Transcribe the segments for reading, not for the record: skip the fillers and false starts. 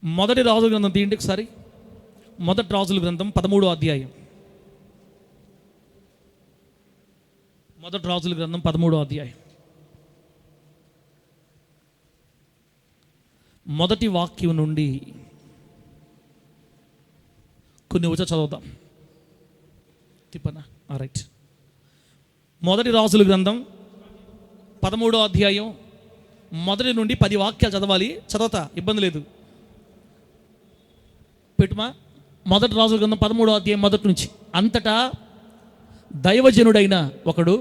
మొదటి రాజుల గ్రంథం తీయండి ఒకసారి. మొదటి రాజుల గ్రంథం 13వ అధ్యాయం. మొదటి రాజుల గ్రంథం 13వ అధ్యాయం మొదటి వాక్యం నుండి కొన్ని వచ్చి చదువుతాం. తిప్పనా? రైట్. మొదటి రాజుల గ్రంథం 13వ అధ్యాయం మొదటి నుండి 10 వాక్యాలు చదవాలి. చదవతా, ఇబ్బంది లేదు. పెట్టుమా. మొదటి రాజుల గ్రంథం 13వ అధ్యాయం మొదటి నుంచి. అంతటా దైవజనుడైన ఒకడు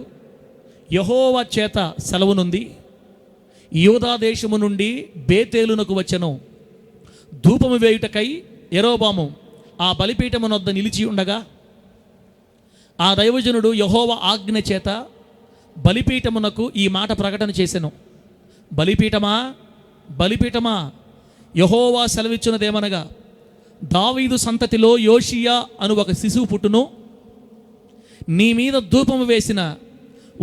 యెహోవా చేత సెలవునుంది యూదా దేశము నుండి బేతేలునకు వచ్చెను. ధూపము వేయుటకై యరొబాము ఆ బలిపీఠమునొద్ద నిలిచి ఉండగా ఆ దైవజనుడు యెహోవా ఆజ్ఞ చేత బలిపీఠమునకు ఈ మాట ప్రకటన చేసెను. బలిపీఠమా, బలిపీఠమా, యెహోవా సెలవిచ్చినదేమనగా, దావీదు సంతతిలో యోషియా అను ఒక శిశువు పుట్టును. నీ మీద ధూపము వేసిన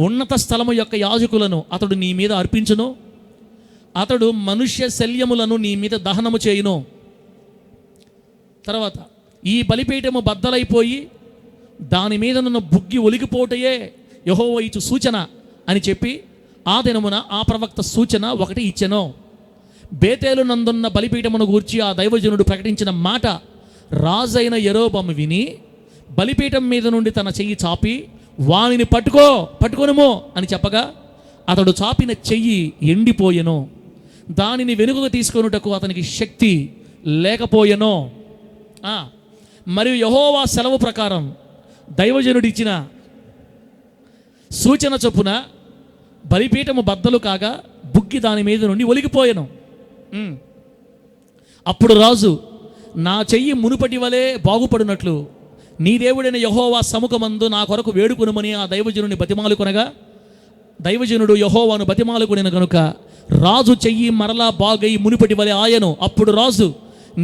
ఉన్నత స్థలము యొక్క యాజకులను అతడు నీ మీద అర్పించును. అతడు మనుష్య శల్యములను నీ మీద దహనము చేయును. తర్వాత, ఈ బలిపీఠము బద్దలైపోయి దాని మీద నున్న బుగ్గి ఒలిగిపోటయే యెహోవా ఇచ్చు సూచన అని చెప్పి ఆ దినమున ఆ ప్రవక్త సూచన ఒకటి ఇచ్చెను. బేతేలు నందున్న బలిపీఠమును గూర్చి ఆ దైవజనుడు ప్రకటించిన మాట రాజైన యరొబాము విని బలిపీఠం మీద నుండి తన చెయ్యి చాపి వానిని పట్టుకొనుము అని చెప్పగా అతడు చాపిన చెయ్యి ఎండిపోయెను. దానిని వెనుకకు తీసుకొనుటకు అతనికి శక్తి లేకపోయెను. మరియు యెహోవా సెలవు ప్రకారం దైవజనుడిచ్చిన సూచన చొప్పున బలిపీఠము బద్దలు కాగా బుగ్గి దాని మీద నుండి ఒలిగిపోయెను. అప్పుడు రాజు, నా చెయ్యి మునుపటి వలె బాగుపడినట్లు నీ దేవుడైన యెహోవా సముఖమందు నా కొరకు వేడుకొనుమని ఆ దైవజనుని బతిమాలుకొనగా దైవజనుడు యెహోవాను బతిమాలుకొనిన గనుక రాజు చెయ్యి మరలా బాగై మునుపటి వలె ఆయను. అప్పుడు రాజు,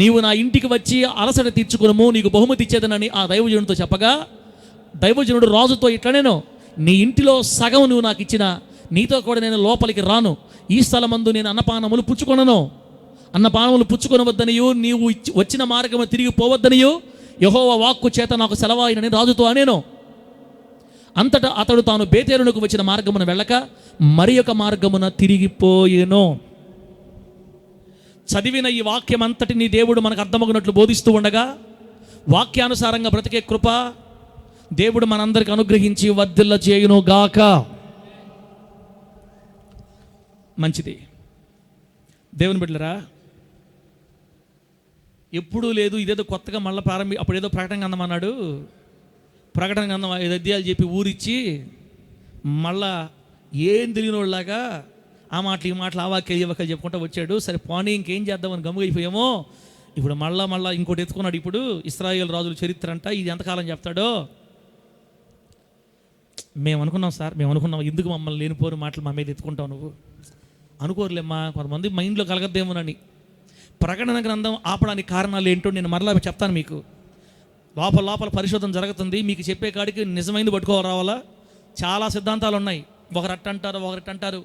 నీవు నా ఇంటికి వచ్చి అలసట తీర్చుకునము, నీకు బహుమతి ఇచ్చేదనని ఆ దైవజనుడితో చెప్పగా దైవజనుడు రాజుతో ఇట్లనేను, నీ ఇంటిలో సగం నువ్వు నాకు ఇచ్చిన నీతో కూడా నేను లోపలికి రాను. ఈ స్థలమందు నేను అన్నపానములు పుచ్చుకొనను. అన్నపానములు పుచ్చుకొనవద్దనియు నీవు వచ్చిన మార్గము తిరిగి పోవద్దనియు యెహోవా వాక్కు చేత నాకు సెలవాయినని రాజుతో అనేను. అంతటా అతడు తాను బేతేలునకు వచ్చిన మార్గమున వెళ్ళక మరి ఒక మార్గమున తిరిగిపోయెను. చదివిన ఈ వాక్యం అంతటిని దేవుడు మనకు అర్థమగినట్లు బోధిస్తూ ఉండగా వాక్యానుసారంగా బ్రతికే కృప దేవుడు మనందరికి అనుగ్రహించి వర్ధిల్ల చేయును గాక. మంచిది. దేవుని బిడ్డలారా, ఎప్పుడూ లేదు, ఇదేదో కొత్తగా మళ్ళీ అప్పుడు ఏదో ప్రకటన గ్రంథం అన్నాడు. ప్రకటన గ్రంథం 5 అధ్యాయాలు చెప్పి ఊరిచ్చి మళ్ళా ఏం తెలియని వాళ్ళలాగా ఆ మాటలు ఈ మాటలు ఆ వాక్యాలు ఈ వాక్యాలు చెప్పుకుంటూ వచ్చాడు. సరే పోనీ ఇంకేం చేద్దామని గమ్ముగైపోయామో. ఇప్పుడు మళ్ళా ఇంకోటి ఎత్తుకున్నాడు. ఇప్పుడు ఇశ్రాయేలు రాజుల చరిత్ర అంట, ఇది ఎంతకాలం చెప్తాడో. మేము అనుకున్నాం ఎందుకు మమ్మల్ని లేనిపోరు మాటలు మా మీద ఎత్తుకుంటావు నువ్వు అనుకోరులేమ్మా. కొంతమంది మైండ్లో కలగద్దేమోనని. ప్రకటన గ్రంథం ఆపడానికి కారణాలు ఏంటో నేను మరలా చెప్తాను మీకు. లోపల పరిశోధన జరుగుతుంది. మీకు చెప్పే కాడికి నిజమైంది పట్టుకోరావాలా. చాలా సిద్ధాంతాలు ఉన్నాయి. ఒకరట్టు అంటారు.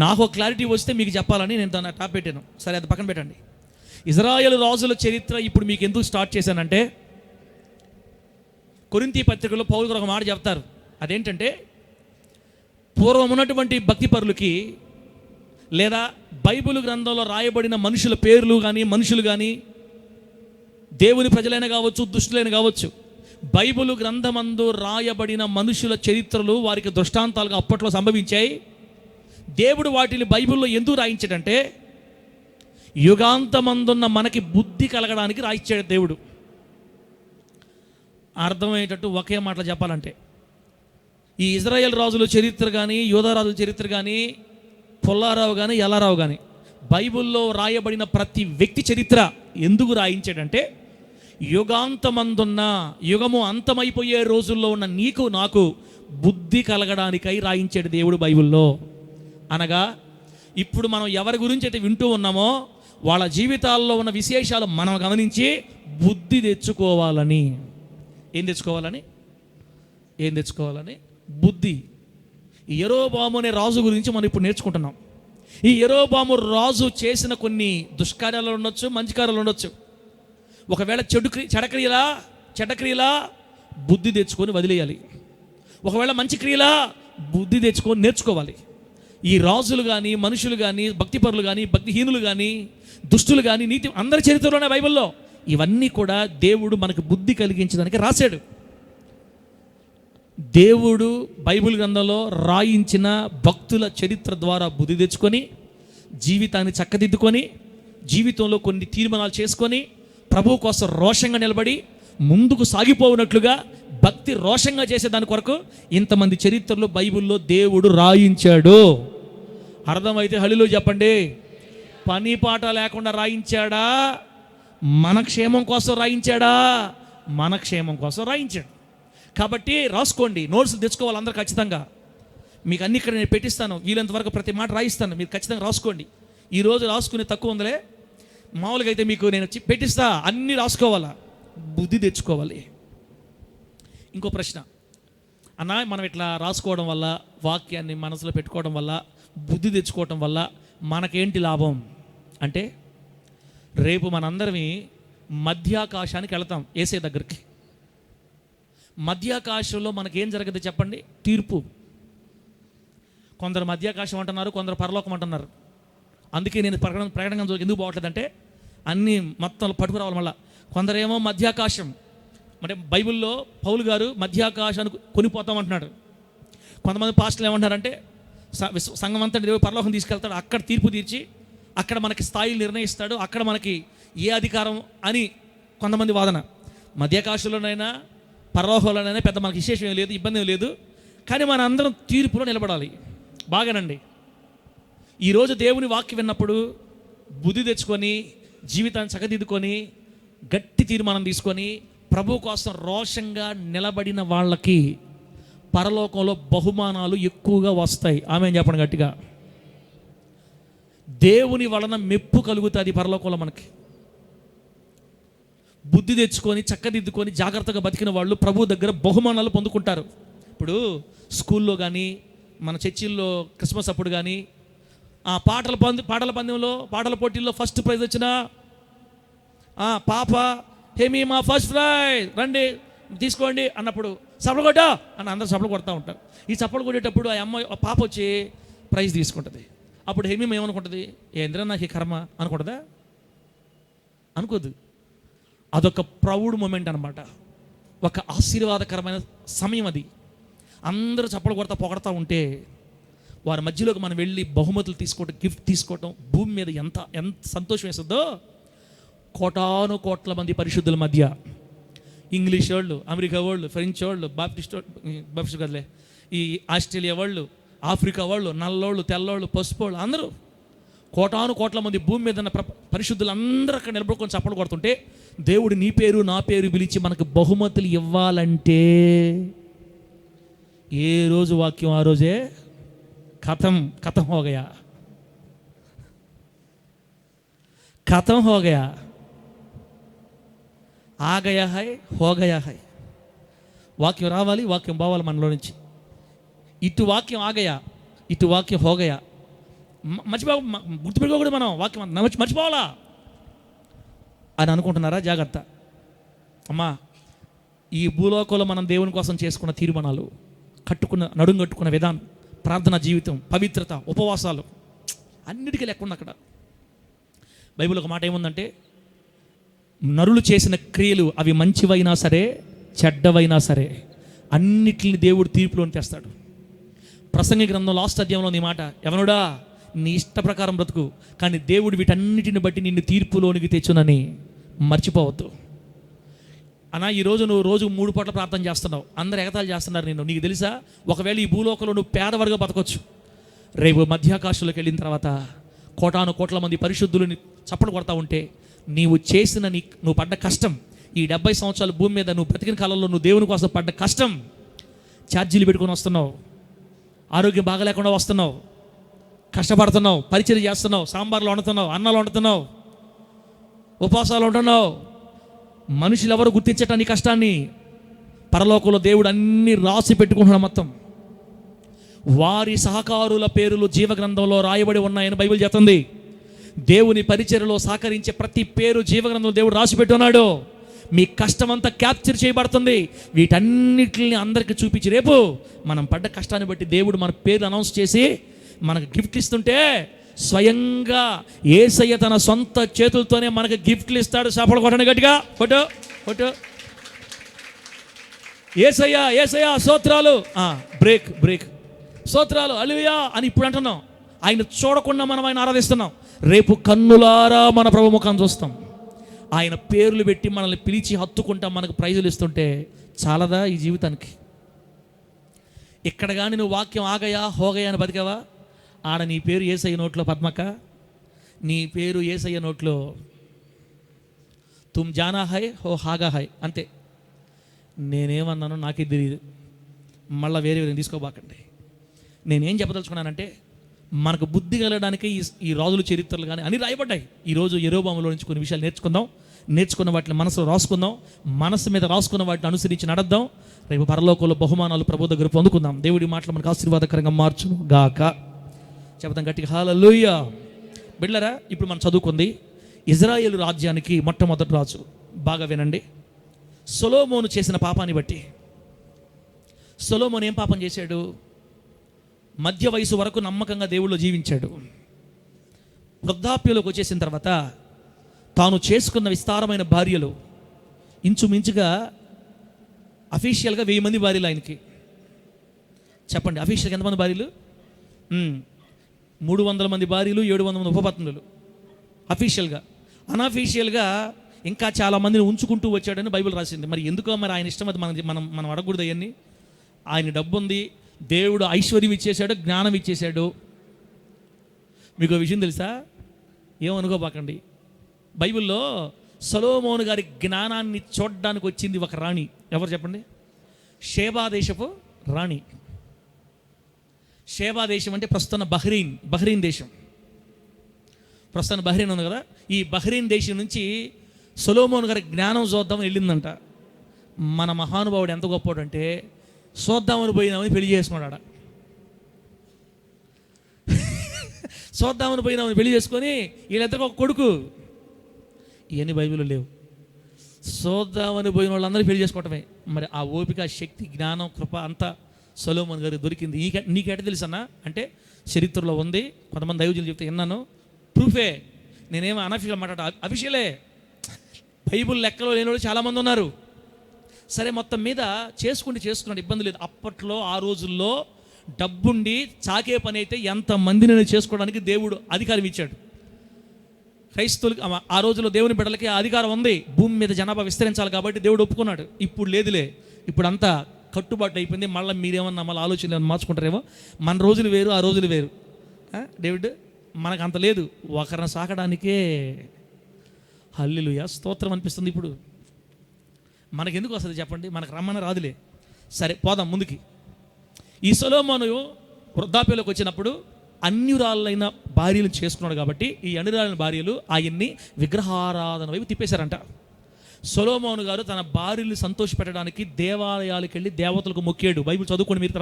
నాకు క్లారిటీ వస్తే మీకు చెప్పాలని నేను దాన్ని టాప్ పెట్టాను. సరే, అది పక్కన పెట్టండి. ఇజ్రాయేలు రాజుల చరిత్ర ఇప్పుడు మీకు ఎందుకు స్టార్ట్ చేశానంటే, కొరింథీ పత్రికలో పౌలు గారు ఒక మాట చెప్తారు. అదేంటంటే, పూర్వం ఉన్నటువంటి భక్తిపరులకి లేదా బైబిల్ గ్రంథంలో రాయబడిన మనుషుల పేర్లు కానీ మనుషులు కానీ దేవుని ప్రజలైన కావచ్చు దుష్టులైన కావచ్చు, బైబిల్ గ్రంథమందు రాయబడిన మనుషుల చరిత్రలు వారికి దృష్టాంతాలుగా అప్పట్లో సంభవించాయి. దేవుడు వాటిని బైబిల్లో ఎందుకు రాయించాడంటే, యుగాంతమందున్న మనకి బుద్ధి కలగడానికి రాయించాడు దేవుడు. అర్థమయ్యేటట్టు ఒకే మాటలు చెప్పాలంటే, ఈ ఇజ్రాయేల్ రాజుల చరిత్ర కానీ యూదా రాజుల చరిత్ర కానీ పుల్లారావు కానీ ఎల్లారావు కానీ బైబిల్లో రాయబడిన ప్రతి వ్యక్తి చరిత్ర ఎందుకు రాయించాడంటే, యుగాంతమందున్న యుగము అంతమైపోయే రోజుల్లో ఉన్న నీకు నాకు బుద్ధి కలగడానికై రాయించాడు దేవుడు బైబిల్లో. అనగా ఇప్పుడు మనం ఎవరి గురించి అయితే వింటూ ఉన్నామో వాళ్ళ జీవితాల్లో ఉన్న విశేషాలు మనం గమనించి బుద్ధి తెచ్చుకోవాలని. ఏం తెచ్చుకోవాలని? బుద్ధి. యరొబాము అనే రాజు గురించి మనం ఇప్పుడు నేర్చుకుంటున్నాం. ఈ యెరోబాము రాజు చేసిన కొన్ని దుష్కార్యాలు ఉండొచ్చు, మంచి కార్యాలు ఉండొచ్చు. ఒకవేళ చెడ్డక్రియలా బుద్ధి తెచ్చుకొని వదిలేయాలి. ఒకవేళ మంచి క్రియలా బుద్ధి తెచ్చుకొని నేర్చుకోవాలి. ఈ రాజులు కానీ, మనుషులు కానీ, భక్తిపరులు కానీ, భక్తిహీనులు కానీ, దుష్టులు కానీ, నీతి అందరి చరిత్రలోనే బైబిల్లో ఇవన్నీ కూడా దేవుడు మనకు బుద్ధి కలిగించడానికి రాశాడు. దేవుడు బైబిల్ గ్రంథంలో రాయించిన భక్తుల చరిత్ర ద్వారా బుద్ధి తెచ్చుకొని, జీవితాన్ని చక్కదిద్దుకొని, జీవితంలో కొన్ని తీర్మానాలు చేసుకొని, ప్రభువు కోసం రోషంగా నిలబడి ముందుకు సాగిపోవునట్లుగా భక్తి రోషంగా చేసేదాని కొరకు ఇంతమంది చరిత్రలో బైబిల్లో దేవుడు రాయించాడు. అర్థమైతే హల్లెలూయా చెప్పండి. పని పాట లేకుండా రాయించాడా? మన క్షేమం కోసం రాయించాడా? మన క్షేమం కోసం రాయించాడు. కాబట్టి రాసుకోండి, నోట్స్లు తెచ్చుకోవాలి అందరూ ఖచ్చితంగా. మీకు అన్ని ఇక్కడ నేను పెట్టిస్తాను, వీలంత వరకు ప్రతి మాట రాయిస్తాను, మీరు ఖచ్చితంగా రాసుకోండి. ఈరోజు రాసుకునే తక్కువ ఉందిలే, మామూలుగా అయితే మీకు నేను పెట్టిస్తా, అన్నీ రాసుకోవాలా, బుద్ధి తెచ్చుకోవాలి. ఇంకో ప్రశ్న అన్న, మనం ఇట్లా రాసుకోవడం వల్ల, వాక్యాన్ని మనసులో పెట్టుకోవడం వల్ల, బుద్ధి తెచ్చుకోవడం వల్ల మనకేంటి లాభం అంటే, రేపు మనందరమీ మధ్యాకాశానికి వెళతాం, యేసయ్య దగ్గరికి. మధ్యాకాశంలో మనకేం జరగదు చెప్పండి? తీర్పు. కొందరు మధ్యాకాశం అంటున్నారు, కొందరు పరలోకం అంటున్నారు. అందుకే నేను ప్రకటన ఎందుకు పోవట్లేదంటే అన్నీ మొత్తం పట్టుకురావాలి. మళ్ళీ కొందరేమో మధ్యాకాశం అంటే బైబిల్లో పౌలు గారు మధ్యాకాశానికి కొనిపోతామంటున్నాడు. కొంతమంది పాస్టర్లు ఏమంటారంటే సంఘం అంతా పరలోకం తీసుకెళ్తాడు, అక్కడ తీర్పు తీర్చి అక్కడ మనకి స్థాయిలు నిర్ణయిస్తాడు, అక్కడ మనకి ఏ అధికారం అని కొంతమంది వాదన. మధ్యాకాశంలోనైనా పరలోకంలోనైనా పెద్ద మనకి విశేషం ఏం లేదు, ఇబ్బంది ఏం లేదు. కానీ మన అందరం తీర్పులో నిలబడాలి. బాగానండి. ఈరోజు దేవుని వాక్యం విన్నప్పుడు బుద్ధి తెచ్చుకొని, జీవితాన్ని చక్కదిద్దుకొని, గట్టి తీర్మానం తీసుకొని ప్రభు కోసం రోషంగా నిలబడిన వాళ్ళకి పరలోకంలో బహుమానాలు ఎక్కువగా వస్తాయి. ఆమేన్ చెప్పండి గట్టిగా. దేవుని వలన మెప్పు కలుగుతుంది పరలోకంలో మనకి. బుద్ధి తెచ్చుకొని, చక్కదిద్దుకొని, జాగ్రత్తగా బతికిన వాళ్ళు ప్రభు దగ్గర బహుమానాలు పొందుకుంటారు. ఇప్పుడు స్కూల్లో కానీ, మన చర్చిల్లో క్రిస్మస్ అప్పుడు కానీ, పాటల పందెంలో, పాటల పోటీల్లో ఫస్ట్ ప్రైజ్ వచ్చిన పాప హేమి మా ఫస్ట్ ప్రైజ్ రండి తీసుకోండి అన్నప్పుడు చప్పలు కొట్టా అని అందరూ చప్పలు కొడతా ఉంటారు. ఈ చప్పలు కొట్టేటప్పుడు ఆ పాప వచ్చి ప్రైజ్ తీసుకుంటుంది. అప్పుడు హేమి ఏమనుకుంటుంది? ఏంద్రా నాకు ఈ కర్మ అనుకుంటుందా? అనుకోదు. అదొక ప్రౌడ్ మూమెంట్ అనమాట, ఒక ఆశీర్వాదకరమైన సమయం అది. అందరూ చప్పలు పొగడతా ఉంటే వారి మధ్యలోకి మనం వెళ్ళి బహుమతులు తీసుకోవటం, గిఫ్ట్ తీసుకోవటం భూమి మీద ఎంత సంతోషం వేస్తుందో. కోటాను కోట్ల మంది పరిశుద్ధుల మధ్య ఇంగ్లీష్ వాళ్ళు, అమెరికా వాళ్ళు, ఫ్రెంచ్ వాళ్ళు, బాప్టిస్ట్ కదలే, ఈ ఆస్ట్రేలియా వాళ్ళు, ఆఫ్రికా వాళ్ళు, నల్లోళ్ళు, తెల్లోళ్ళు, పసుపోళ్ళు, అందరూ కోటాను కోట్ల మంది భూమి మీద ఉన్న పరిశుద్ధులు అందరూ అక్కడ నిలబడుకొని చప్పలు కొడుతుంటే దేవుడు నీ పేరు నా పేరు పిలిచి మనకు బహుమతులు ఇవ్వాలంటే ఏ రోజు వాక్యం ఆ రోజే ఖతం హో గయా, ఖతం హో గయా, ఆ గయా హై, హో గయా హై. వాక్యం రావాలి, వాక్యం పోవాలి మనలో నుంచి. ఇటు వాక్యం ఆగయా, ఇటు వాక్యం హోగయా. గుర్తుపెట్టుకోకూడదు మనం వాక్యం మర్చిపోవాలా అని అనుకుంటున్నారా? జాగ్రత్త అమ్మా. ఈ భూలోకంలో మనం దేవుని కోసం చేసుకున్న తీర్మానాలు, నడుం కట్టుకున్న విధానం, ప్రార్థనా జీవితం, పవిత్రత, ఉపవాసాలు అన్నిటికీ లెక్క ఉంది అక్కడ. బైబిల్ ఒక మాట ఏముందంటే, నరులు చేసిన క్రియలు అవి మంచివైనా సరే చెడ్డవైనా సరే అన్నిటిని దేవుడు తీర్పులోని తెస్తాడు. ప్రసంగి గ్రంథం లాస్ట్ అధ్యాయంలో నీ మాట, ఎవనుడా నీ ఇష్ట ప్రకారం బ్రతుకు, కానీ దేవుడు వీటన్నిటిని బట్టి నిన్ను తీర్పులోనికి తెచ్చునని మర్చిపోవద్దు అన్నా. ఈరోజు నువ్వు రోజు 3 పూట్ల ప్రార్థన చేస్తున్నావు, అందరు ఎగతాలు చేస్తున్నారు నిన్ను. నీకు తెలుసా, ఒకవేళ ఈ భూలోకంలో నువ్వు పేదవాడిగా బతకొచ్చు, రేపు మధ్యాకాశంలోకి వెళ్ళిన తర్వాత కోటాను కోట్ల మంది పరిశుద్ధులని చప్పట్లు కొడతా ఉంటే నీవు చేసిన నువ్వు పడ్డ కష్టం, ఈ 70 సంవత్సరాల భూమి మీద నువ్వు బ్రతికిన కాలంలో నువ్వు దేవుని కోసం పడ్డ కష్టం, ఛార్జీలు పెట్టుకొని వస్తున్నావు, ఆరోగ్యం బాగలేకుండా వస్తున్నావు, కష్టపడుతున్నావు, పరిచయం చేస్తున్నావు, సాంబార్లు వండుతున్నావు, అన్నాలు వండుతున్నావు, ఉపవాసాలు ఉంటున్నావు. మనుషులు ఎవరు గుర్తించటాన్ని కష్టాన్ని పరలోకంలో దేవుడు అన్నీ రాసి పెట్టుకుంటున్నాడు మొత్తం. వారి సహకారుల పేర్లు జీవగ్రంథంలో రాయబడి ఉన్నాయని బైబిల్ చెప్తుంది. దేవుని పరిచర్యలో సహకరించే ప్రతి పేరు జీవగ్రంథంలో దేవుడు రాసిపెట్టి ఉన్నాడు. మీ కష్టమంతా క్యాప్చర్ చేయబడుతుంది. వీటన్నిటిని అందరికీ చూపించి రేపు మనం పడ్డ కష్టాన్ని బట్టి దేవుడు మన పేరు అనౌన్స్ చేసి మనకు గిఫ్ట్ ఇస్తుంటే స్వయంగా యేసయ్య తన సొంత చేతులతోనే మనకు గిఫ్ట్లు ఇస్తాడు. సాపలు కొట్టండి గట్టిగా, ఫోటో ఫోటో. యేసయ్య యేసయ్య స్తోత్రాలు, బ్రేక్ స్తోత్రాలు హల్లెలూయా అని ఇప్పుడు అంటున్నాం. ఆయన చూడకుండా మనం ఆయన ఆరాధిస్తున్నాం. రేపు కన్నులారా మన ప్రభు ముఖం చూస్తాం. ఆయన పేర్లు పెట్టి మనల్ని పిలిచి హత్తుకుంటాం, మనకు ప్రైజులు ఇస్తుంటే చాలదా ఈ జీవితానికి? ఇక్కడ కానీ నువ్వు వాక్యం ఆగయా హోగయా అని బతికావా, ఆడ నీ పేరు యేసయ్య నోట్లో పద్మక, నీ పేరు యేసయ్య నోట్లో తుమ్ జానా హై హో హాగా హై, అంతే. నేనేమన్నానో నాకే తెలియదు, మళ్ళీ వేరే తీసుకోబాకండి. నేనేం చెప్పదలుచుకున్నానంటే, మనకు బుద్ధి కలగడానికి ఈ రాజుల చరిత్రలు కానీ అన్ని రాయబడ్డాయి. ఈరోజు యెరోబాములో నుంచి కొన్ని విషయాలు నేర్చుకున్న వాటిని మనసులో రాసుకుందాం, మనసు మీద రాసుకున్న వాటిని అనుసరించి నడద్దాం. రేపు పరలోకంలో బహుమానాలు ప్రభు దగ్గర పొందుకుందాం. దేవుడి మాటలు మనకు ఆశీర్వాదకరంగా మార్చును గాక. చెబుతాం గట్టిగా హల్లెలూయా. బిడ్డలారా, ఇప్పుడు మనం చదువుకుంది ఇజ్రాయేలు రాజ్యానికి మొట్టమొదటి రాజు. బాగా వినండి. సొలొమోను చేసిన పాపాన్ని బట్టి, సొలొమోను ఏం పాపం చేశాడు? మధ్య వయసు వరకు నమ్మకంగా దేవుళ్ళు జీవించాడు. వృద్ధాప్యంలోకి వచ్చేసిన తర్వాత తాను చేసుకున్న విస్తారమైన భార్యలు, ఇంచుమించుగా అఫీషియల్గా 1000 మంది భార్యలు ఆయనకి. చెప్పండి, అఫీషియల్గా ఎంతమంది భార్యలు? 300 మంది భార్యలు, 700 మంది ఉపపత్నులు అఫీషియల్గా. అన్అఫీషియల్గా ఇంకా చాలామందిని ఉంచుకుంటూ వచ్చాడని బైబిల్ రాసింది. మరి ఎందుకో మరి ఆయన ఇష్టం, అది మనం అడగకూడదు అవన్నీ. ఆయన డబ్బు ఉంది, దేవుడు ఐశ్వర్యం ఇచ్చేశాడు, జ్ఞానం ఇచ్చేశాడు. మీకు విషయం తెలుసా? ఏమనుకోబాకండి, బైబిల్లో సొలొమోను గారి జ్ఞానాన్ని చూడడానికి వచ్చింది ఒక రాణి. ఎవరు చెప్పండి? షేబా దేశపు రాణి. షేబా దేశం అంటే ప్రస్తుతం బహ్రెయిన్ దేశం. ప్రస్తుతం బహ్రెయిన్ ఉంది కదా, ఈ బహ్రెయిన్ దేశం నుంచి సొలొమోను గారి జ్ఞానం చూద్దామని వెళ్ళిందంట. మన మహానుభావుడు ఎంత గొప్పవాడంటే, చూద్దామని పోయినామని పెళ్లి చేసుకున్నాడు. చూద్దామని పోయినామని పెళ్లి చేసుకొని వీళ్ళిద్దరికి ఒక కొడుకు. ఇవన్నీ బైబిల్లో లేవు. చూద్దామని పోయిన వాళ్ళందరూ పెళ్లి చేసుకోవటమే. మరి ఆ ఓపిక, శక్తి, జ్ఞానం, కృప అంతా సొలొమోను గారికి దొరికింది. నీకెట తెలుసు అన్న అంటే, చరిత్రలో ఉంది. కొంతమంది దైవజనులు చెప్తే విన్నాను, ప్రూఫే. నేనేమో అనఫీషియల్ మాట్లాడ, అఫీషియలే. బైబుల్ లెక్కలో లేని వాళ్ళు చాలామంది ఉన్నారు. సరే, మొత్తం మీద చేసుకున్నాడు, ఇబ్బంది లేదు. అప్పట్లో ఆ రోజుల్లో డబ్బుండి చాకే పని అయితే ఎంతమందిని చేసుకోవడానికి దేవుడు అధికారం ఇచ్చాడు. క్రైస్తవులకి ఆ రోజుల్లో దేవుని బిడ్డలకి ఆ అధికారం ఉంది. భూమి మీద జనాభా విస్తరించాలి కాబట్టి దేవుడు ఒప్పుకున్నాడు. ఇప్పుడు లేదులే, ఇప్పుడు అంతా కట్టుబాటు అయిపోయింది. మళ్ళీ మీరేమన్నా మళ్ళీ ఆలోచనలు ఏమన్నా మార్చుకుంటారేమో. మన రోజులు వేరు, ఆ రోజులు వేరు. డేవిడ్, మనకు అంత లేదు. ఒకరిని సాకడానికే హల్లెలూయా స్తోత్రం అనిపిస్తుంది. ఇప్పుడు మనకెందుకు వస్తుంది చెప్పండి? మనకు రమ్మని రాదులే. సరే, పోదాం ముందుకి. ఈ సొలొమోను వృద్ధాప్యంలోకి వచ్చినప్పుడు అన్యురాలైన భార్యలు చేసుకున్నాడు కాబట్టి ఈ అన్యురాలైన భార్యలు ఆయన్ని విగ్రహారాధన వైపు తిప్పేశారంట. సొలొమోను గారు తన భార్యలు సంతోషపెట్టడానికి దేవాలయాలకు వెళ్ళి దేవతలకు మొక్కాడు. బైబిల్ చదువుకోండి మీరు.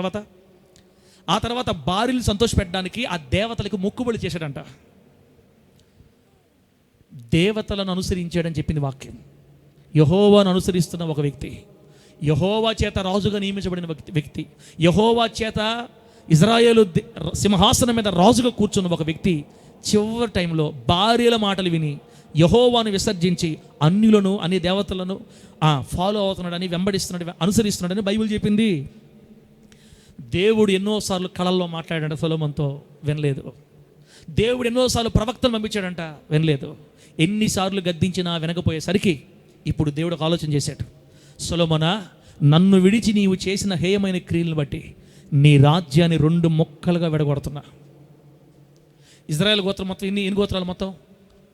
ఆ తర్వాత భార్యలు సంతోషపెట్టడానికి ఆ దేవతలకు మొక్కుబడి చేశాడంట. దేవతలను అనుసరించాడని చెప్పింది వాక్యం. యెహోవాను అనుసరిస్తున్న ఒక వ్యక్తి, యెహోవా చేత రాజుగా నియమించబడిన వ్యక్తి, యెహోవా చేత ఇజ్రాయేలు సింహాసనం మీద రాజుగా కూర్చున్న ఒక వ్యక్తి చివరి టైంలో భార్యల మాటలు విని యెహోవాను విసర్జించి అన్ని దేవతలను ఫాలో అవుతున్నాడని, వెంబడిస్తున్నాడు, అనుసరిస్తున్నాడని బైబిల్ చెప్పింది. దేవుడు ఎన్నోసార్లు కళల్లో మాట్లాడాడు సొలొమోనుతో, వినలేదు. దేవుడు ఎన్నోసార్లు ప్రవక్తను పంపించాడంట, వినలేదు. ఎన్నిసార్లు గద్దించినా వినకపోయేసరికి ఇప్పుడు దేవుడు ఒక ఆలోచన చేశాడు. సొలొమోనా, నన్ను విడిచి నీవు చేసిన హేయమైన క్రియలను బట్టి నీ రాజ్యాన్ని 2 ముక్కలుగా విడగొడుతున్నా. ఇజ్రాయెల్ గోత్రం మొత్తం ఎన్ని గోత్రాలు? మొత్తం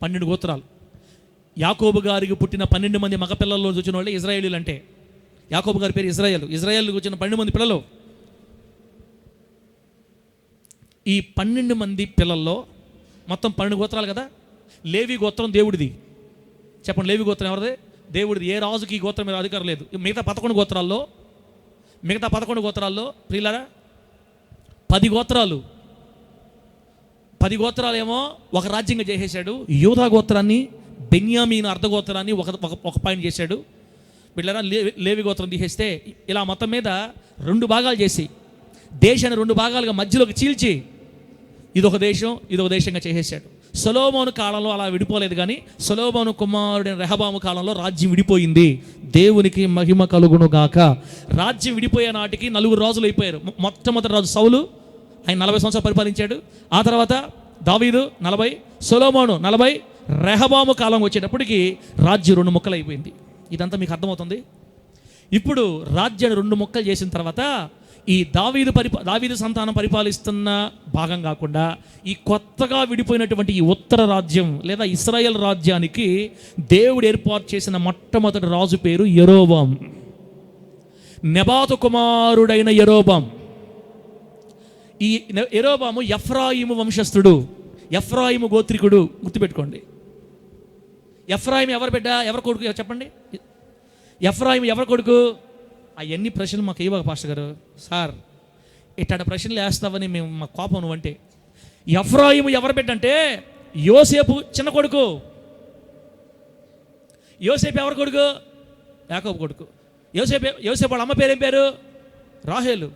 12 గోత్రాలు. యాకోబు గారికి పుట్టిన 12 మంది మగపిల్లల్లో వచ్చిన వాళ్ళే ఇజ్రాయేలీలు. అంటే యాకోబు గారి పేరు ఇజ్రాయేల్కి వచ్చిన 12 మంది పిల్లలు. ఈ 12 మంది పిల్లల్లో మొత్తం 12 గోత్రాలు కదా. లేవి గోత్రం దేవుడిది. చెప్పండి, లేవి గోత్రం ఎవరిది? దేవుడిది. ఏ రాజుకి ఈ గోత్రం మీద అధికారం లేదు. మిగతా 11 గోత్రాల్లో ప్రియులారా 10 గోత్రాలు 10 గోత్రాలేమో ఒక రాజ్యంగా చేసేసాడు. యూదా గోత్రాన్ని, బెన్యామీను అర్ధగోత్రాన్ని ఒక పాయింట్ చేశాడు. వీళ్ళరా లేవి గోత్రం తీసేస్తే ఇలా మొత్తం మీద 2 భాగాలు చేసి దేశాన్ని 2 భాగాలుగా మధ్యలోకి చీల్చి ఇదొక దేశం ఇదొక దేశంగా చేసేసాడు. సొలొమోను కాలంలో అలా విడిపోలేదు, కానీ సొలొమోను కుమారుడైన రెహబాము కాలంలో రాజ్యం విడిపోయింది. దేవునికి మహిమ కలుగును గాక. రాజ్యం విడిపోయే నాటికి 4 రాజులు అయిపోయారు. మొట్టమొదటి రాజు సౌలు, ఆయన 40 సంవత్సరాలు పరిపాలించాడు. ఆ తర్వాత దావీదు 40, సొలొమోను 40, రెహబాము కాలం వచ్చేటప్పటికి రాజ్యం 2 ముక్కలు అయిపోయింది. ఇదంతా మీకు అర్థమవుతుంది. ఇప్పుడు రాజ్యాన్ని 2 ముక్కలు చేసిన తర్వాత ఈ దావీదు సంతానం పరిపాలిస్తున్న భాగం కాకుండా ఈ కొత్తగా విడిపోయినటువంటి ఈ ఉత్తర రాజ్యం లేదా ఇశ్రాయేల్ రాజ్యానికి దేవుడు ఏర్పాటు చేసిన మొట్టమొదటి రాజు పేరు యెరోబాం. నెబాతు కుమారుడైన యెరోబాం. ఈ యెరోబాము ఎఫ్రాయిము వంశస్థుడు, ఎఫ్రాయిము గోత్రికుడు. గుర్తుపెట్టుకోండి. ఎఫ్రాయిము ఎవరు బిడ్డ, ఎవరు కొడుకు చెప్పండి. ఎఫ్రాయిము ఎవరు కొడుకు? అవన్నీ ప్రశ్నలు మాకు ఇవ్వక పాస్టర్ గారు. సార్ ఇట్లాంటి ప్రశ్నలు వేస్తావని మేము మా కోపం నువ్వంటే. ఎఫ్రాయిము ఎవరు బిడ్డ అంటే యోసేపు చిన్న కొడుకు. యోసేపు ఎవరు కొడుకు? యాకోబు కొడుకు. యోసేపు వాళ్ళ అమ్మ పేరేం పేరు? రాహేలు.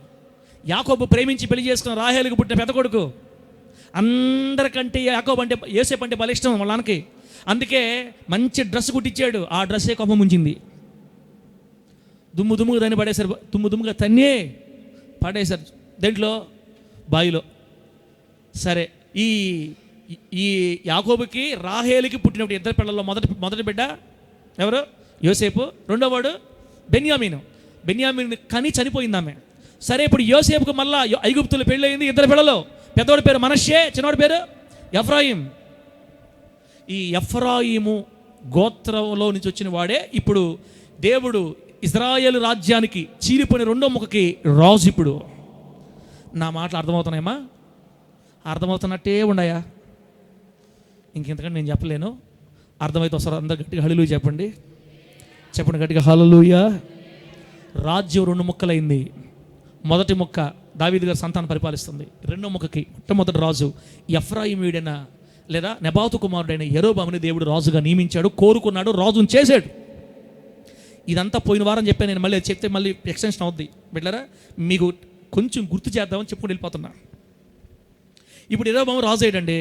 యాకోబు ప్రేమించి పెళ్లి చేసుకున్న రాహేలుకు పుట్టిన పెద్ద కొడుకు. అందరికంటే యాకోబు అంటే యోసేపు అంటే బల ఇష్టం వాళ్ళ నాన్నకి. అందుకే మంచి డ్రెస్ కుట్టించాడు. ఆ డ్రెస్సే కోపం ముంచింది. దుమ్ముగా దాన్ని పడేశారు. దుమ్ముగా తన్నే పడేశారు దేంట్లో? బావిలో. సరే, ఈ యాకోబుకి రాహేలుకి పుట్టినప్పుడు 2 పిల్లల్లో మొదటి బిడ్డ ఎవరు? యోసేపు. రెండోవాడు బెన్యామీను. బెన్యామీను కని చనిపోయింది ఆమె. సరే, ఇప్పుడు యోసేపుకు మళ్ళా ఐగుప్తులు పెళ్ళయింది. 2 పిల్లలు. పెద్దవాడి పేరు మనష్షే, చిన్నవాడి పేరు ఎఫ్రాయిం. ఈ ఎఫ్రాయిము గోత్రంలో నుంచి వచ్చిన వాడే ఇప్పుడు దేవుడు ఇజ్రాయేల్ రాజ్యానికి చీలిపోయిన 2వ ముఖకి రాజు. ఇప్పుడు నా మాటలు అర్థమవుతున్నాయమ్మా? అర్థమవుతున్నట్టే ఉన్నాయా? ఇంకెంతకంటే నేను చెప్పలేను. అర్థమైతే వస్తారు. అందరు గట్టిగా హల్లెలూయా చెప్పండి. గట్టిగా హల్లెలూయా. రాజ్యం 2 ముక్కలైంది. మొదటి ముక్క దావీదు గారి సంతానం పరిపాలిస్తుంది. 2వ ముక్కకి మొట్టమొదటి రాజు ఎఫ్రాయిమీడైన లేదా నెబాతు కుమారుడైన యెరోబాముని దేవుడు రాజుగా నియమించాడు, కోరుకున్నాడు, రాజును చేశాడు. ఇదంతా పోయిన వారం చెప్పాను నేను. మళ్ళీ చెప్తే మళ్ళీ ఎక్స్టెన్షన్ అవుద్ది. బిడ్డలారా, మీకు కొంచెం గుర్తు చేద్దామని చెప్పుకుని వెళ్ళిపోతున్నా. ఇప్పుడు యెరోబాము రాజు ఏంటండి?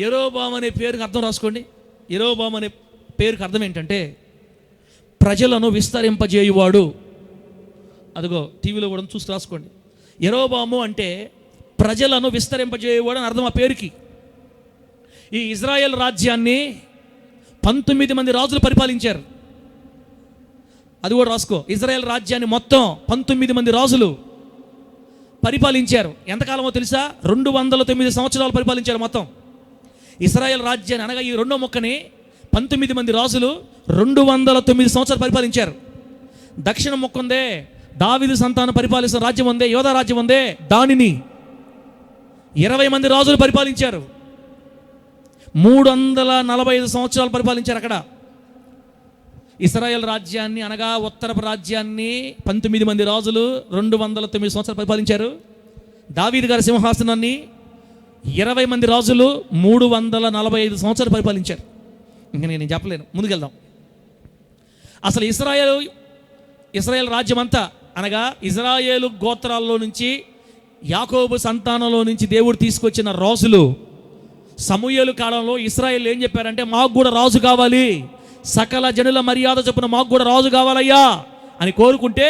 యెరోబాము అనే పేరుకి అర్థం రాసుకోండి. యెరోబాము అనే పేరుకి అర్థం ఏంటంటే ప్రజలను విస్తరింపజేయువాడు. అదిగో టీవీలో కూడా చూసి రాసుకోండి. యెరోబాము అంటే ప్రజలను విస్తరింపజేయువాడు అని అర్థం ఆ పేరుకి. ఈ ఇజ్రాయెల్ రాజ్యాన్ని 19 మంది రాజులు పరిపాలించారు. అది కూడా రాసుకో. ఇజ్రాయెల్ రాజ్యాన్ని మొత్తం 19 మంది రాజులు పరిపాలించారు. ఎంతకాలమో తెలుసా? 209 సంవత్సరాలు పరిపాలించారు మొత్తం ఇజ్రాయెల్ రాజ్యాన్ని. అనగా ఈ 2వ ముక్కని 19 మంది రాజులు 209 సంవత్సరాలు పరిపాలించారు. దక్షిణ ముక్క ఉందే, దావీదు సంతానం పరిపాలిస్తున్న రాజ్యం ఉందే, యోధా రాజ్యం ఉందే, దానిని 20 మంది రాజులు పరిపాలించారు. 345 సంవత్సరాలు పరిపాలించారు అక్కడ. ఇశ్రాయేల్ రాజ్యాన్ని అనగా ఉత్తరపు రాజ్యాన్ని 19 మంది రాజులు 209 సంవత్సరాలు పరిపాలించారు. దావీదు గారి సింహాసనాన్ని 20 మంది రాజులు 345 సంవత్సరాలు పరిపాలించారు. ఇంకా నేను చెప్పలేను, ముందుకెళ్దాం. అసలు ఇశ్రాయేల్ రాజ్యం అంతా అనగా ఇజ్రాయేలు గోత్రాల్లో నుంచి యాకోబు సంతానంలో నుంచి దేవుడు తీసుకొచ్చిన రాజులు సమూయేలు కాలంలో ఇశ్రాయేలు ఏం చెప్పారంటే, మాకు కూడా రాజు కావాలి, సకల జనుల మర్యాద చొప్పున మాకు కూడా రాజు కావాలయ్యా అని కోరుకుంటే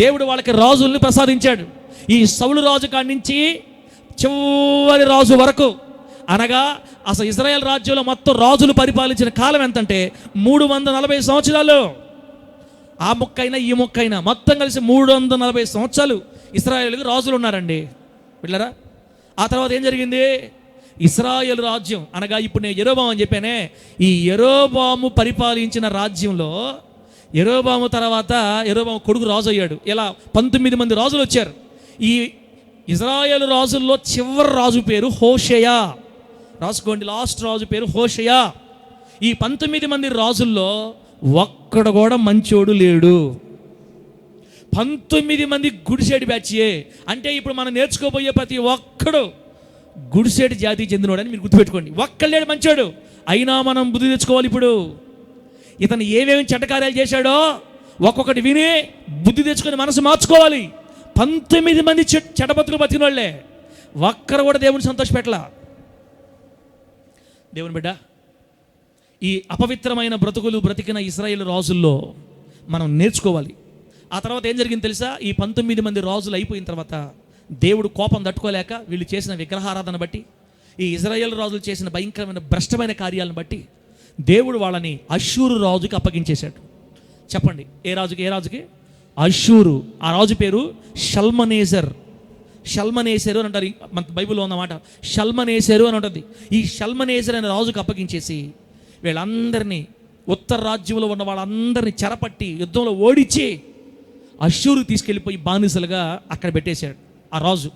దేవుడు వాళ్ళకి రాజుల్ని ప్రసాదించాడు. ఈ సౌలు రాజు కాడి నుంచి చివరి రాజు వరకు అనగా అసలు ఇజ్రాయెల్ రాజ్యంలో మొత్తం రాజులు పరిపాలించిన కాలం ఎంతంటే 340 సంవత్సరాలు. ఆ మొక్కైనా ఈ మొక్కైనా మొత్తం కలిసి 340 సంవత్సరాలు ఇశ్రాయేలుకి రాజులు ఉన్నారండి పిల్లరా. ఆ తర్వాత ఏం జరిగింది? ఇశ్రాయేల్ రాజ్యం అనగా ఇప్పుడు నేను యెరోబాము అని చెప్పానే, ఈ యెరోబాము పరిపాలించిన రాజ్యంలో యెరోబాము తర్వాత యెరోబాము కొడుకు రాజు అయ్యాడు. ఇలా 19 మంది రాజులు వచ్చారు. ఈ ఇజ్రాయేల్ రాజుల్లో చివరి రాజు పేరు హోషేయ. రాసుకోండి, లాస్ట్ రాజు పేరు హోషేయ. ఈ 19 మంది రాజుల్లో ఒక్కడు కూడా మంచోడు లేడు. 19 మంది గుడిసేటి బ్యాచ్యే. అంటే ఇప్పుడు మనం నేర్చుకోబోయే ప్రతి ఒక్కడు గుడిసేటి జాతికి చెందినోడని మీరు గుర్తుపెట్టుకోండి. ఒక్కళ్ళేడు మంచోడు, అయినా మనం బుద్ధి తెచ్చుకోవాలి. ఇప్పుడు ఇతను ఏమేమి చెడ్డకార్యాలు చేశాడో ఒక్కొక్కటి విని బుద్ధి తెచ్చుకొని మనసు మార్చుకోవాలి. 19 మంది చెడ్డబతులు బతికిన వాళ్ళే, ఒక్కరు కూడా దేవుని సంతోషపెట్టలా. దేవుని బిడ్డ, ఈ అపవిత్రమైన బ్రతుకులు బ్రతికిన ఇశ్రాయేలు రాజుల్లో మనం నేర్చుకోవాలి. ఆ తర్వాత ఏం జరిగింది తెలుసా? ఈ 19 మంది రాజులు అయిపోయిన తర్వాత దేవుడు కోపం తట్టుకోలేక వీళ్ళు చేసిన విగ్రహారాధన బట్టి, ఈ ఇశ్రాయేలు రాజులు చేసిన భయంకరమైన భ్రష్టమైన కార్యాలను బట్టి దేవుడు వాళ్ళని అష్షూరు రాజుకి అప్పగించేశాడు. చెప్పండి, ఏ రాజుకి? అష్షూరు. ఆ రాజు పేరు షల్మనేసర్. షల్మనేసరు అని అంటారు, మన బైబిల్లో ఉన్నమాట. షల్మనేసరు అని ఉంటుంది. ఈ షల్మనేసర్ అనే రాజుకి అప్పగించేసి వీళ్ళందరినీ, ఉత్తర రాజ్యంలో ఉన్న వాళ్ళందరినీ చెరపట్టి యుద్ధంలో ఓడించి అష్షూరు తీసుకెళ్ళిపోయి బానిసలుగా అక్కడ పెట్టేశాడు ఆ రాజు.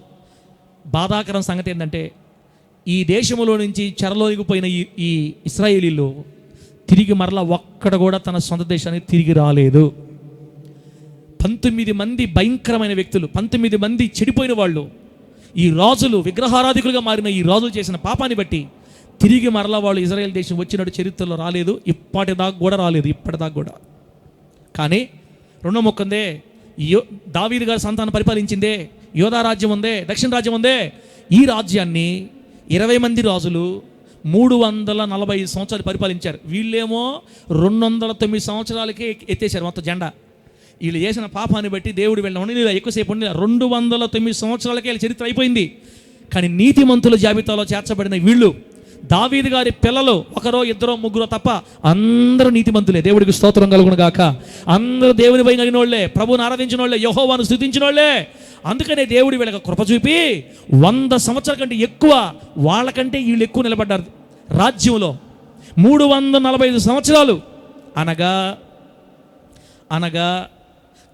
బాధాకరం సంగతి ఏంటంటే, ఈ దేశంలో నుంచి చెరలోకి పోయిన ఈ ఇశ్రాయేలీలు తిరిగి మరలా ఒక్కడ కూడా తన సొంత దేశానికి తిరిగి రాలేదు. 19 మంది భయంకరమైన వ్యక్తులు, 19 మంది చెడిపోయిన వాళ్ళు, ఈ రాజులు విగ్రహారాధికులుగా మారిన ఈ రాజులు చేసిన పాపాన్ని బట్టి తిరిగి మరలా వాళ్ళు ఇజ్రాయెల్ దేశం వచ్చినట్టు చరిత్రలో రాలేదు. ఇప్పటిదాకా కూడా రాలేదు, ఇప్పటిదాకా కూడా. కానీ రెండో మొక్కందే, దావీదు గారి సంతానం పరిపాలించిందే, యోధా రాజ్యం ఉందే, దక్షిణ రాజ్యం ఉందే. ఈ రాజ్యాన్ని 20 మంది రాజులు 340 సంవత్సరాలు పరిపాలించారు. వీళ్ళేమో 209 సంవత్సరాలకే ఎత్తేసారు మొత్తం జెండా. వీళ్ళు చేసిన పాపాన్ని బట్టి దేవుడు వీళ్ళని ఎక్కువసేపు ఉండి 209 సంవత్సరాలకే వీళ్ళ చరిత్ర అయిపోయింది. కానీ నీతిమంతుల జాబితాలో చేర్చబడిన వీళ్ళు, దావీదు గారి పిల్లలు ఒకరో ఇద్దరో ముగ్గురో తప్ప అందరూ నీతిమంతులే. దేవుడికి స్తోత్రం కలుగును గాక. అందరూ దేవుని భయం కలిగిన వాళ్ళే, ప్రభువుని ఆరాధించిన వాళ్ళే, యెహోవాను స్తుతించిన వాళ్ళే. అందుకనే దేవుడు వీళ్ళకి కృప చూపి 100 సంవత్సరాల కంటే ఎక్కువ, వాళ్ళకంటే వీళ్ళు ఎక్కువ నిలబడ్డారు రాజ్యంలో. 345 సంవత్సరాలు అనగా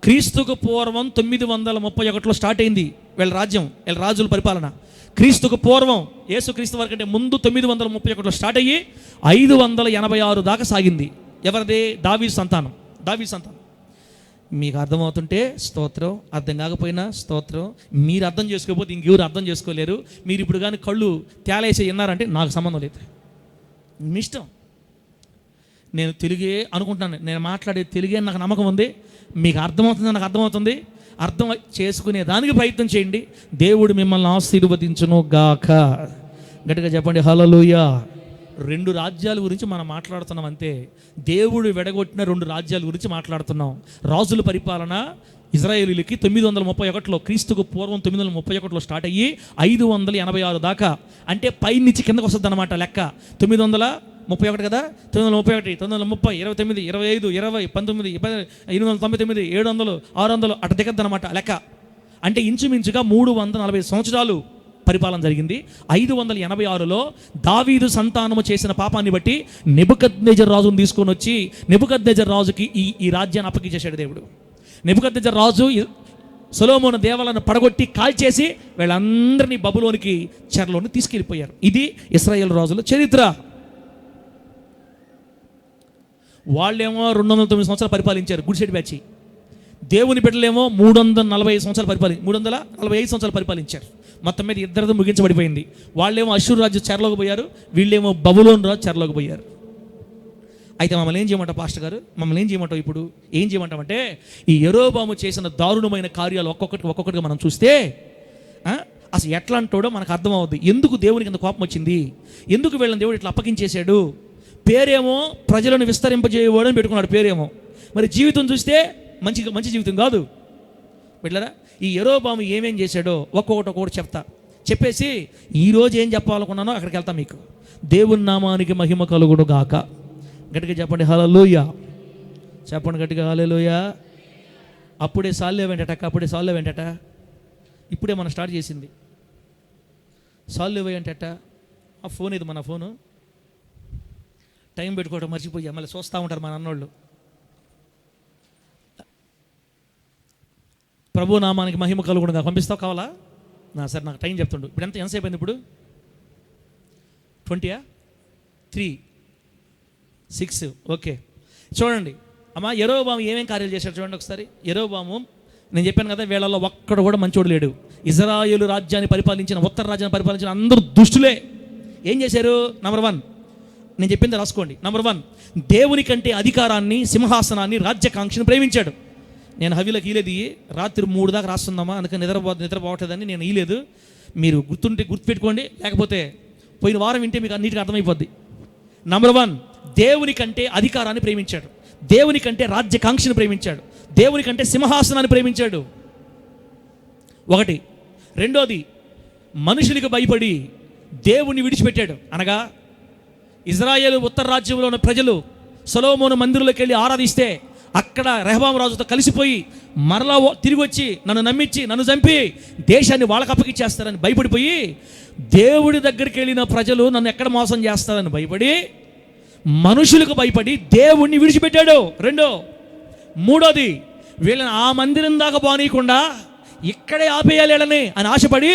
క్రీస్తుకు పూర్వం 931లో స్టార్ట్ అయింది వీళ్ళ రాజ్యం, వీళ్ళ రాజుల పరిపాలన. క్రీస్తుకు పూర్వం, యేసుక్రీస్తు వారి కంటే ముందు 931లో స్టార్ట్ అయ్యి 586 దాకా సాగింది. ఎవరిది? దావీదు సంతానం. మీకు అర్థమవుతుంటే స్తోత్రం, అర్థం కాకపోయినా స్తోత్రం. మీరు అర్థం చేసుకోకపోతే ఇంకెవరు అర్థం చేసుకోలేరు. మీరు ఇప్పుడు కానీ కళ్ళు తేలేసి విన్నారంటే నాకు సంబంధం లేదు, మీ ఇష్టం. నేను తెలుగే అనుకుంటున్నాను, నేను మాట్లాడే తెలుగే నాకు నమ్మకం ఉంది. మీకు అర్థమవుతుంది, నాకు అర్థమవుతుంది. అర్థం చేసుకునే దానికి ప్రయత్నం చేయండి. దేవుడు మిమ్మల్ని ఆశీర్వదించును గాక. గట్టిగా చెప్పండి హల్లెలూయా. 2 రాజ్యాల గురించి మనం మాట్లాడుతున్నాం అంతే. దేవుడు వెడగొట్టిన 2 రాజ్యాల గురించి మాట్లాడుతున్నాం. రాజుల పరిపాలన ఇజ్రాయేలీలకి 931లో, క్రీస్తుకు పూర్వం 931లో స్టార్ట్ అయ్యి 586 దాకా. అంటే పై నుంచి కిందకు వస్తుంది అన్నమాట లెక్క. 931 కదా, 931, 930, 29, 25, 20, 19, 899, 700, 600 అటు దిగద్దు అనమాట లెక్క. అంటే ఇంచుమించుగా 340 సంవత్సరాలు పరిపాలన జరిగింది. 586లో దావీదు సంతానము చేసిన పాపాన్ని బట్టి నెబుకద్నెజర్ రాజును తీసుకొని వచ్చి నెబుకద్నెజర్ రాజుకి ఈ రాజ్యాన్ని అప్పగించేశాడు దేవుడు. నెబుకద్నెజర్ రాజు సొలొమోను దేవాలను పడగొట్టి కాల్చేసి వీళ్ళందరినీ బబులోనికి చెరలోని తీసుకెళ్ళిపోయారు. ఇది ఇశ్రాయేలు రాజుల చరిత్ర. వాళ్ళేమో 209 సంవత్సరాలు పరిపాలించారు గుడిసెటి బ్యాచి. దేవుని బిడ్డలేమో 345 సంవత్సరాలు పరిపాలించారు. మొత్తం మీద ఇద్దరితో ముగించబడిపోయింది. వాళ్ళేమో అష్షూరు రాజు చెరలోకి పోయారు, వీళ్ళేమో బబులోను రాజు చెరలోకి పోయారు. అయితే మమ్మల్ని ఏం చేయమంటావు పాస్టర్ గారు? మమ్మల్ని ఏం చేయమంటావు? ఇప్పుడు ఏం చేయమంటామంటే, ఈ యెరోబాము చేసిన దారుణమైన కార్యాలు ఒక్కొక్కటిగా మనం చూస్తే అసలు ఎట్లా అంటాడో మనకు అర్థమవుద్ది. ఎందుకు దేవునికి ఇంత కోపం వచ్చింది, ఎందుకు వీళ్ళని దేవుడు ఇట్లా అప్పగించేశాడు. పేరేమో ప్రజలను విస్తరింపజేయవాడని పెట్టుకున్నాడు పేరేమో, మరి జీవితం చూస్తే మంచి జీవితం కాదు. బిడ్డలారా, ఈ యెరోబాము ఏమేం చేశాడో ఒక్కొక్కటి చెప్పేసి ఈరోజు ఏం చెప్పాలనుకున్నానో అక్కడికి వెళ్తాం. మీకు దేవుని నామానికి మహిమ కలుగును గాక. గట్టిగా చెప్పండి హల్లెలూయా. చెప్పండి గట్టిగా హల్లెలూయా. అప్పుడే సాల్యే వెంటట ఇప్పుడే మనం స్టార్ట్ చేసింది. సాల్యే వెంటట ఆ ఫోన్, ఇది మన ఫోను. టైం పెట్టుకోవడం మర్చిపోయా, మళ్ళీ చూస్తూ ఉంటారు మన అన్నోళ్ళు. ప్రభు నామానికి మహిమ కలుగునుగా. పంపిస్తావు కావాలా? సరే, నాకు టైం చెప్తుండు. ఇప్పుడు ఎంతసేపు అయింది? ఇప్పుడు 20, 3, 6. ఓకే, చూడండి అమ్మా, యెరోబాము ఏమేం కార్యాలు చేశాడు చూడండి ఒకసారి. యెరోబాము నేను చెప్పాను కదా, వీళ్ళలో ఒక్కడు కూడా మంచోడు లేడు. ఇజ్రాయేలు రాజ్యాన్ని పరిపాలించిన, ఉత్తర రాజ్యాన్ని పరిపాలించిన అందరూ దుష్టులే. ఏం చేశారు? నంబర్ 1, నేను చెప్పింది రాసుకోండి. నంబర్ 1, దేవుని కంటే అధికారాన్ని, సింహాసనాన్ని, రాజ్యకాంక్షను ప్రేమించాడు. నేను హవిలకు ఈలేదు, రాత్రి 3 దాకా రాస్తుందామా, అందుకని నిద్రపోవట్లేదని నేను ఈలేదు. మీరు గుర్తుపెట్టుకోండి, లేకపోతే పోయిన వారం వింటే మీకు అన్నిటికీ అర్థమైపోద్ది. నంబర్ 1, దేవుని కంటే అధికారాన్ని ప్రేమించాడు, దేవుని కంటే రాజ్యకాంక్షను ప్రేమించాడు, దేవుని కంటే సింహాసనాన్ని ప్రేమించాడు. 1. రెండోది, మనుషులకు భయపడి దేవుణ్ణి విడిచిపెట్టాడు. అనగా ఇజ్రాయేలు ఉత్తర రాజ్యంలో ఉన్న ప్రజలు సొలొమోను మందిరంలోకి వెళ్ళి ఆరాధిస్తే అక్కడ రెహబాము రాజుతో కలిసిపోయి మరలా తిరిగి వచ్చి నన్ను నమ్మించి నన్ను చంపి దేశాన్ని వాళ్ళకి అప్పగిచ్చేస్తారని భయపడిపోయి, దేవుడి దగ్గరికి వెళ్ళిన ప్రజలు నన్ను ఎక్కడ మోసం చేస్తారని భయపడి మనుషులకు భయపడి దేవుణ్ణి విడిచిపెట్టాడు. 2. 3. వీళ్ళని ఆ మందిరం దాకా బానీయకుండా ఇక్కడే ఆపేయాలి అని ఆశపడి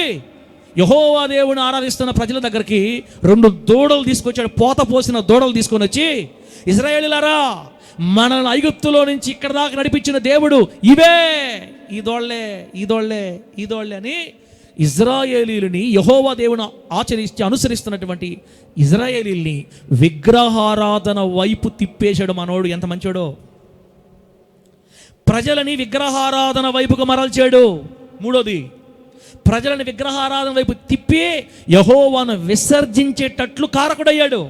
యెహోవా దేవుని ఆరాధిస్తున్న ప్రజల దగ్గరికి 2 దూడలు తీసుకొచ్చాడు. పోత పోసిన దూడలు తీసుకొని వచ్చి, ఇశ్రాయేలీయులారా, మనల్ని ఐగుప్తులో నుంచి ఇక్కడ దాకా నడిపించిన దేవుడు ఇవే, ఈ దోళ్లే అని ఇజ్రాయేలీయులని, యెహోవా దేవుని అనుసరిస్తున్నటువంటి ఇజ్రాయేలీయుల్ని విగ్రహారాధన వైపు తిప్పేశాడు. మనోడు ఎంత మంచోడో! ప్రజలని విగ్రహారాధన వైపుకు మరల్చాడు. 3. ప్రజలను విగ్రహారాధన వైపు తిప్పి యెహోవాను విసర్జించేటట్లు కారకుడయ్యాడు.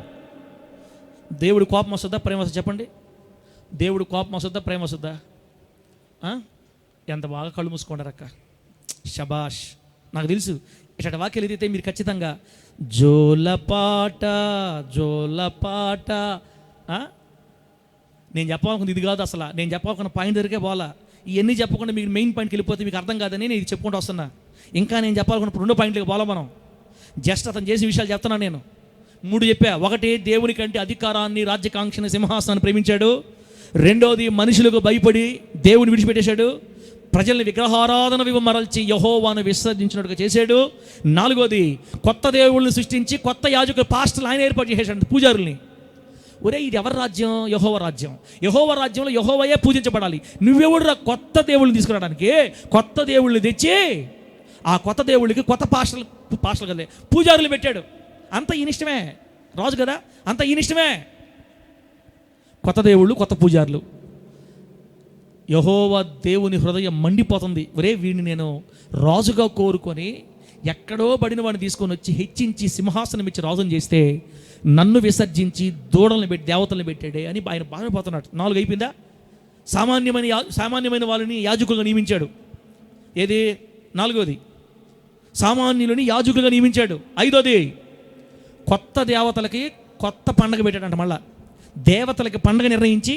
దేవుడు కోపం వస్తుందా, ప్రేమ వస్తుందా? చెప్పండి. దేవుడు కోపం వస్తుందా, ప్రేమ వస్తుందా? ఎంత బాగా కళ్ళు మూసుకుంటారక్క, షబాష్. నాకు తెలుసు ఇట్లాంటి వాక్యాలు ఏదైతే మీరు ఖచ్చితంగా జోలపాట నేను చెప్పాలనుకుంది ఇది కాదు. అసలు నేను చెప్పాలనుకున్న పాయింట్ దగ్గరికే పోలా. ఇవన్నీ చెప్పకుండా మీకు మెయిన్ పాయింట్కి వెళ్ళిపోతే మీకు అర్థం కాదని నేను ఇది చెప్పుకుంటూ వస్తున్నా. ఇంకా నేను చెప్పాలనుకున్న 2 పాయింట్లకి పోలా. మనం జస్ట్ అతను చేసిన విషయాలు చెప్తున్నాను నేను. 3 చెప్పా. 1, దేవుని కంటే అధికారాన్ని, రాజ్యకాంక్షని, సింహాసనాన్ని ప్రేమించాడు. 2, మనుషులకు భయపడి దేవుని విడిచిపెట్టేశాడు. ప్రజల్ని విగ్రహారాధన వైపు మరల్చి యెహోవాను విసర్జించినట్టుగా చేశాడు. 4, కొత్త దేవుళ్ళని సృష్టించి కొత్త యాజకులు, పాస్టర్లు ఆయన ఏర్పాటు చేశాడు, పూజారుల్ని. ఒరే, ఇది ఎవరి రాజ్యం? యెహోవా రాజ్యం. యెహోవా రాజ్యంలో యెహోవాయే పూజించబడాలి. నువ్వెవడురా కొత్త దేవుళ్ళని తీసుకురావడానికి? కొత్త దేవుళ్ళని తెచ్చి ఆ కొత్త దేవుళ్ళకి కొత్త పాస్టర్లు కదే పూజారులు పెట్టాడు. అంత ఈయనిష్టమే, రాజు కదా, అంత ఈయనిష్టమే. కొత్త దేవుళ్ళు, కొత్త పూజారులు. యెహోవా దేవుని హృదయం మండిపోతుంది. ఒరే, వీడిని నేను రాజుగా కోరుకొని ఎక్కడో పడిన వాడిని తీసుకొని వచ్చి హెచ్చించి సింహాసనం ఇచ్చి రాజుని చేస్తే నన్ను విసర్జించి దూడలను పెట్టి దేవతలను పెట్టాడే అని ఆయన బాధపోతున్నాడు. 4 అయిపోయిందా? సామాన్యమైన వాళ్ళని యాజకులుగా నియమించాడు. ఏది? 4. సామాన్యులని యాజకులుగా నియమించాడు. 5. కొత్త దేవతలకి కొత్త పండగ పెట్టాడంట. మళ్ళా దేవతలకి పండగ నిర్ణయించి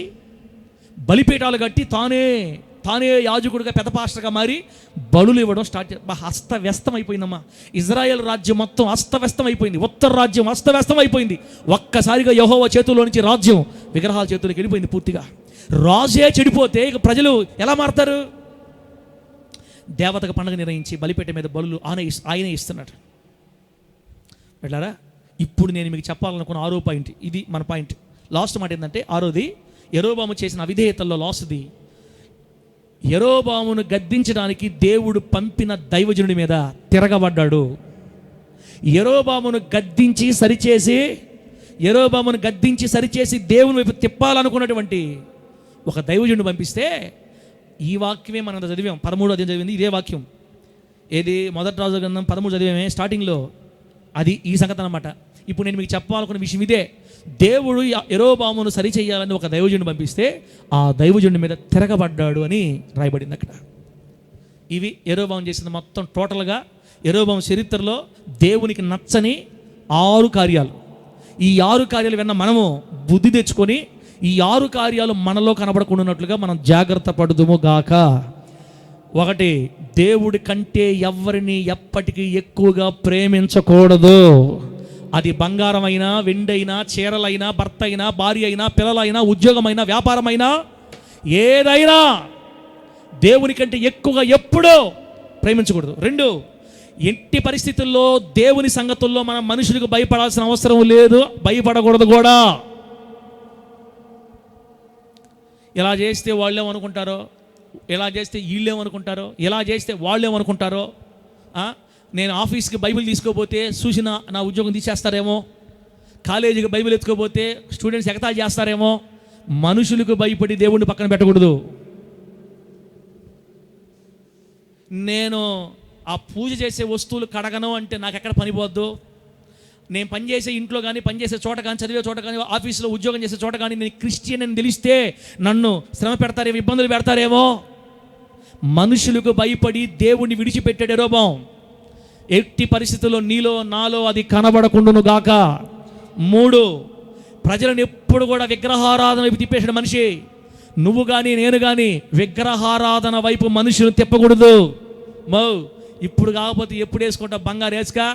బలిపీఠాలు కట్టి తానే యాజకుడిగా పెద్ద పాస్టర్గా మారి బలులు ఇవ్వడం స్టార్ట్. అస్తవ్యస్తం అయిపోయిందమ్మా. ఇజ్రాయెల్ రాజ్యం మొత్తం అస్తవ్యస్తం అయిపోయింది. ఉత్తర రాజ్యం అస్తవ్యస్తం అయిపోయింది. ఒక్కసారిగా యెహోవా చేతుల్లో నుంచి రాజ్యం విగ్రహాల చేతుల్లోకి వెళ్ళిపోయింది పూర్తిగా. రాజే చెడిపోతే ఇక ప్రజలు ఎలా మారుతారు? దేవతకు పండుగ నిర్ణయించి బలిపీఠ మీద బలులు ఆయనే ఇస్తున్నాడు. వెళ్ళారా? ఇప్పుడు నేను మీకు చెప్పాలనుకున్న 6వ పాయింట్ ఇది. మన పాయింట్ లాస్ట్ మాట ఏంటంటే 6వది, యెరోబాము చేసిన అవిధేయతల్లో లాస్ట్ది. యెరోబామును గద్దించడానికి దేవుడు పంపిన దైవజనుడి మీద తిరగబడ్డాడు. యెరోబామును గద్దించి సరిచేసి దేవుని వైపు తిప్పాలనుకున్నటువంటి ఒక దైవజనుడు పంపిస్తే, ఈ వాక్యమే మనం చదివాం. 13వ అధ్యాయం చదివింది ఇదే వాక్యం. ఏది? 1 రాజుల గ్రంథం 13 చదివామే స్టార్టింగ్లో. అది ఈ సంగతి అన్నమాట. ఇప్పుడు నేను మీకు చెప్పాలనుకున్న విషయం ఇదే. దేవుడు యెరోబామును సరిచేయాలని ఒక దైవజనుడు పంపిస్తే ఆ దైవజనుడి మీద తిరగబడ్డాడు అని రాయబడింది అక్కడ. ఇవి యెరోబాము చేసిన మొత్తం టోటల్గా యెరోబాము చరిత్రలో దేవునికి నచ్చని 6 కార్యాలు. ఈ 6 కార్యాలు విన్న మనము బుద్ధి తెచ్చుకొని ఈ 6 కార్యాలు మనలో కనబడకుండాన్నట్లుగా మనం జాగ్రత్త పడుదుము గాక. 1, దేవుడి కంటే ఎవరిని ఎప్పటికీ ఎక్కువగా ప్రేమించకూడదు. అది బంగారమైనా, వెండైనా, చీరలైనా, భర్త అయినా, భార్య అయినా, పిల్లలైనా, ఉద్యోగమైనా, వ్యాపారమైనా, ఏదైనా దేవుని కంటే ఎక్కువగా ఎప్పుడూ ప్రేమించకూడదు. 2, ఎట్టి పరిస్థితుల్లో దేవుని సంగతుల్లో మనం మనుషులకు భయపడాల్సిన అవసరం లేదు, భయపడకూడదు కూడా. ఇలా చేస్తే వాళ్ళు ఏమనుకుంటారో, ఎలా చేస్తే వీళ్ళేమనుకుంటారో, ఎలా చేస్తే వాళ్ళు ఏమనుకుంటారో, నేను ఆఫీస్కి బైబిల్ తీసుకోపోతే చూసిన నా ఉద్యోగం తీసేస్తారేమో, కాలేజీకి బైబిల్ ఎత్తుకోపోతే స్టూడెంట్స్ ఎగతాళి చేస్తారేమో. మనుషులకు భయపడి దేవుడిని పక్కన పెట్టకూడదు. నేను ఆ పూజ చేసే వస్తువులు కడగను అంటే నాకు ఎక్కడ పనిపోద్దు. నేను పనిచేసే ఇంట్లో కానీ, పనిచేసే చోట కానీ, చదివే చోట కానీ, ఆఫీసులో ఉద్యోగం చేసే చోట కానీ నేను క్రిస్టియన్ అని తెలిస్తే నన్ను శ్రమ పెడతారేమో, ఇబ్బందులు పెడతారేమో. మనుషులకు భయపడి దేవుణ్ణి విడిచిపెట్టాడు యరొబాము. ఎట్టి పరిస్థితుల్లో నీలో నాలో అది కనబడకుండును గాక. 3, ప్రజలను ఎప్పుడు కూడా విగ్రహారాధన వైపు తిప్పేసాడు మనిషి. నువ్వు కానీ నేను కానీ విగ్రహారాధన వైపు మనుషులను తిప్పకూడదు. ఇప్పుడు కాకపోతే ఎప్పుడు వేసుకుంటా? బంగారు వేసుకా.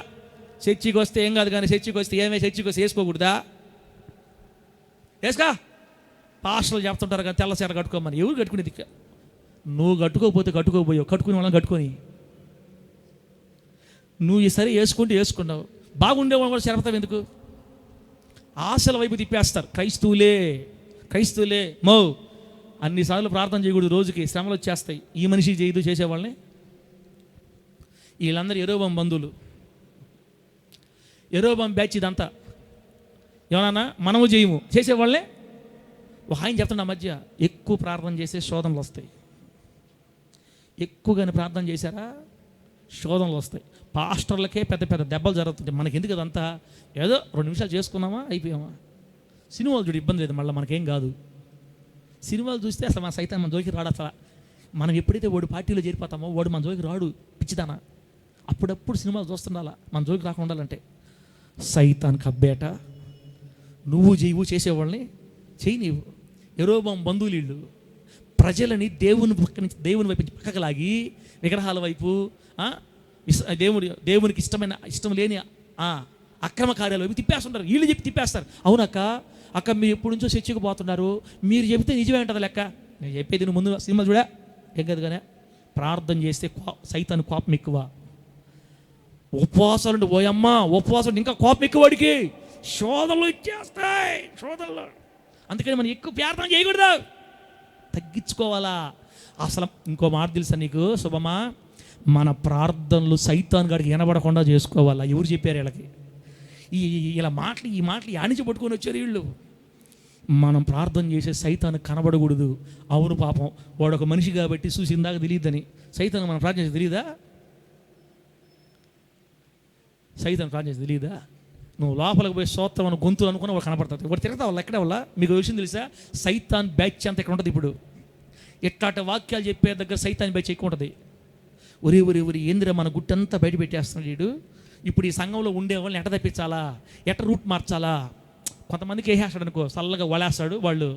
చర్చికి వస్తే ఏం కాదు, కానీ చర్చికి వస్తే చర్చికి వస్తే వేసుకోకూడదా? వేసుకా. పాస్టర్లు చెప్తుంటారు కదా తెల్ల చీర కట్టుకోమని. ఎవరు కట్టుకునేది? నువ్వు కట్టుకోకపోతే కట్టుకోపోయావు, కట్టుకునే వాళ్ళని కట్టుకొని నువ్వు ఈసారి వేసుకున్నావు. బాగుండేవాళ్ళు కూడా చెరపతావు ఎందుకు? ఆశల వైపు తిప్పేస్తారు. క్రైస్తవులే అన్నిసార్లు ప్రార్థన చేయకూడదు. రోజుకి శ్రమలు వచ్చేస్తాయి. ఈ మనిషి చేయదు చేసేవాళ్ళని. వీళ్ళందరూ యరొబాము బంధువులు, యరొబాము బ్యాచ్ ఇదంతా. ఏమన్నా మనము చేయము చేసేవాళ్ళే. ఆయన చెప్తున్న మధ్య ఎక్కువ ప్రార్థన చేసే శోధనలు వస్తాయి. ఎక్కువగానే ప్రార్థన చేశారా శోధనలు వస్తాయి. పాస్టర్లకే పెద్ద పెద్ద దెబ్బలు జరుగుతుంటాయి. మనకి ఎందుకు అదంతా? ఏదో 2 నిమిషాలు చేసుకున్నామా అయిపోయామా. సినిమాలు చూడు, ఇబ్బంది లేదు, మళ్ళీ మనకేం కాదు. సినిమాలు చూస్తే అసలు మన సైతం మన జోలికి రాడు. అసలు మనం ఎప్పుడైతే వాడు పార్టీలో చేరిపోతామో వాడు మన జోలికి రాడు. పిచ్చిదానా. అప్పుడప్పుడు సినిమాలు చూస్తుండాలా మన జోలికి రాకుండా ఉండాలంటే. సైతాన్ కబ్బేట, నువ్వు చేసేవాళ్ళని చెయ్యి. నీవు యరొబాము బంధువులు వీళ్ళు. ప్రజలని దేవుని వైపు పక్కకు లాగి విగ్రహాల వైపు, దేవునికి ఇష్టం లేని అక్రమ కార్యాల వైపు తిప్పేస్తుంటారు. వీళ్ళు చెప్పి తిప్పేస్తారు. అక్క మీరు ఎప్పటి నుంచో చర్చికి పోతున్నారు, మీరు చెబితే నిజమే ఉంటుంది లెక్క. నేను చెప్పేది నువ్వు ముందు సినిమా చూడా ఏం కదా. కానీ ప్రార్థన చేస్తే సైతాను కోపం ఎక్కువ. ఉపవాసాలు ఓయమ్మ, ఉపవాసాలు ఇంకా కోపం ఎక్కువ. వాడికి శోధనలు ఇచ్చేస్తాయి, శోధనలు. అందుకని మనం ఎక్కువ ప్రార్థన చేయకూడదు, తగ్గించుకోవాలా. అసలు ఇంకో మాట తెలుసా నీకు శుభమా? మన ప్రార్థనలు సైతాన్ గాడికి వినబడకుండా చేసుకోవాలా. ఎవరు చెప్పారు వీళ్ళకి? ఈ మాటలు యానించి పట్టుకొని వచ్చారు వీళ్ళు. మనం ప్రార్థన చేసే సైతాన్ కనబడకూడదు. అవును పాపం, వాడు ఒక మనిషి కాబట్టి చూసిందాక తెలియదని. సైతాన్ మనం ప్రార్థన చేసి తెలియదా? సైతాన్ ప్రార్థన చేసి తెలియదా? నువ్వు లోపలికి పోయి స్తోత్రం అని గొంతు అనుకుని వాడు కనపడుతుంది. వాడు తిరుగుతా వాళ్ళు ఎక్కడ వల్ల మీకు విషయం తెలుసా? సైతాన్ బ్యాచ్ అంత ఇక్కడ ఉంటుంది. ఇప్పుడు ఎట్లాంటి వాక్యాలు చెప్పే దగ్గర సైతాన్ బ్యాచ్ ఎక్కువ ఉంటుంది. ఒరే ఏందిరా మన గుట్టంతా బయట పెట్టేస్తున్నాడు వీడు. ఇప్పుడు ఈ సంఘంలో ఉండేవాళ్ళని ఎట్ట తప్పించాలా, ఎట్ట రూట్ మార్చాలా. కొంతమందికి వేసేస్తాడు అనుకో, చల్లగా వలేస్తాడు. వాళ్ళు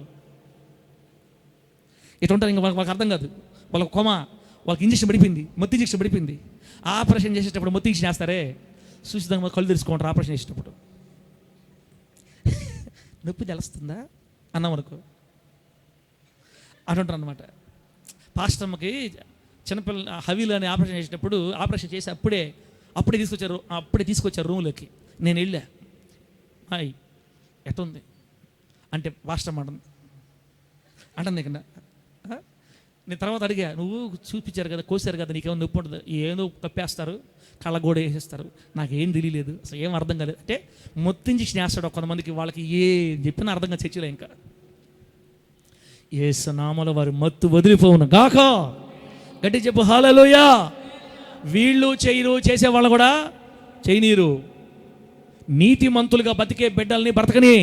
ఇట్లా ఉంటారు. ఇంకా వాళ్ళకి అర్థం కాదు. వాళ్ళకి వాళ్ళకి ఇంజక్షన్ పడిపోయింది, మొత్తం ఇంజక్షన్ పడిపోయింది. ఆపరేషన్ చేసేటప్పుడు మొత్తం ఇంజక్షన్ వేస్తారే, చూసిదాన్ని కళ్ళు తెరుచుకుంటారు. ఆపరేషన్ చేసేటప్పుడు నొప్పి తెలుస్తుందా అన్నాం అనుకో అంటుంటారు అనమాట. పాస్టర్కి చిన్నపిల్ల హవీలు అని ఆపరేషన్ చేసేటప్పుడు, ఆపరేషన్ చేసి అప్పుడే తీసుకొచ్చారు రూమ్లోకి. నేను వెళ్ళా, హాయ్ ఎట్టుంది అంటే పాస్టర్ అంటుంది కన్నా. నేను తర్వాత అడిగా, నువ్వు చూపించారు కదా, కోసారు కదా, నీకేమో నొప్పి ఉంటుంది? ఏదో కప్పేస్తారు, కళ్ళగోడ వేసేస్తారు, నాకేం తెలియలేదు, అసలు ఏం అర్థం కాలేదు అంటే. మొత్తం ఇంజక్షన్ వేస్తాడు కొంతమందికి. వాళ్ళకి ఏం చెప్పినా అర్థం కాదు చర్చిలో. ఇంకా యేసు నామములో వారి మత్తు వదిలిపోవును గాక. గట్టి చెప్పు హల్లెలూయా. వీళ్ళు చేయరు, చేసేవాళ్ళు కూడా చేయనీరు. నీతిమంతులుగా బతికే బిడ్డల్ని బ్రతకని,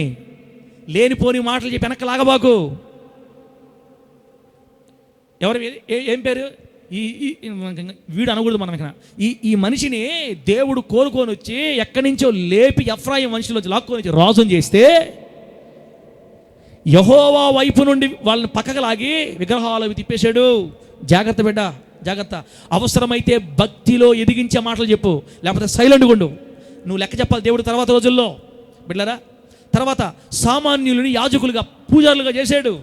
లేనిపోని మాటలు చెప్పి వెనక్కి లాగబాకు. ఎవరు ఏం పేరు వీడు అనకూడదు మనం. ఇక్కడ ఈ మనిషిని దేవుడు కోరుకొని వచ్చి ఎక్కడి నుంచో లేపి ఎఫ్రాయిం మనుషులు వచ్చి లాక్కొని వచ్చి రాజుని చేస్తే, యెహోవా వైపు నుండి వాళ్ళని పక్కకు లాగి విగ్రహాలు తిప్పేశాడు. జాగ్రత్త బిడ్డ, జాగ్రత్త. అవసరమైతే భక్తిలో ఎదిగించే మాటలు చెప్పు, లేకపోతే సైలెంట్గా ఉండు. నువ్వు లెక్క చెప్పాలి దేవుడు తర్వాత రోజుల్లో బిడ్డరా. తర్వాత సామాన్యులని యాజకులుగా, పూజారులుగా చేశాడు.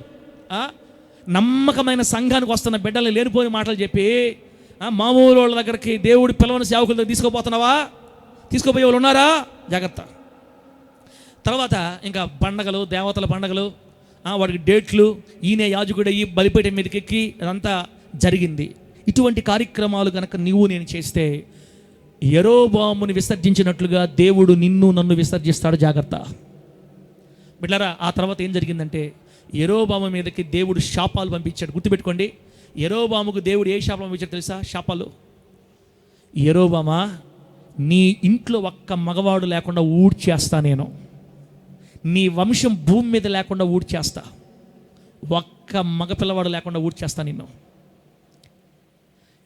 నమ్మకమైన సంఘానికి వస్తున్న బిడ్డల్ని లేనిపోని మాటలు చెప్పి మామూలు వాళ్ళ దగ్గరికి దేవుడు పిలవని సేవకుల దగ్గర తీసుకుపోతున్నావా? తీసుకుపోయే వాళ్ళు ఉన్నారా? జాగ్రత్త. తర్వాత ఇంకా పండగలు, దేవతల పండగలు, వాడికి డేట్లు, ఈయనే యాజకుడు అయ్యి బలిపీఠం మీదకి ఎక్కి అదంతా జరిగింది. ఇటువంటి కార్యక్రమాలు కనుక నీవు నేను చేస్తే యెరోబాముని విసర్జించినట్లుగా దేవుడు నిన్ను నన్ను విసర్జిస్తాడు. జాగ్రత్త బిడ్డలారా. ఆ తర్వాత ఏం జరిగిందంటే యెరోబాము మీదకి దేవుడు శాపాలు పంపించాడు. గుర్తుపెట్టుకోండి, యెరోబాముకు దేవుడు ఏ శాపాలు పంపించాడు తెలుసా? శాపాలు. యెరోబామా, నీ ఇంట్లో ఒక్క మగవాడు లేకుండా ఊడ్చేస్తా, నేను నీ వంశం భూమి మీద లేకుండా ఊడ్చేస్తా, ఒక్క మగపిల్లవాడు లేకుండా ఊడ్చేస్తా నిన్ను.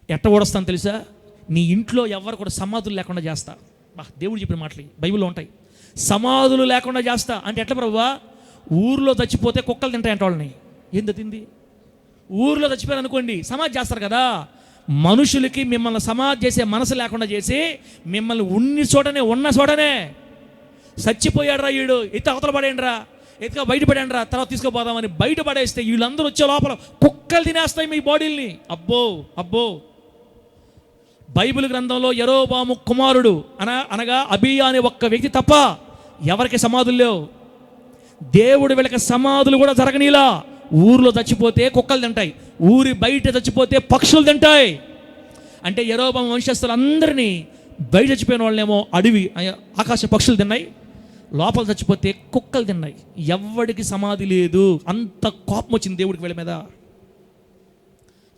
ఎట్ట ఊడస్తాను తెలుసా? నీ ఇంట్లో ఎవరు కూడా సమాధులు లేకుండా చేస్తా. దేవుడు చెప్పిన మాటలు బైబిల్లో ఉంటాయి. సమాధులు లేకుండా చేస్తా అంటే ఎట్లా ప్రభువా? ఊర్లో చచ్చిపోతే కుక్కలు తింటాయంట వాళ్ళని. ఏంది తింది? ఊర్లో చచ్చిపోయారు అనుకోండి, సమాధి చేస్తారు కదా. మనుషులకి మిమ్మల్ని సమాధి చేసే మనసు లేకుండా చేసి మిమ్మల్ని ఉన్న చోటనే చచ్చిపోయాడు రా వీడు, ఎత్తి అవతల పడేయండి రా, ఎత్తుగా బయట పడేయండి రా, తర్వాత తీసుకుపోదామని బయట పడేస్తే వీళ్ళందరూ వచ్చే లోపల కుక్కలు తినేస్తాయి మీ బాడీల్ని. అబ్బో అబ్బో. బైబిల్ గ్రంథంలో యెరోబాము కుమారుడు అనగా అబీయా అనే ఒక్క వ్యక్తి తప్ప ఎవరికి సమాధులు లేవు. దేవుడు వీళ్ళకి సమాధులు కూడా జరగనీలా. ఊరిలో చచ్చిపోతే కుక్కలు తింటాయి, ఊరి బయట చచ్చిపోతే పక్షులు తింటాయి. అంటే యెరోబాము వంశస్థులందరినీ బయట చచ్చిపోయిన వాళ్ళేమో అడవి ఆకాశ పక్షులు తిన్నాయి, లోపల చచ్చిపోతే కుక్కలు తిన్నాయి. ఎవడికి సమాధి లేదు. అంత కోపం వచ్చింది దేవుడికి వీళ్ళ మీద.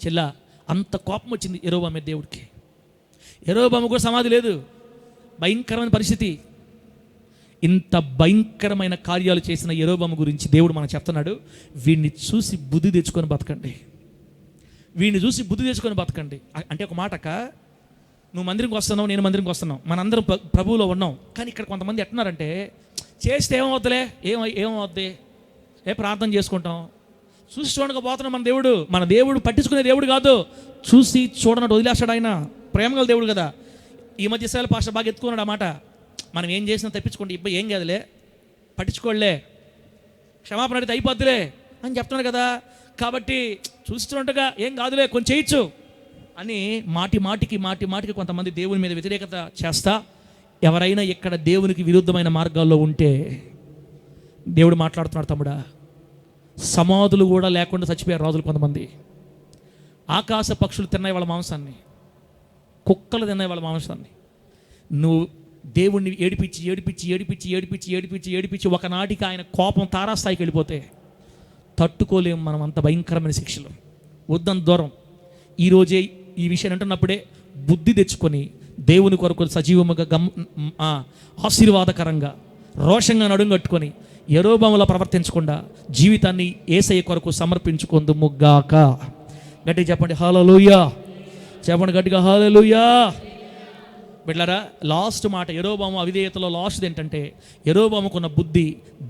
చెల్లా, అంత కోపం వచ్చింది యెరోబాము మీద దేవుడికి. యెరోబాము కూడా సమాధి లేదు. భయంకరమైన పరిస్థితి. ఇంత భయంకరమైన కార్యాలు చేసిన యెరోబాము గురించి దేవుడు మనకు చెప్తున్నాడు, వీడిని చూసి బుద్ధి తెచ్చుకొని బతకండి, వీడిని చూసి బుద్ధి తెచ్చుకొని బతకండి. అంటే ఒక మాటక, నువ్వు మందిరంకి వస్తున్నావు, నేను మందిరంకి వస్తున్నావు, మనందరం ప్రభువులో ఉన్నాం. కానీ ఇక్కడ కొంతమంది ఎట్టున్నారంటే, చేస్తే ఏమవుద్దులే, ఏమవుద్ది, ప్రార్థన చేసుకుంటాం, చూసి చూడక పోతున్నాం. మన దేవుడు పట్టించుకునే దేవుడు కాదు. చూసి చూడనట్టు వదిలేస్తాడు ఆయన. ప్రేమగల దేవుడు కదా. ఈ మధ్య ఇశ్రాయేల్ పాస్టర్ బాగా ఎత్తుకున్నాడు ఆ మాట. మనం ఏం చేసినా తప్పించుకోండి, ఇబ్బంది ఏం కాదులే, పట్టించుకోలే, క్షమాపణ అడిగితే అయిపోద్దులే అని చెప్తున్నాడు కదా. కాబట్టి చూస్తుండగా ఏం కాదులే, కొంచెం చేయొచ్చు అని మాటికి కొంతమంది దేవుని మీద వ్యతిరేకత చేస్తా. ఎవరైనా ఇక్కడ దేవునికి విరుద్ధమైన మార్గాల్లో ఉంటే దేవుడు మాట్లాడుతున్నాడు, తమ్ముడా, సమాధులు కూడా లేకుండా చచ్చిపోయారు రాజులు కొంతమంది. ఆకాశ పక్షులు తిన్నాయి వాళ్ళ మాంసాన్ని, కుక్కలు తిన్నాయి వాళ్ళ మాంసాన్ని. నువ్వు దేవుణ్ణి ఏడిపించి ఒకనాటికి ఆయన కోపం తారాస్థాయికి వెళ్ళిపోతే తట్టుకోలేము మనం. అంత భయంకరమైన శిక్షలు వద్దని దూరం. ఈరోజే ఈ విషయాన్ని అంటున్నప్పుడే బుద్ధి తెచ్చుకొని దేవుని కొరకు సజీవముగా ఆశీర్వాదకరంగా రోషంగా నడుంగట్టుకొని యెరోబాములా ప్రవర్తించకుండా జీవితాన్ని యేసయ్య కొరకు సమర్పించుకొందుముగాక. గట్టిగా చెప్పండి హల్లెలూయా. చెప్పండి గట్టిగా హల్లెలూయా. బిడ్డలారా, లాస్ట్ మాట యెరోబాము అవిధేయతలో లాస్ట్ ఏంటంటే, యెరోబాముకున్న బుద్ధి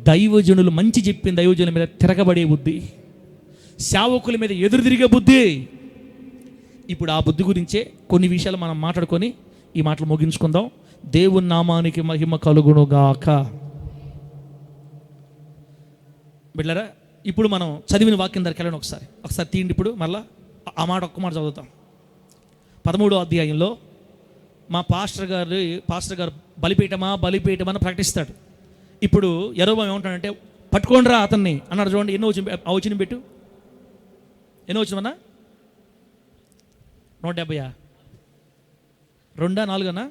దైవజనులు మంచి చెప్పిన దైవజనుల మీద తిరగబడే బుద్ధి, సేవకుల మీద ఎదురు తిరిగే బుద్ధి. ఇప్పుడు ఆ బుద్ధి గురించే కొన్ని విషయాలు మనం మాట్లాడుకొని ఈ మాటలు ముగించుకుందాం. దేవుని నామానికి మహిమ కలుగునుగాక. బిడ్డలారా, ఇప్పుడు మనం చదివిన వాక్యం దగ్గరికి వెళ్ళండి. ఒకసారి తీయండి. ఇప్పుడు మళ్ళా ఆ మాట ఒక్క మాట చదువుతాం. 13వ అధ్యాయంలో మా పాస్టర్ గారు బలిపీఠమా అని ప్రకటిస్తాడు. ఇప్పుడు యెరోబాము ఏమంటాడంటే, పట్టుకోండి రా అతన్ని అన్నాడు. చూడండి, ఎన్నో వచ్చిన పెట్టు, ఎన్నో వచ్చినవన్నా? 170 2 4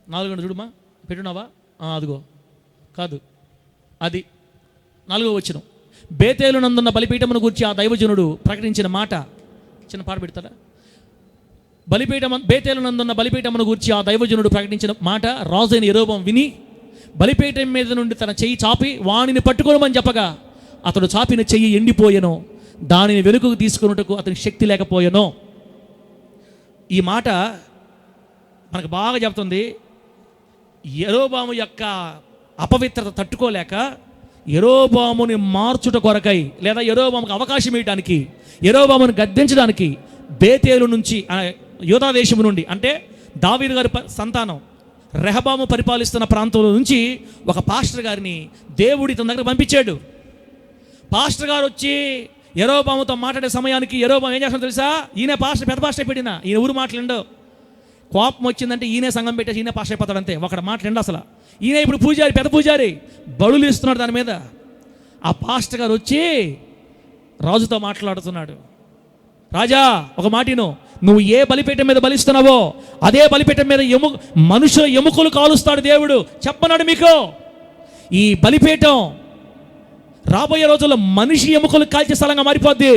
4 చూడుమా, పెట్టున్నావా? అదిగో కాదు, అది 4వ వచనం. బేతేలు నందున్న బలిపీఠమును గురించి ఆ దైవజనుడు ప్రకటించిన మాట. చిన్న పాట పెడతారా? బేతేలు నందున్న బలిపీఠమును గురించి ఆ దైవజనుడు ప్రకటించిన మాట రాజైన యెరోబాము విని బలిపీఠం మీద నుండి తన చెయ్యి చాపి వానిని పట్టుకోమని చెప్పగా అతడు చాపిన చెయ్యి ఎండిపోయెను, దానిని వెనుకకు తీసుకున్నట్టుకు అతనికి శక్తి లేకపోయెను. ఈ మాట మనకు బాగా చెప్తుంది. యెరోబాము యొక్క అపవిత్రత తట్టుకోలేక యెరోబాముని మార్చుట కొరకై, లేదా యెరోబాముకు అవకాశం ఇవ్వడానికి, యెరోబామును గద్దించడానికి బేతేలు నుంచి, యూదా దేశము నుండి, అంటే దావీదు గారి సంతానం రెహబాము పరిపాలిస్తున్న ప్రాంతంలో నుంచి ఒక పాస్టర్ గారిని దేవుడి తన దగ్గర పంపించాడు. పాస్టర్ గారు వచ్చి యెరోబాముతో మాట్లాడే సమయానికి యెరోబాము ఏం చేస్తాడో తెలుసా? ఈయన పాస్టర్, పెద్ద పాస్టర్ అయిపోయినా, ఈయన ఊరు మాట్లాడిండో. కోపం వచ్చిందంటే ఈయనే సంఘం పెట్టేసి ఈయన పాస్టర్ అయిపోతాడు అంతే. ఒకటి మాట్లాడిండు అసలు. ఈయన ఇప్పుడు పూజారి, పెద్ద పూజారి, బడులు ఇస్తున్నాడు దాని మీద. ఆ పాస్టర్ గారు వచ్చి రాజుతో మాట్లాడుతున్నాడు. రాజా ఒక మాటిను, నువ్వు ఏ బలిపీఠం మీద బలిస్తున్నావో అదే బలిపీఠం మీద మనుషుల ఎముకలు కాలుస్తాడు దేవుడు చెప్పన్నాడు మీకు. ఈ బలిపీఠం రాబోయే రోజుల్లో మనిషి ఎముకలు కాల్చే స్థలంగా మారిపోద్ది.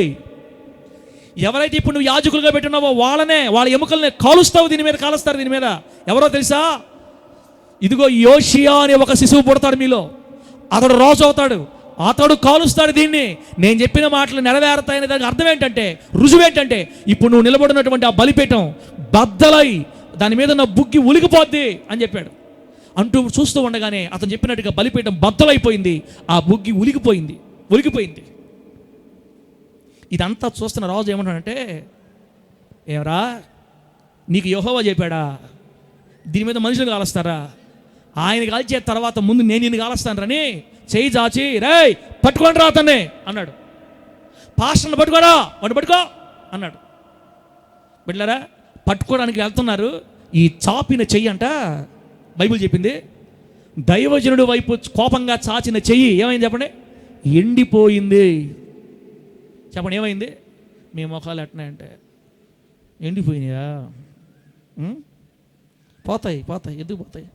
ఎవరైతే ఇప్పుడు నువ్వు యాజకులుగా పెట్టున్నావో వాళ్ళ ఎముకల్ని కాలుస్తావు, దీని మీద కాలుస్తారు. దీని మీద ఎవరో తెలుసా? ఇదిగో యోషియా అనే ఒక శిశువు పుడతాడు మీలో, అతడు రాజు అవుతాడు, అతడు కాలుస్తాడు దీన్ని. నేను చెప్పిన మాటలు నెరవేరుతాయనే దానికి అర్థం ఏంటంటే, రుజువు ఏంటంటే, ఇప్పుడు నువ్వు నిలబడినటువంటి ఆ బలిపీఠం బద్దలై దాని మీద నా బుగ్గి ఉలిగిపోద్ది అని చెప్పాడు. అంటూ చూస్తూ ఉండగానే అతను చెప్పినట్టుగా బలిపీఠం బద్దలైపోయింది, ఆ బుగ్గి ఉలిగిపోయింది. ఇదంతా చూస్తున్న రాజు ఏమంటాడంటే, ఏమరా నీకు యెహోవా చెప్పాడా దీని మీద మనుషులు కాలుస్తారా? ఆయన కాల్చే తర్వాత ముందు నేను నిన్ను కాలుస్తాను రని చేయి చాచి రేయ్ పట్టుకొని రా అతన్ని అన్నాడు. పాస్టర్ని పట్టుకోరా, వాడు పట్టుకో అన్నాడు. బిడ్డలారా, పట్టుకోవడానికి వెళ్తున్నారు. ఈ చాపిన చెయ్యి అంట బైబిల్ చెప్పింది, దైవజనుడు వైపు కోపంగా చాచిన చెయ్యి ఏమైంది చెప్పండి? ఎండిపోయింది. చెప్పండి ఏమైంది? మీ ముఖాలు ఎట్నాయంటే ఎండిపోయినాయా? పోతాయి. ఎందుకు పోతాయి?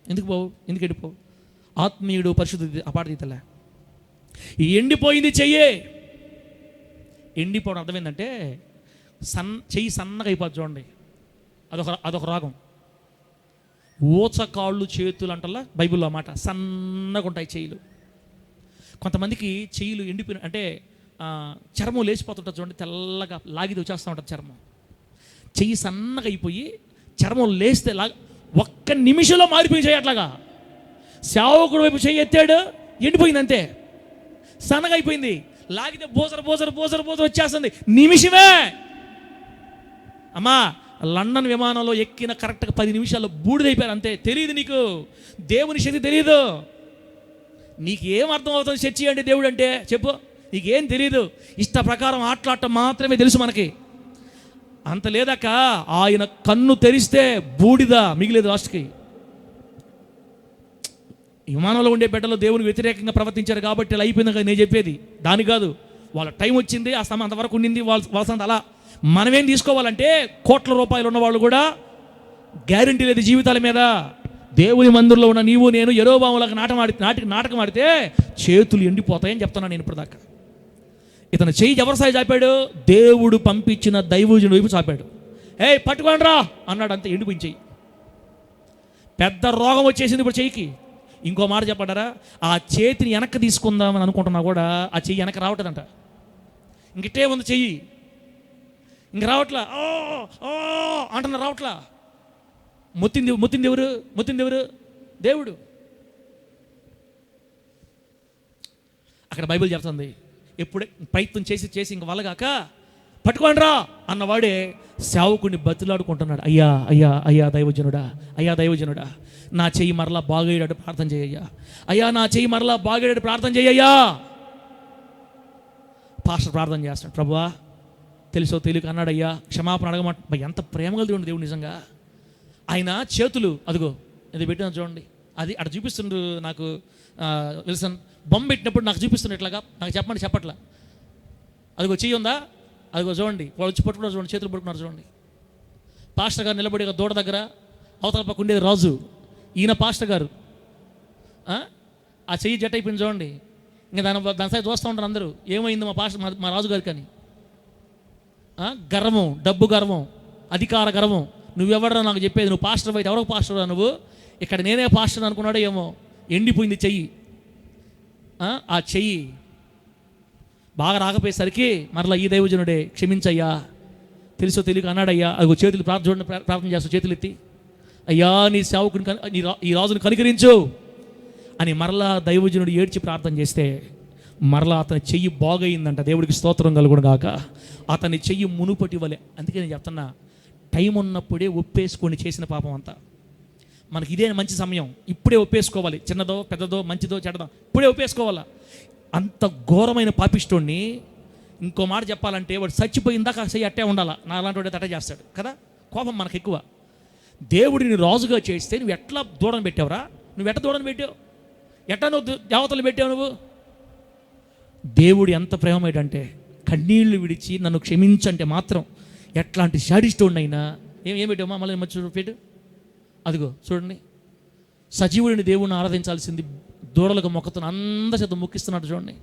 ఎందుకు పోవు? ఎందుకు ఎండిపోవు? ఆత్మీయుడు పరిశుద్ధి అపార్థితలే. ఈ ఎండిపోయింది చెయ్యే. ఎండిపోవడం అర్థం ఏంటంటే చెయ్యి సన్నగా అయిపోద్ది. చూడండి, అదొక రాగం. ఊచకాళ్ళు చేతులు అంటల్లా బైబిల్లో మాట, సన్నగా ఉంటాయి చెయ్యిలు. కొంతమందికి చెయ్యిలు ఎండిపోయిన అంటే చర్మం లేచిపోతుంటుంది. చూడండి, తెల్లగా లాగిది వచ్చేస్తూ ఉంటుంది చర్మం. చెయ్యి సన్నగా అయిపోయి చర్మం లేస్తే ఒక్క నిమిషంలో మారిపోయి చెయ్యి అట్లాగా. సేవకుడు వైపు చెయ్యి ఎత్తాడు, ఎండిపోయింది అంతే, సన్నగా అయిపోయింది. లాగితే బోజర వచ్చేస్తుంది, నిమిషమే. అమ్మా, లండన్ విమానంలో ఎక్కిన కరెక్ట్గా 10 నిమిషాల్లో బూడిదైపోయారు అంతే. తెలియదు నీకు దేవుని శక్తి, తెలియదు నీకు. ఏం అర్థం అవుతుంది చర్చి అంటే దేవుడు అంటే? చెప్పు, నీకేం తెలియదు. ఇష్ట ప్రకారం ఆటలాడటం మాత్రమే తెలుసు మనకి. అంత లేదాక ఆయన కన్ను తెరిస్తే బూడిద మిగిలేదు లాస్ట్కి. విమానంలో ఉండే బిడ్డలు దేవునికి వ్యతిరేకంగా ప్రవర్తించారు కాబట్టి ఇలా అయిపోయింది కదా నేను చెప్పేది. దాని కాదు, వాళ్ళ టైం వచ్చింది, ఆ సమయం అంతవరకు ఉండింది వాళ్ళ అలా. మనమేం తీసుకోవాలంటే కోట్ల రూపాయలు ఉన్నవాళ్ళు కూడా గ్యారంటీ లేదు జీవితాల మీద. దేవుని మందిరంలో ఉన్న నీవు నేను యెరొబోములకు నాటకం ఆడితే చేతులు ఎండిపోతాయని చెప్తున్నాను నేను ఇప్పుడు దాకా. ఇతను చెయ్యి ఎవరి సాయి చాపాడు? దేవుడు పంపించిన దైవజనుడి వైపు చాపాడు. ఏయ్ పట్టుకోండి రా అన్నాడు, అంతే, ఎండిపోయింది చెయ్యి. పెద్ద రోగం వచ్చేసింది ఇప్పుడు చెయ్యికి. ఇంకో మాట చెప్పంటారా, ఆ చేతిని వెనక్కి తీసుకుందామని అనుకుంటున్నా కూడా ఆ చెయ్యి వెనక్కి రావట్లేదంట. ఇంకటే ఉంది చెయ్యి, ఇంక రావట్లా. అంటున్నా, రావట్లా. మొత్తింది ఎవరు? దేవుడు. అక్కడ బైబిల్ చెప్తుంది, ఎప్పుడే ప్రయత్నం చేసి ఇంక వాళ్ళగాక పట్టుకోండి రా అన్నవాడే సేవకుడిని బతిలాడుకుంటున్నాడు. అయ్యా దైవజనుడా, నా చెయ్యి మరలా బాగయ్యేటట్టు ప్రార్థన చేయ్యా. నా చెయ్యి మరలా బాగయ్యేటట్టు ప్రార్థన చేయ్యా. పాస్టర్ ప్రార్థన చేస్తాడు, ప్రభువా తెలుసో తెలియక అన్నాడయ్యా, క్షమాపణ అడగమంట. ఎంత ప్రేమగా దేవుడు నిజంగా. ఆయన చేతులు అదిగో ఇది పెట్టిన చూడండి, అది అక్కడ చూపిస్తుండ్రు నాకు. విల్సన్ బొమ్మ పెట్టినప్పుడు నాకు చూపిస్తుండ్రు ఇట్లాగా, నాకు చెప్పట్లా. అదిగో చెయ్యి ఉందా, అదిగో చూడండి, వాళ్ళు వచ్చి పట్టుకున్నారు చూడండి, చేతులు పట్టుకున్నారు చూడండి. పాస్టర్ గారు నిలబడి దూడ దగ్గర, అవతల పక్క ఉండేది రాజు, ఈయన పాస్టర్ గారు. ఆ చెయ్యి జట్ అయిపోయింది చూడండి. ఇంకా దాని సైడ్ చూస్తూ ఉంటారు అందరూ, ఏమైంది మా రాజుగారికి అని. గర్వం, డబ్బు గర్వం, అధికార గర్వం. నువ్వెవడరా నాకు చెప్పేది? నువ్వు పాస్టర్ అయితే ఎవరో పాస్టరా నువ్వు? ఇక్కడ నేనే పాస్టర్ అనుకున్నాడో ఏమో. ఎండిపోయింది చెయ్యి. ఆ చెయ్యి బాగా రాకపోయేసరికి మరలా ఈ దైవజనుడే, క్షమించయ్యా తెలుసో తెలియక అన్నాడయ్యా. అదిగో చేతులు ప్రార్థన చేస్తూ చేతులు ఎత్తి, అయ్యా నీ సేవకుని ఈ రాజుని కనికరించు అని మరలా దైవజనుడు ఏడ్చి ప్రార్థన చేస్తే మరలా అతని చెయ్యి బాగయిందంట. దేవుడికి స్తోత్రం కలుగును గాక. అతని చెయ్యి మునుపటి వలె. అందుకే నేను చెప్తున్నా, టైం ఉన్నప్పుడే ఒప్పేసుకొని చేసిన పాపం అంతా. మనకి ఇదే మంచి సమయం, ఇప్పుడే ఒప్పేసుకోవాలి. చిన్నదో పెద్దదో మంచిదో చెడ్డదో ఇప్పుడే ఒప్పేసుకోవాలా. అంత ఘోరమైన పాపిష్టోడిని, ఇంకో మాట చెప్పాలంటే, వాడు చచ్చిపోయిందాకా చెయ్యి అట్టే ఉండాలా. నా అలాంటి వాడు అట్టే చేస్తాడు కదా. కోపం మనకు ఎక్కువ. దేవుడిని రాజుగా చేస్తే నువ్వు ఎట్లా దూడను పెట్టావురా? నువ్వు ఎట్లా దూడను పెట్టావు? ఎట్లా నువ్వు దేవతలు పెట్టావు? నువ్వు దేవుడు ఎంత ప్రేమేటంటే కన్నీళ్లు విడిచి నన్ను క్షమించంటే మాత్రం ఎట్లాంటి శాడిస్టోడినైనా ఏం పెట్టామా మళ్ళీ మర్చి పెట్టు. అదిగో చూడండి, సజీవుడిని దేవుణ్ణి ఆరాధించాల్సింది దూడలకు మొక్కతున్న అందరి చేత మొక్కిస్తున్నాడు. చూడండి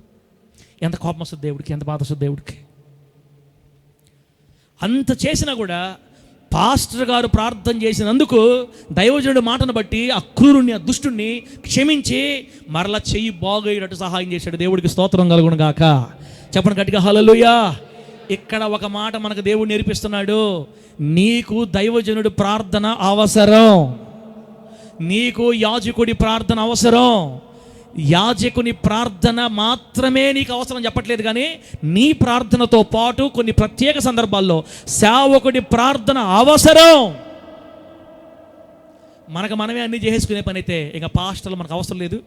ఎంత కోపం వస్తుంది దేవుడికి, ఎంత బాధ వస్తుంది దేవుడికి. అంత చేసినా కూడా పాస్టర్ గారు ప్రార్థన చేసినందుకు దైవజనుడి మాటను బట్టి ఆ క్రూరుని, ఆ దుష్టుణ్ణి క్షమించి మరలా చెయ్యి బాగయ్యేటట్టు సహాయం చేశాడు. దేవుడికి స్తోత్రం కలుగును గాక. చెప్పండి గట్టిగా హల్లెలూయా. ఇక్కడ ఒక మాట మనకు దేవుడు నేర్పిస్తున్నాడు, నీకు దైవజనుడి ప్రార్థన అవసరం, నీకు యాజకుడి ప్రార్థన అవసరం. యాజకుని ప్రార్థన మాత్రమే నీకు అవసరం చెప్పట్లేదు, కానీ నీ ప్రార్థనతో పాటు కొన్ని ప్రత్యేక సందర్భాల్లో సేవకుడి ప్రార్థన అవసరం. మనమే అన్నీ చేసుకునే పని అయితే ఇక పాస్టర్లు మనకు అవసరం లేదు.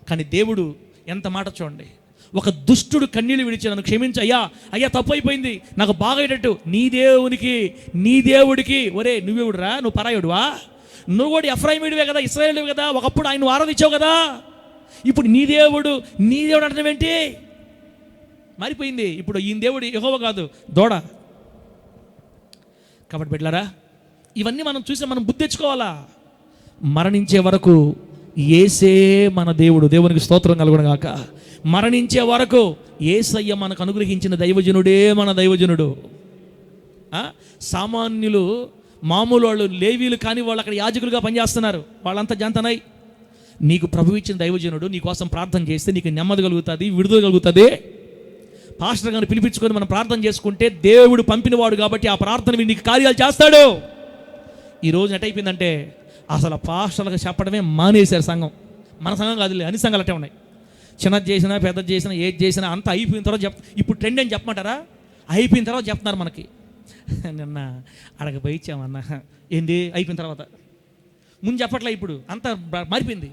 కానీ దేవుడు ఎంత మాట చూడండి, ఒక దుష్టుడు కన్నీళ్ళు విడిచి నన్ను క్షమించి, అయ్యా తప్పు అయిపోయింది, నాకు బాగయ్యేటట్టు నీ దేవుడికి ఒరే నువ్వెవుడురా, నువ్వు పరాయుడువా, నువ్వు కూడా ఎఫ్రాయిమీడివే కదా, ఇశ్రాయేలువే కదా, ఒకప్పుడు ఆయన ఆరాధించావు కదా, ఇప్పుడు నీ దేవుడు అంటే ఏంటి? మారిపోయింది. ఇప్పుడు ఈయన దేవుడు యెహోవా కాదు, దూడ. కాబట్టి బిడ్డలారా, ఇవన్నీ మనం చూసి మనం బుద్ధి తెచ్చుకోవాలా. మరణించే వరకు యేసే మన దేవుడు. దేవునికి స్తోత్రం కలుగును గాక. మరణించే వరకు యేసయ్య మనకు అనుగ్రహించిన దైవజనుడే మన దైవజనుడు. సామాన్యులు, మామూలు వాళ్ళు, లేవీలు కానీ వాళ్ళు అక్కడ యాజకులుగా పనిచేస్తున్నారు, వాళ్ళంతా జంతనై. నీకు ప్రభు ఇచ్చిన దైవజనుడు నీ కోసం ప్రార్థన చేస్తే నీకు నెమ్మది కలుగుతుంది, విడుదల కలుగుతుంది. పాస్టర్ గారిని పిలిపించుకొని మనం ప్రార్థన చేసుకుంటే దేవుడు పంపినవాడు కాబట్టి ఆ ప్రార్థన నీకు కార్యాలు చేస్తాడు. ఈరోజు ఎటైపోయిందంటే అసలు పాస్టర్లకు చెప్పడమే మానేశారు సంఘం. మన సంఘం కాదులే, అన్ని సంఘాలు అట్టే ఉన్నాయి. చిన్నది చేసినా పెద్దది చేసినా ఏది చేసినా అంతా అయిపోయిన తర్వాత ఇప్పుడు ట్రెండ్ అని చెప్పమంటారా? అయిపోయిన తర్వాత చెప్తున్నారు మనకి. నిన్న అడగ పోయిచ్చామన్నా, ఏంది అయిపోయిన తర్వాత, ముందు చెప్పట్లే, ఇప్పుడు అంతా మారిపోయింది.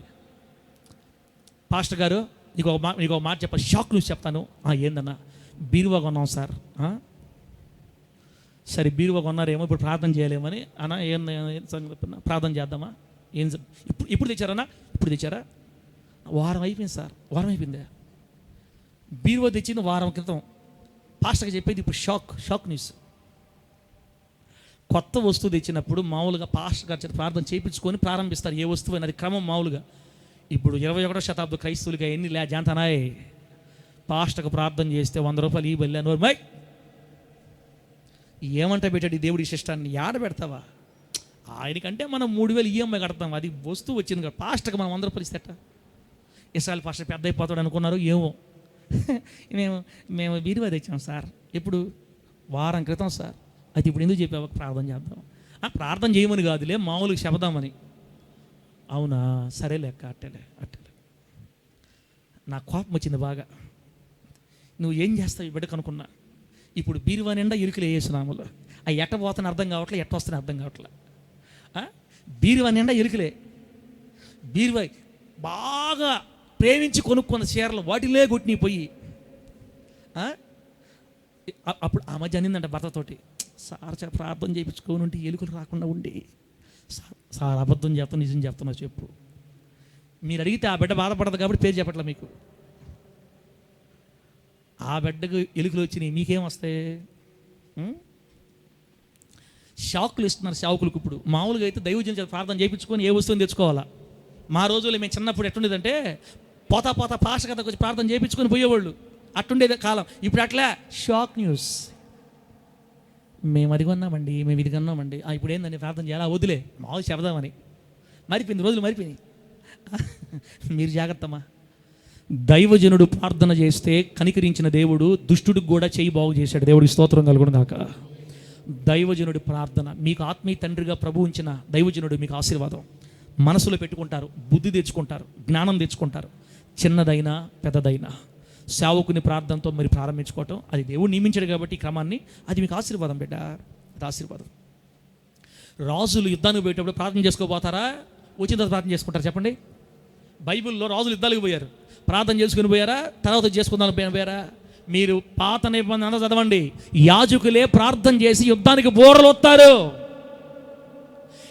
పాస్టర్ గారు నీకు ఒక మాట చెప్ప, షాక్ న్యూస్ చెప్తాను. ఏందన్నా? బీరువా కొన్నాం సార్. సరే బీరువా కొన్నారేమో, ఇప్పుడు ప్రార్థన చేయలేమని అన్న. ఏం ప్రార్థన చేద్దామా? ఇప్పుడు తెచ్చారన్నా? ఇప్పుడు తెచ్చారా? వారం అయిపోయింది సార్. వారం అయిపోయిందా? బీరువా తెచ్చింది వారం క్రితం. పాస్టర్కి చెప్పేది ఇప్పుడు షాక్ న్యూస్. కొత్త వస్తువు తెచ్చినప్పుడు మామూలుగా పాస్టర్ గారు ప్రార్థన చేయించుకొని ప్రారంభిస్తారు ఏ వస్తువు అయినా, అది క్రమం మామూలుగా. ఇప్పుడు 21వ శతాబ్దం క్రైస్తవులుగా ఎన్ని జాంతనాయ్. పాస్టర్కు ప్రార్థన చేస్తే 100 రూపాయలు ఈ బల్లి నోరు మై ఏమంటా పెట్టాడు ఈ దేవుడి శిష్టాన్ని యాడ పెడతావా? ఆయనకంటే మనం 3000 ఈఎంఐ కడతాం, అది వస్తువు వచ్చింది కదా. పాస్టర్కి మనం 100 రూపాయలు ఇస్తేట ఇస్రాయల్ పాస్టర్ పెద్ద అయిపోతాడు అనుకున్నారు. ఏమో మేము బీరువా తెచ్చాం సార్. ఇప్పుడు వారం క్రితం సార్. అది ఇప్పుడు ఎందుకు చెప్పావు? ప్రార్థన చేద్దాం. ప్రార్థన చేయమని కాదులే, మామూలుగా చెబుదామని. అవునా, సరే లెక్క, అట్టలే. నా కోపం వచ్చింది బాగా. నువ్వు ఏం చేస్తావు ఈ బిడ్డకు అనుకున్నా. ఇప్పుడు బీరువా నిండా ఇరుకులు వేసేసినాములు. అవి ఎట్ట పోతాను అర్థం కావట్లే, ఎట్ట వస్తాను అర్థం కావట్లే. బీరువా నిండా ఇరుకులే. బీరువా బాగా ప్రేమించి కొనుక్కున్న చీరలు వాటిలే కొట్టిని పోయి. అప్పుడు ఆ మధ్య అనిందంట భర్తతోటి, సార్ ప్రార్థన చేయించుకొని ఉంటే ఎలుకలు రాకుండా ఉండి. సార్ అబద్ధం చెప్తాను, నిజం చెప్తున్నా చెప్పు. మీరు అడిగితే ఆ బిడ్డ బాధపడదు కాబట్టి పేరు చెప్పట్లే మీకు. ఆ బిడ్డకు ఎలుకలు వచ్చినాయి, మీకేం వస్తాయి? షాకులు ఇస్తున్నారు సేవకులకు. ఇప్పుడు మామూలుగా అయితే దైవజనులు ప్రార్థన చేయించుకొని ఏ వస్తువుని తెచ్చుకోవాలా. మా రోజుల్లో మేము చిన్నప్పుడు ఎట్టుండేదంటే పోతా పాస్టర్ కథకు వచ్చి ప్రార్థన చేయించుకొని పోయేవాళ్ళు, అట్టుండేది కాలం. ఇప్పుడు అట్లా షాక్ న్యూస్, మేము అది కొన్నామండి, మేము ఇది కొన్నామండి. ఇప్పుడు ఏందండి ప్రార్థన చేయాలా? వదిలే, మామూలు చెబుదామని. మారిపోయింది, రోజులు మారిపోయినాయి. మీరు జాగ్రత్తమ్మా. దైవజనుడు ప్రార్థన చేస్తే కనికరించిన దేవుడు దుష్టుడికి కూడా చేయి బాగు చేశాడు. దేవుడికి స్తోత్రం కలుగును గాక. దైవజనుడి ప్రార్థన, మీకు ఆత్మీయ తండ్రిగా ప్రభు ఉంచిన దైవజనుడు మీకు ఆశీర్వాదం. మనసులో పెట్టుకుంటారు, బుద్ధి తెచ్చుకుంటారు, జ్ఞానం తెచ్చుకుంటారు. చిన్నదైనా పెద్దదైనా సేవకుని ప్రార్థనతో మరి ప్రారంభించుకోవటం, అది దేవుడు నియమించాడు కాబట్టి ఈ క్రమాన్ని, అది మీకు ఆశీర్వాదం బిడ్డ, అది ఆశీర్వాదం. రాజులు యుద్ధానికి పోయేటప్పుడు ప్రార్థన చేసుకోపోతారా? వచ్చిన తర్వాత ప్రార్థన చేసుకుంటారు చెప్పండి? బైబిల్లో రాజులు యుద్ధాలకు పోయారు, ప్రార్థన చేసుకుని పోయారా? తర్వాత చేసుకుందాం పోయారా? మీరు పాత నిబంధన చదవండి, యాజకులే ప్రార్థన చేసి యుద్ధానికి బోర్రలు వస్తారు.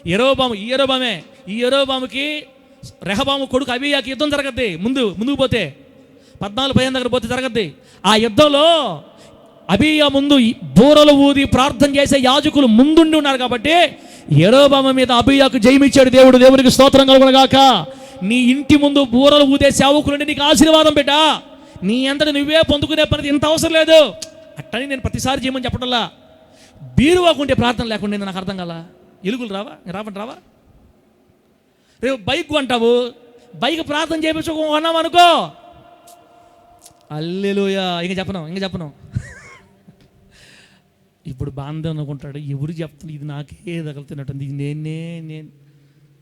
ఈ యెరోబాముకి రెహబాము కొడుకు అబీయాకి యుద్ధం జరగద్ది. ముందుకు పోతే 14:15 దగ్గర పోతే జరగద్ది. ఆ యుద్ధంలో అబీయా ముందు బూరలు ఊది ప్రార్థన చేసే యాజకులు ముందుండి ఉన్నారు కాబట్టి యెరోబాము మీద అబీయాకు జయమిచ్చాడు దేవుడు. దేవునికి స్తోత్రం కలుగునుగాక. నీ ఇంటి ముందు బూరలు ఊదే సేవకులుండి నీకు ఆశీర్వాదం బిడ్డా. నీ అంతటి నువ్వే పొందుకునే పని ఇంత అవసరం లేదు. అట్టని నేను ప్రతిసారి చేయమని చెప్పడంలా. బీరువాకుంటే ప్రార్థన లేకుండా నాకు అర్థం కాల. ఎలుగులు రావా రేపు బైక్ అంటావు, బైక్ ప్రార్థన చేయించుకున్నావు అనుకో, హల్లెలూయా. ఇంక చెప్పను ఇప్పుడు బాంధం అనుకుంటాడు, ఎవరు చెప్తాను ఇది నాకే తగులుతున్నట్టుంది, ఇది నేను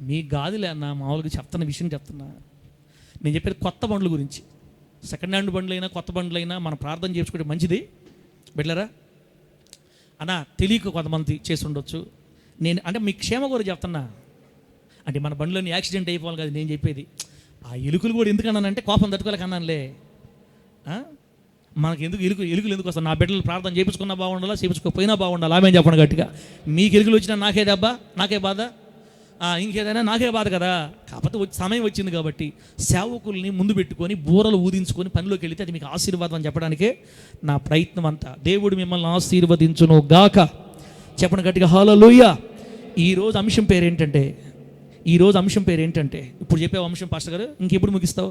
మీకు కాదులే అన్న, మామూలుగా చెప్తున్న విషయం చెప్తున్నా. నేను చెప్పేది కొత్త బండ్ల గురించి. సెకండ్ హ్యాండ్ బండ్లైనా కొత్త బండ్లైనా మనం ప్రార్థన చేసుకుంటే మంచిది బిడ్డలారా. అన్నా తెలియక కొంతమంది చేసి ఉండొచ్చు. నేను అంటే మీ క్షేమ కూడా చెప్తున్నా. అంటే మన బండిలోని యాక్సిడెంట్ అయిపోవాలి కదా నేను చెప్పేది. ఆ ఎలుకలు కూడా ఎందుకు అన్నానంటే కోపం తట్టుకోలేక అన్నానులే. మనకి ఎలుకలు ఎందుకు వస్తాను? నా బిడ్డలు ప్రార్థన చేయించుకున్నా బాగుండాలా, చేయించుకోకపోయినా బాగుండాలి. ఆమె చెప్పండి గట్టిగా. మీకు ఎలుకలు వచ్చినా నాకే దెబ్బ, నాకే బాధ, ఇంకేదైనా నాకే బాధ కదా. కాకపోతే సమయం వచ్చింది కాబట్టి సేవకుల్ని ముందు పెట్టుకొని బూరలు ఊదించుకొని పనిలోకి వెళితే అది మీకు ఆశీర్వాదం అని చెప్పడానికే నా ప్రయత్నం అంతా. దేవుడు మిమ్మల్ని ఆశీర్వదించును గాక. చెప్పండి గట్టిగా హల్లెలూయా. ఈరోజు అంశం పేరు ఏంటంటే ఇప్పుడు చెప్పే అంశం పాస్టర్ గారు ఇంకెప్పుడు ముగిస్తావు?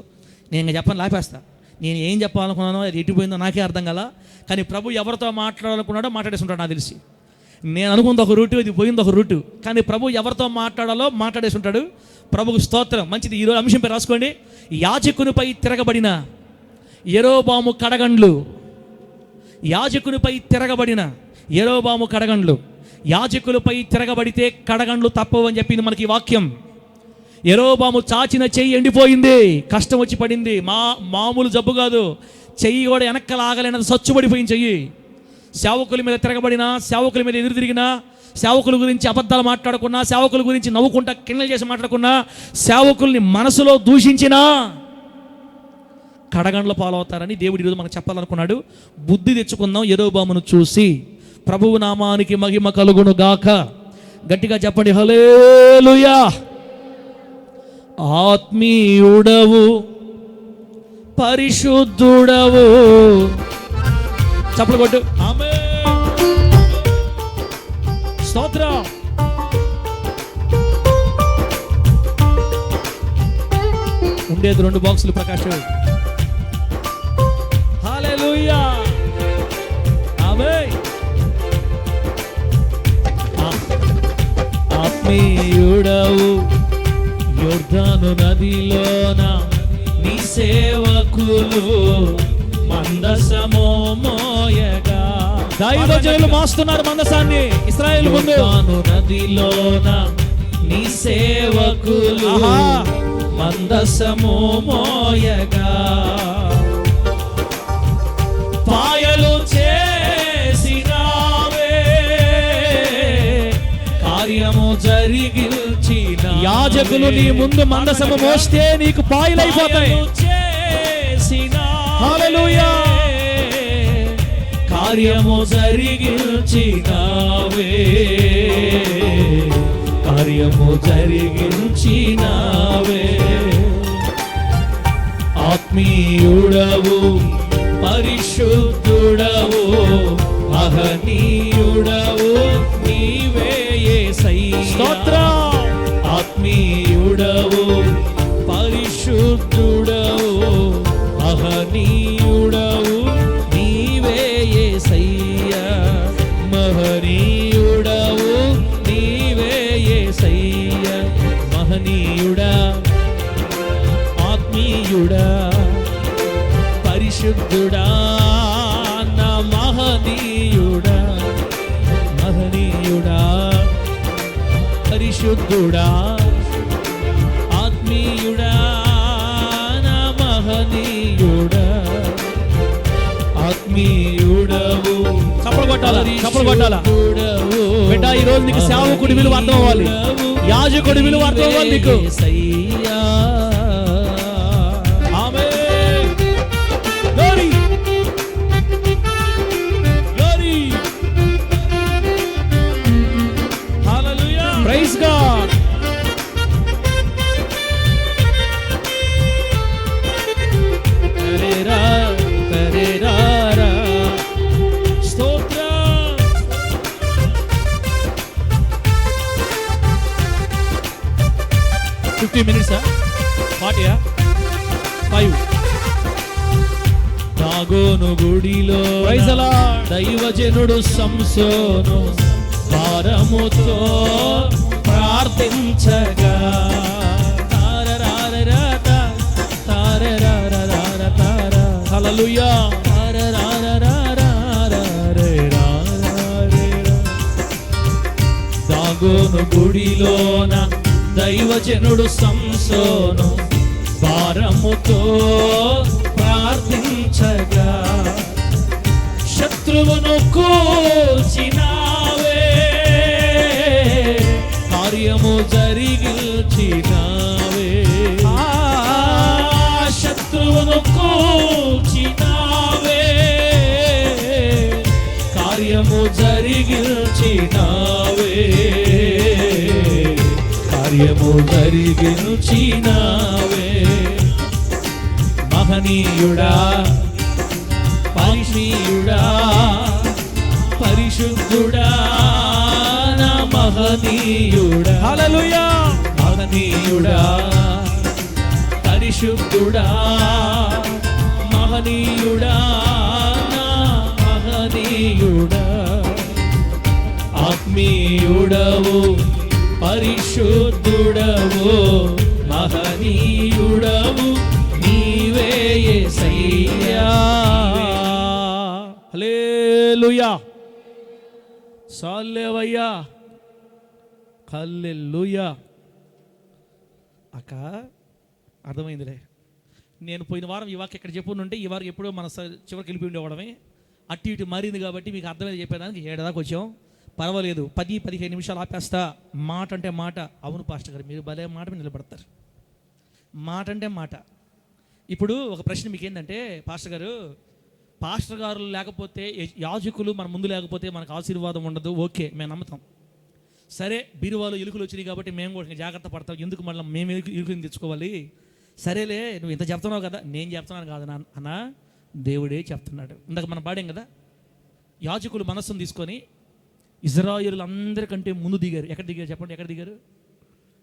నేను ఇంకా చెప్పని లాపేస్తా. నేను ఏం చెప్పాలనుకున్నానో అది ఎటుపోయిందో నాకే అర్థం కాల. కానీ ప్రభు ఎవరితో మాట్లాడాలనుకున్నాడో మాట్లాడేస్తుంటాడు నాకు తెలిసి. నేను అనుకుంది ఒక రూటు, ఇది పోయింది ఒక రూటు. కానీ ప్రభు ఎవరితో మాట్లాడాలో మాట్లాడేసి ఉంటాడు. ప్రభుకు స్తోత్రం. మంచిది. ఈరోజు అంశం పేరు రాసుకోండి. యాజకునిపై తిరగబడిన యెరోబాము కడగండ్లు. యాజకునిపై తిరగబడిన యెరోబాము కడగండ్లు. యాజకులపై తిరగబడితే కడగండ్లు తప్పవు అని చెప్పింది మనకి వాక్యం. యెరోబాము చాచిన చెయ్యి ఎండిపోయింది, కష్టం వచ్చి పడింది. మామూలు జబ్బు కాదు, చెయ్యి కూడా వెనక్కి లాగలేనది, సచ్చుబడిపోయిన చెయ్యి. సేవకుల మీద తిరగబడినా, సేవకుల మీద ఎదురు తిరిగినా, సేవకుల గురించి అబద్ధాలు మాట్లాడుకున్నా, సేవకుల గురించి నవ్వుకుంటా కిన్నెలు చేసి మాట్లాడుకున్నా, సేవకుల్ని మనసులో దూషించినా కడగండ్ల పాలవుతారని దేవుడు ఈరోజు మనకు చెప్పాలనుకున్నాడు. బుద్ధి తెచ్చుకుందాం యెరోబామును చూసి. ప్రభువు నామానికి మహిమ కలుగును గాక. గట్టిగా చెప్పండి హల్లెలూయా. ఆత్మీయుడవు, పరిశుద్ధుడవు. చప్పలు కొట్టు. ఆమేన్. స్తోత్రం. ఉండేది 2 బాక్సులు ప్రకాష్. హల్లెలూయా. ఆమేన్. ఆత్మీయుడవు, యొర్దాను నదిలోన నీ సేవకులు మందసము మోయగా. దైవజనులు మోస్తున్నారు మందసాన్ని ఇశ్రాయేలు ముందు. యొర్దాను నదిలోన నీ సేవకులు మందసము మోయగా. పాయలు చేసినావే, కార్యము జరిగించిన. యాజకులు నీ ముందు మందసము మోస్తే నీకు పాయలైపోతాయి. హల్లెలూయా. కార్యము జరిగించినావే, కార్యము జరిగించినావే. ఆత్మీయుడవు, పరిశుద్ధుడవు, మహనీయుడవు నీవే యేసయ్యా. స్తోత్రం. ఆత్మీయుడవు, పరిశుద్ధుడవు, మహనీయుడవు నీవే యేసయ్యా. మహనీయుడవు నీవే యేసయ్యా. మహనీయుడా, ఆత్మీయుడా, పరిశుద్ధుడా, నా మహనీయుడా. మహనీయుడా, పరిశుద్ధుడా, ఆత్మీయుడా, నా మహనీయుడా. ఆత్మీయుడవు. చప్పలు కొట్టాలా బిడ్డ. ఈరోజు నీకు సేవకుడి విలువ అర్థం అవ్వాలి, యాజకుడి విలువ అర్థం అవ్వాలి నీకు. Praise God. minutes 40 5. దాగోను గుడిలో దైవజనుడు సంసోను భారముతో ప్రార్థించగా హల్లెలూయా దాగోను గుడిలోన దైవజనుడు సంసోను భారముతో ప్రార్థించగా శత్రువును కూల్చినావే కార్యము జరిగిల్చినావే శత్రువును కూల్చినావే కార్యము జరిగిల్చినావే కార్యము జరిగిల్చినావే మహనీయుడా పరిశుద్ధుడా పరిశుద్ధుడా నా మహనీయుడా హల్లెలూయా మహనీయుడా పరిశుద్ధుడా మహనీయుడా నా మహనీయుడా ఆత్మీయుడవు పరిశుద్ధుడవు మహనీయుడవు నీవే యేసయ్యా హల్లెలూయా సాల్లెవయ్యా హల్లెలూయా. అక్క అర్థమైందిలే. నేను పోయిన వారం ఈ వాక్యం ఎక్కడ చెప్పుంటే ఈ వారం ఎప్పుడో మన చివరికి వెళ్ళిపోయి ఉండేవాడమే. అటు ఇటు మారింది కాబట్టి మీకు అర్థమైంది చెప్పేదానికి 7 దాకా వచ్చాం. పర్వాలేదు, 10-15 నిమిషాలు ఆపేస్తా. మాట అంటే మాట. అవును పాస్టర్ గారు, మీరు భలే మాట మీద నిలబడతారు. మాట అంటే మాట. ఇప్పుడు ఒక ప్రశ్న మీకు ఏంటంటే, పాస్టర్ గారు లేకపోతే, యాజకులు మన ముందు లేకపోతే మనకు ఆశీర్వాదం ఉండదు. ఓకే, మేము నమ్ముతాం. సరే, బీరువాలో ఎలుకలు వచ్చినాయి కాబట్టి మేము కూడా జాగ్రత్త పడతాం. ఎందుకు మళ్ళీ మేము ఎలుకని తెచ్చుకోవాలి? సరేలే, నువ్వు ఇంత చెప్తున్నావు కదా. నేను చెప్తున్నాను కాదు అన్న, దేవుడే చెప్తున్నాడు. ఇందాక మనం పాడాం కదా, యాజకులు మనస్సును తీసుకొని ఇజ్రాయేలు అందరికంటే ముందు దిగారు. ఎక్కడ దిగారు చెప్పండి?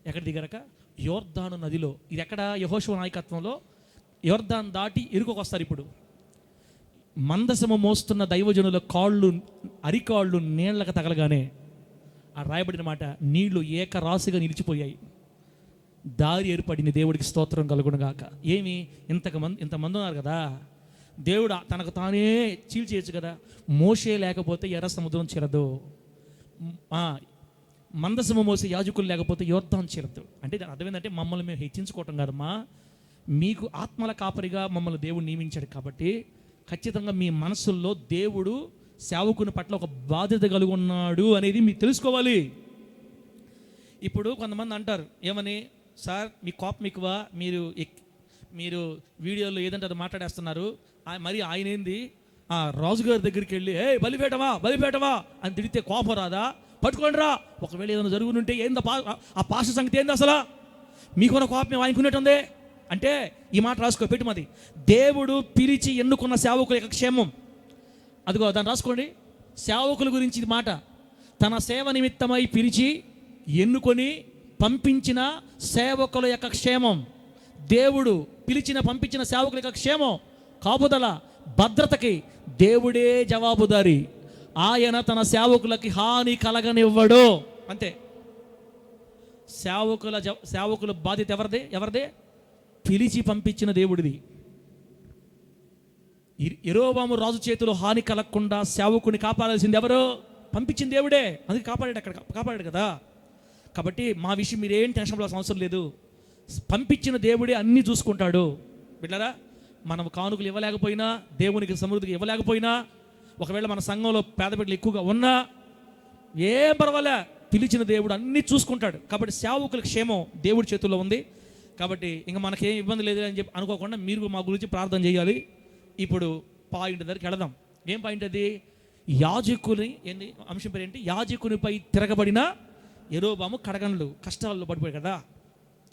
ఎక్కడ దిగారక? యోర్దాను నదిలో. ఇది ఎక్కడ? యెహోషువ నాయకత్వంలో యోర్దాన్ దాటి ఎరుకోకు వస్తారు. ఇప్పుడు మందసము మోస్తున్న దైవజనుల అరికాళ్ళు నీళ్ళకు తగలగానే ఆ రాయబడిన మాట, నీళ్లు ఏకరాశిగా నిలిచిపోయాయి. దారి ఏర్పడింది. దేవుడికి స్తోత్రం కలుగునుగాక. ఏమి ఇంతమంది ఉన్నారు కదా, దేవుడు తనకు తానే చీల్చేయచ్చు కదా. మోషే లేకపోతే ఎర్ర సముద్రం చేరదు. మందసము మోసే యాజకులు లేకపోతే యోర్దాను చేరదు. అంటే దాని అర్థం ఏంటంటే, మమ్మల్ని మేము హెచ్చించుకోవటం కాదమ్మా, మీకు ఆత్మల కాపరిగా మమ్మల్ని దేవుడు నియమించాడు. కాబట్టి ఖచ్చితంగా మీ మనసుల్లో దేవుడు సేవకుని పట్ల ఒక బాధ్యత కలిగి ఉన్నాడు అనేది మీరు తెలుసుకోవాలి. ఇప్పుడు కొంతమంది అంటారు ఏమని, సార్ మీ కోపం ఎక్కువ, మీరు వీడియోలో ఏదంటే అది మాట్లాడేస్తున్నారు, మరి ఆయన ఏంది రాజుగారి దగ్గరికి వెళ్ళి బలిపేటమా అని తిడితే కోపం రాదా? పట్టుకోండి రా. ఒకవేళ ఏదైనా జరుగుతుంటే ఏందా ఆ పాష సంగతి ఏంది? అసలు మీకున్న కోపం ఆయనకున్నట్టుంది అంటే ఈ మాట రాసుకో, పెట్టుమది. దేవుడు పిలిచి ఎన్నుకున్న సేవకుల యొక్క క్షేమం, అదిగో దాన్ని రాసుకోండి. సేవకుల గురించి ఇది మాట. తన సేవ నిమిత్తమై పిలిచి ఎన్నుకొని పంపించిన సేవకుల యొక్క క్షేమం. దేవుడు పంపించిన సేవకుల యొక్క క్షేమం, కాపుదల, భద్రతకి దేవుడే జవాబుదారి. ఆయన తన సేవకులకి హాని కలగనివ్వడు. అంతే. సేవకుల బాధ్యత ఎవరిదే? పిలిచి పంపించిన దేవుడిది. యెరోబాము రాజు చేతిలో హాని కలగకుండా సేవకుని కాపాడాల్సింది ఎవరు? పంపించిన దేవుడే. అందుకే కాపాడాడు కదా. కాబట్టి మా విషయం మీరేం టెన్షన్ పడాల్సిన అవసరం లేదు. పంపించిన దేవుడే అన్నీ చూసుకుంటాడు. బిడ్డలారా, మనం కానుకలు ఇవ్వలేకపోయినా, దేవునికి సమృద్ధిగా ఇవ్వలేకపోయినా, ఒకవేళ మన సంఘంలో పేద బిడ్డలు ఎక్కువగా ఉన్నా ఏం పర్వాలే, పిలిచిన దేవుడు అన్నీ చూసుకుంటాడు. కాబట్టి సేవకుల క్షేమం దేవుడి చేతుల్లో ఉంది. కాబట్టి ఇంకా మనకేం ఇబ్బంది లేదు అని చెప్పి అనుకోకుండా మీరు మా గురించి ప్రార్థన చేయాలి. ఇప్పుడు పాయింట్ దగ్గరికి వెళదాం. ఏం పాయింట్ అది? యాజకుని అంశం పేరు ఏంటి? యాజకునిపై తిరగబడిన యెరోబాము కడగండ్లు కష్టాల్లో పడిపోయాడు కదా,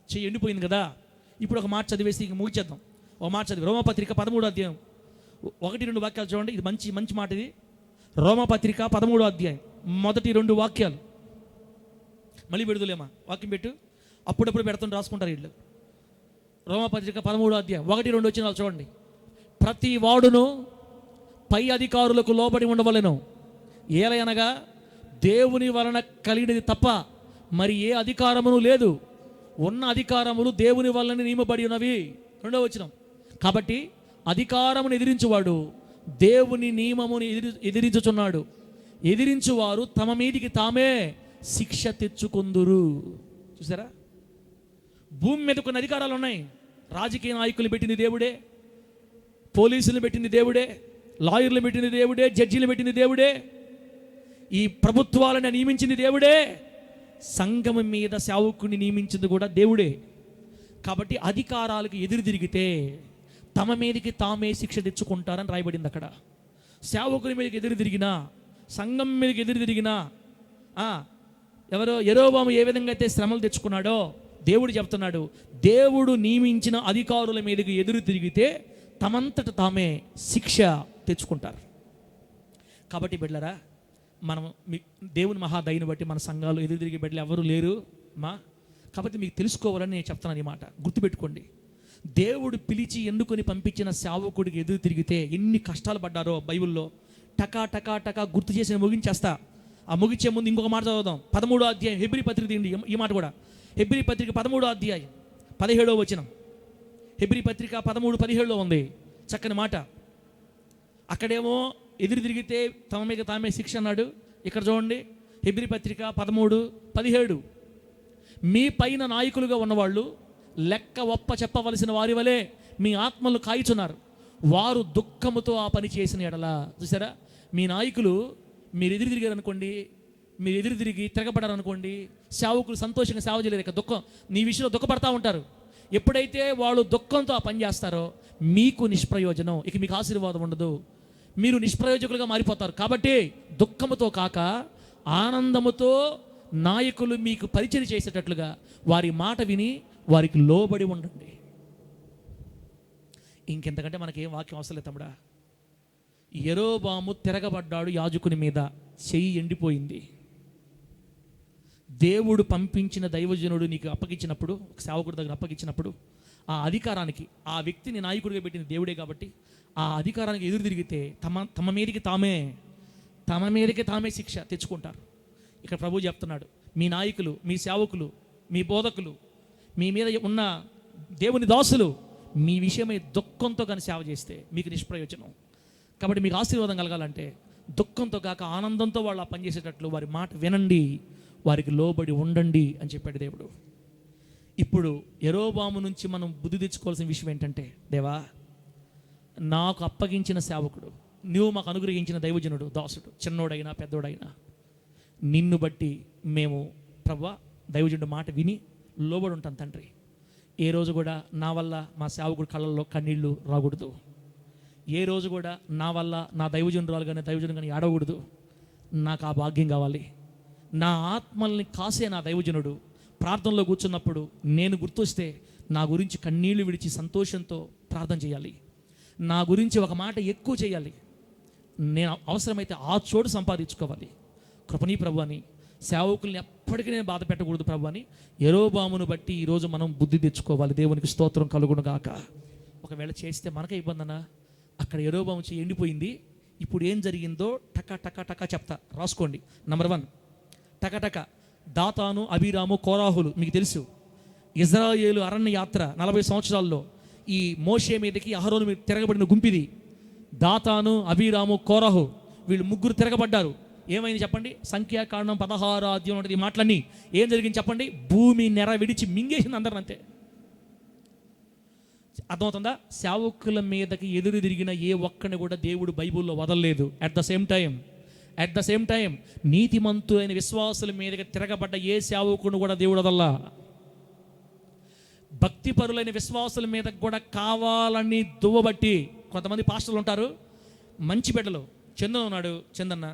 చెయ్యి ఎండిపోయింది కదా. ఇప్పుడు ఒక మాట చదివేసి ఇంక ముగిచేద్దాం. ఒక మాట చదివి రోమపత్రిక 13వ అధ్యాయం 1-2 వాక్యాలు చూడండి. ఇది మంచి మాట. ఇది రోమపత్రిక 13వ అధ్యాయం 1-2 వాక్యాలు. మళ్ళీ పెడుదులేమా వాక్యం పెట్టు. అప్పుడప్పుడు పెడుతుంటే రాసుకుంటారు వీళ్ళు. రోమపత్రిక 13వ అధ్యాయం 1-2 వచ్చిన చూడండి. ప్రతి వాడును పై అధికారులకు లోబడి ఉండవలెను, ఏలయనగా దేవుని వలన కలిగినది తప్ప మరి ఏ అధికారమును లేదు, ఉన్న అధికారములు దేవుని వలన నియమబడి ఉన్నవి. 2వ వచనం. కాబట్టి అధికారమును ఎదిరించువాడు దేవుని నియమమును ఎదిరించుచున్నాడు. ఎదిరించువారు తమ మీదికి తామే శిక్ష తెచ్చుకొందురు. చూసారా, భూమి మీద కొన్ని అధికారాలు ఉన్నాయి. రాజకీయ నాయకులు పెట్టింది దేవుడే, పోలీసులు పెట్టింది దేవుడే, లాయర్లు పెట్టింది దేవుడే, జడ్జీలు పెట్టింది దేవుడే, ఈ ప్రభుత్వాలను నియమించింది దేవుడే, సంఘం మీద సేవకుని నియమించింది కూడా దేవుడే. కాబట్టి అధికారాలకు ఎదురు తిరిగితే తమ మీదకి తామే శిక్ష తెచ్చుకుంటారని రాయబడింది అక్కడ. సేవకుని మీదకి ఎదురు తిరిగినా, సంఘం మీదకి ఎదురు తిరిగినా, ఎవరో యెరోబాము ఏ విధంగా అయితే శ్రమలు తెచ్చుకున్నాడో దేవుడు చెప్తున్నాడు, దేవుడు నియమించిన అధికారుల మీదకి ఎదురు తిరిగితే తమంతట తామే శిక్ష తెచ్చుకుంటారు. కాబట్టి బిడ్డలారా, మనం దేవుని మహాదయను బట్టి మన సంఘాలు ఎదురు తిరిగే బిడ్డలు ఎవరు లేరు కాబట్టి మీకు తెలుసుకోవాలని నేను చెప్తున్నాను. ఈ మాట గుర్తుపెట్టుకోండి. దేవుడు పిలిచి ఎన్నుకొని పంపించిన సేవకుడికి ఎదురు తిరిగితే ఎన్ని కష్టాలు పడ్డారో బైబిల్లో టకా టకా టకా గుర్తు చేసి ముగించేస్తా. ఆ ముగించే ముందు ఇంకొక మాట చదువుదాం. 13వ అధ్యాయం హెబ్రీ పత్రిక తీయండి. ఈ మాట కూడా హెబ్రీ పత్రిక 13వ అధ్యాయం 17వ వచనం. హెబ్రీ పత్రిక 13:17 ఉంది. చక్కని మాట. అక్కడేమో ఎదురు తిరిగితే తమ మీద తామే శిక్ష అన్నాడు. ఇక్కడ చూడండి, హెబ్రీ పత్రిక 13:17. మీ పైన నాయకులుగా ఉన్నవాళ్ళు లెక్క ఒప్ప చెప్పవలసిన వారి వలె మీ ఆత్మలు కాయిచున్నారు, వారు దుఃఖముతో ఆ పని చేసిన ఎడలా. చూసారా, మీ నాయకులు మీరు ఎదురు తిరిగారు అనుకోండి, మీరు ఎదురు తిరిగి తిరగబడారు అనుకోండి, సేవకులు సంతోషంగా సేవ చేయలేరు, ఇక దుఃఖం నీ విషయంలో దుఃఖపడతా ఉంటారు. ఎప్పుడైతే వాళ్ళు దుఃఖంతో ఆ పని చేస్తారో మీకు నిష్ప్రయోజనం, ఇక మీకు ఆశీర్వాదం ఉండదు, మీరు నిష్ప్రయోజకులుగా మారిపోతారు. కాబట్టి దుఃఖముతో కాక ఆనందముతో నాయకులు మీకు పరిచయం చేసేటట్లుగా వారి మాట విని వారికి లోబడి ఉండండి. ఇంకెంతకంటే మనకేం వాక్యం అవసరం లేదు తమ్ముడా. యెరోబాము తిరగబడ్డాడు యాజకుని మీద, చెయ్యి ఎండిపోయింది. దేవుడు పంపించిన దైవజనుడు నీకు అప్పగించినప్పుడు, సేవకుడి దగ్గర అప్పగించినప్పుడు, ఆ అధికారానికి, ఆ వ్యక్తిని నాయకుడిగా పెట్టింది దేవుడే కాబట్టి ఆ అధికారానికి ఎదురు తిరిగితే తమ మీదకి తామే శిక్ష తెచ్చుకుంటారు. ఇక్కడ ప్రభువు చెప్తున్నాడు, మీ నాయకులు, మీ సేవకులు, మీ బోధకులు, మీ మీద ఉన్న దేవుని దాసులు మీ విషయమై దుఃఖంతో కానీ సేవ చేస్తే మీకు నిష్ప్రయోజనం. కాబట్టి మీకు ఆశీర్వాదం కలగాలంటే దుఃఖంతో కాక ఆనందంతో వాళ్ళు ఆ పనిచేసేటట్లు వారి మాట వినండి, వారికి లోబడి ఉండండి అని చెప్పాడు దేవుడు. ఇప్పుడు యెరోబాము నుంచి మనం బుద్ధి తెచ్చుకోవాల్సిన విషయం ఏంటంటే, దేవా, నాకు అప్పగించిన సేవకుడు, నువ్వు మాకు అనుగ్రహించిన దైవజనుడు, దాసుడు, చిన్నోడైనా పెద్దోడైనా, నిన్ను బట్టి మేము ప్రభువా దైవజనుడు మాట విని లోబడి ఉంటాం తండ్రి. ఏ రోజు కూడా నా వల్ల మా సేవకుడు కళ్ళల్లో కన్నీళ్లు రాకూడదు. ఏ రోజు కూడా నా వల్ల నా దైవజనురాలు కానీ దైవజనుడు కానీ ఆడకూడదు. నాకు ఆ భాగ్యం కావాలి. నా ఆత్మల్ని కాసే నా దైవజనుడు ప్రార్థనలో కూర్చున్నప్పుడు నేను గుర్తొస్తే నా గురించి కన్నీళ్లు విడిచి సంతోషంతో ప్రార్థన చేయాలి. నా గురించి ఒక మాట ఎక్కువ చేయాలి. నేను అవసరమైతే ఆ చోటు సంపాదించుకోవాలి. కృపణీ ప్రభు అని సేవకుల్ని ఎప్పటికీ నేను బాధ పెట్టకూడదు ప్రభు అని యెరోబామును బట్టి ఈరోజు మనం బుద్ధి తెచ్చుకోవాలి. దేవునికి స్తోత్రం కలుగును గాక. ఒకవేళ చేస్తే మనకే ఇబ్బందనా? అక్కడ యెరోబాము చెయ్యి ఎండిపోయింది. ఇప్పుడు ఏం జరిగిందో టకా టకా టకా చెప్తా, రాసుకోండి. నంబర్ 1, టకటక దాతాను, అబీరాము, కోరాహులు. మీకు తెలుసు, ఇజ్రాయేలు అరణ్య యాత్ర 40 సంవత్సరాల్లో ఈ మోషే మీదకి అహరోను మీద తిరగబడిన గుంపిది. దాతాను, అబీరాము, కోరాహు, వీళ్ళు ముగ్గురు తిరగబడ్డారు. ఏమైంది చెప్పండి? సంఖ్యాకాండం 16వ అధ్యాయం ఉంటుంది. ఈ మాటలన్నీ ఏం జరిగింది చెప్పండి? భూమి నెర విడిచి మింగేసింది అందరిని, అంతే. అర్థమవుతుందా? సేవకుల మీదకి ఎదురు తిరిగిన ఏ ఒక్కడిని కూడా దేవుడు బైబిల్లో వదలలేదు. అట్ ద సేమ్ టైం నీతిమంతులైన విశ్వాసుల మీదకి తిరగబడ్డ ఏ సేవకుని కూడా దేవుడు వదల్లా. భక్తిపరులైన విశ్వాసుల మీద కూడా కావాలని దువ్వబట్టి కొంతమంది పాస్టర్లు ఉంటారు, మంచి బిడ్డలు. చందన ఉన్నాడు, చందన్న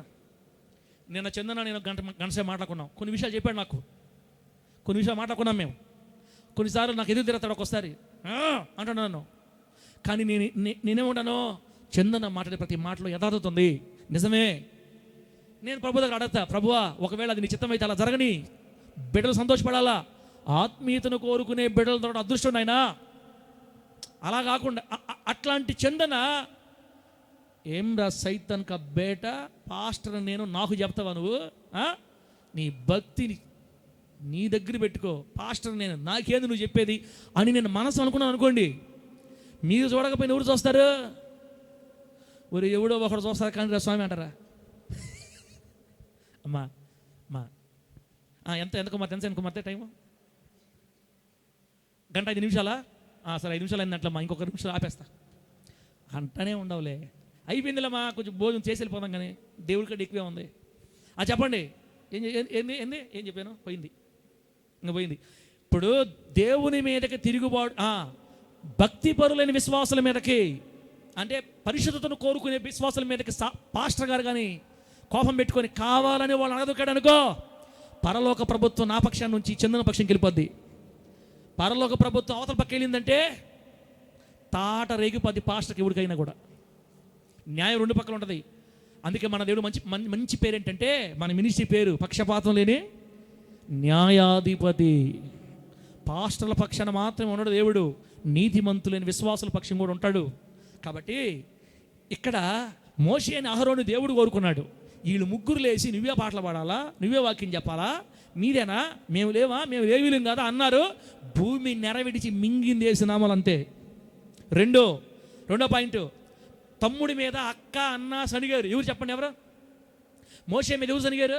నేను గంట సేపు మాట్లాడుకున్నాం. కొన్ని విషయాలు చెప్పాడు నాకు, కొన్ని విషయాలు మాట్లాడుకున్నాం మేము. కొన్నిసార్లు నాకు ఎదురు తిరుగుతాడు ఒకసారి అంటున్నాను. కానీ నేనేమంటాను, చందన మాట్లాడే ప్రతి మాటలో యథార్థత ఉంది, నిజమే. నేను ప్రభు దగ్గర అడుగుతా, ప్రభువా ఒకవేళ అది నీ చిత్తం అయితే అలా జరగని, బిడ్డలు సంతోషపడాలా, ఆత్మీయతను కోరుకునే బిడ్డల ద్వారా అదృష్టం నాయనా. అలా కాకుండా అట్లాంటి చందన ఏం రా సైతాన్ కా బేట, పాస్టర్ నేను నాకు చెప్తావా నువ్వు? నీ భక్తిని నీ దగ్గర పెట్టుకో, పాస్టర్ నేను నాకేంది నువ్వు చెప్పేది అని నేను మనసు అనుకున్నాను అనుకోండి, మీరు చూడకపోయినా ఎవరు చూస్తారు? ఊరు ఎవడో ఒకడు చూస్తారు కానీ స్వామి అంటారా? అమ్మా ఎంత కుమార్తె టైము? గంట 5 నిమిషాలా? సరే 5 నిమిషాలు అయిందట్లమ్మా, ఇంకొక నిమిషాలు ఆపేస్తా అంటనే ఉండవులే. అయిపోయిందిలేమ్మా, కొంచెం భోజనం చేసి వెళ్ళిపోదాం కానీ దేవుడి కంటే ఎక్కువే ఉంది. చెప్పండి ఏం చెప్పాను? పోయింది, ఇంకా పోయింది. ఇప్పుడు దేవుని మీదకి తిరుగుబాటు, భక్తి పరులైన విశ్వాసుల మీదకి, అంటే పరిశుద్ధతను కోరుకునే విశ్వాసుల మీదకి పాస్టర్ గారు కానీ కోపం పెట్టుకొని కావాలని వాళ్ళు అడగదుకాడు అనుకో, పరలోక ప్రభుత్వం నా పక్షాన్ని నుంచి చందన పక్షంకి వెళ్ళిపోద్ది. పరలోక ప్రభుత్వం అవతల పక్క వెళ్ళిందంటే తాట రేగిపోద్ది పాస్టర్కి ఎవరికైనా కూడా. న్యాయం 2 పక్కలు ఉంటుంది. అందుకే మన దేవుడు మంచి పేరు ఏంటంటే, మన మినిస్ట్రీ పేరు పక్షపాతం లేని న్యాయాధిపతి. పాస్టర్ల పక్షాన మాత్రమే ఉన్నాడు దేవుడు, నీతిమంతులైన విశ్వాసుల పక్షం కూడా ఉంటాడు. కాబట్టి ఇక్కడ మోషే అని అహరోను దేవుడు కోరుకున్నాడు. వీళ్ళు ముగ్గురు లేచి నువ్వే పాటలు పాడాలా, నువ్వే వాక్యం చెప్పాలా, మీదేనా, మేము లేవా, మేము లేవీలం కదా అన్నారు. భూమి నెరవిడిచి మింగింది వేసినామలు అంతే. రెండో పాయింట్, తమ్ముడి మీద అక్క అన్న సనిగారు. ఎవరు చెప్పండి? ఎవరు? మోషే మీద ఎవరు సనిగారు?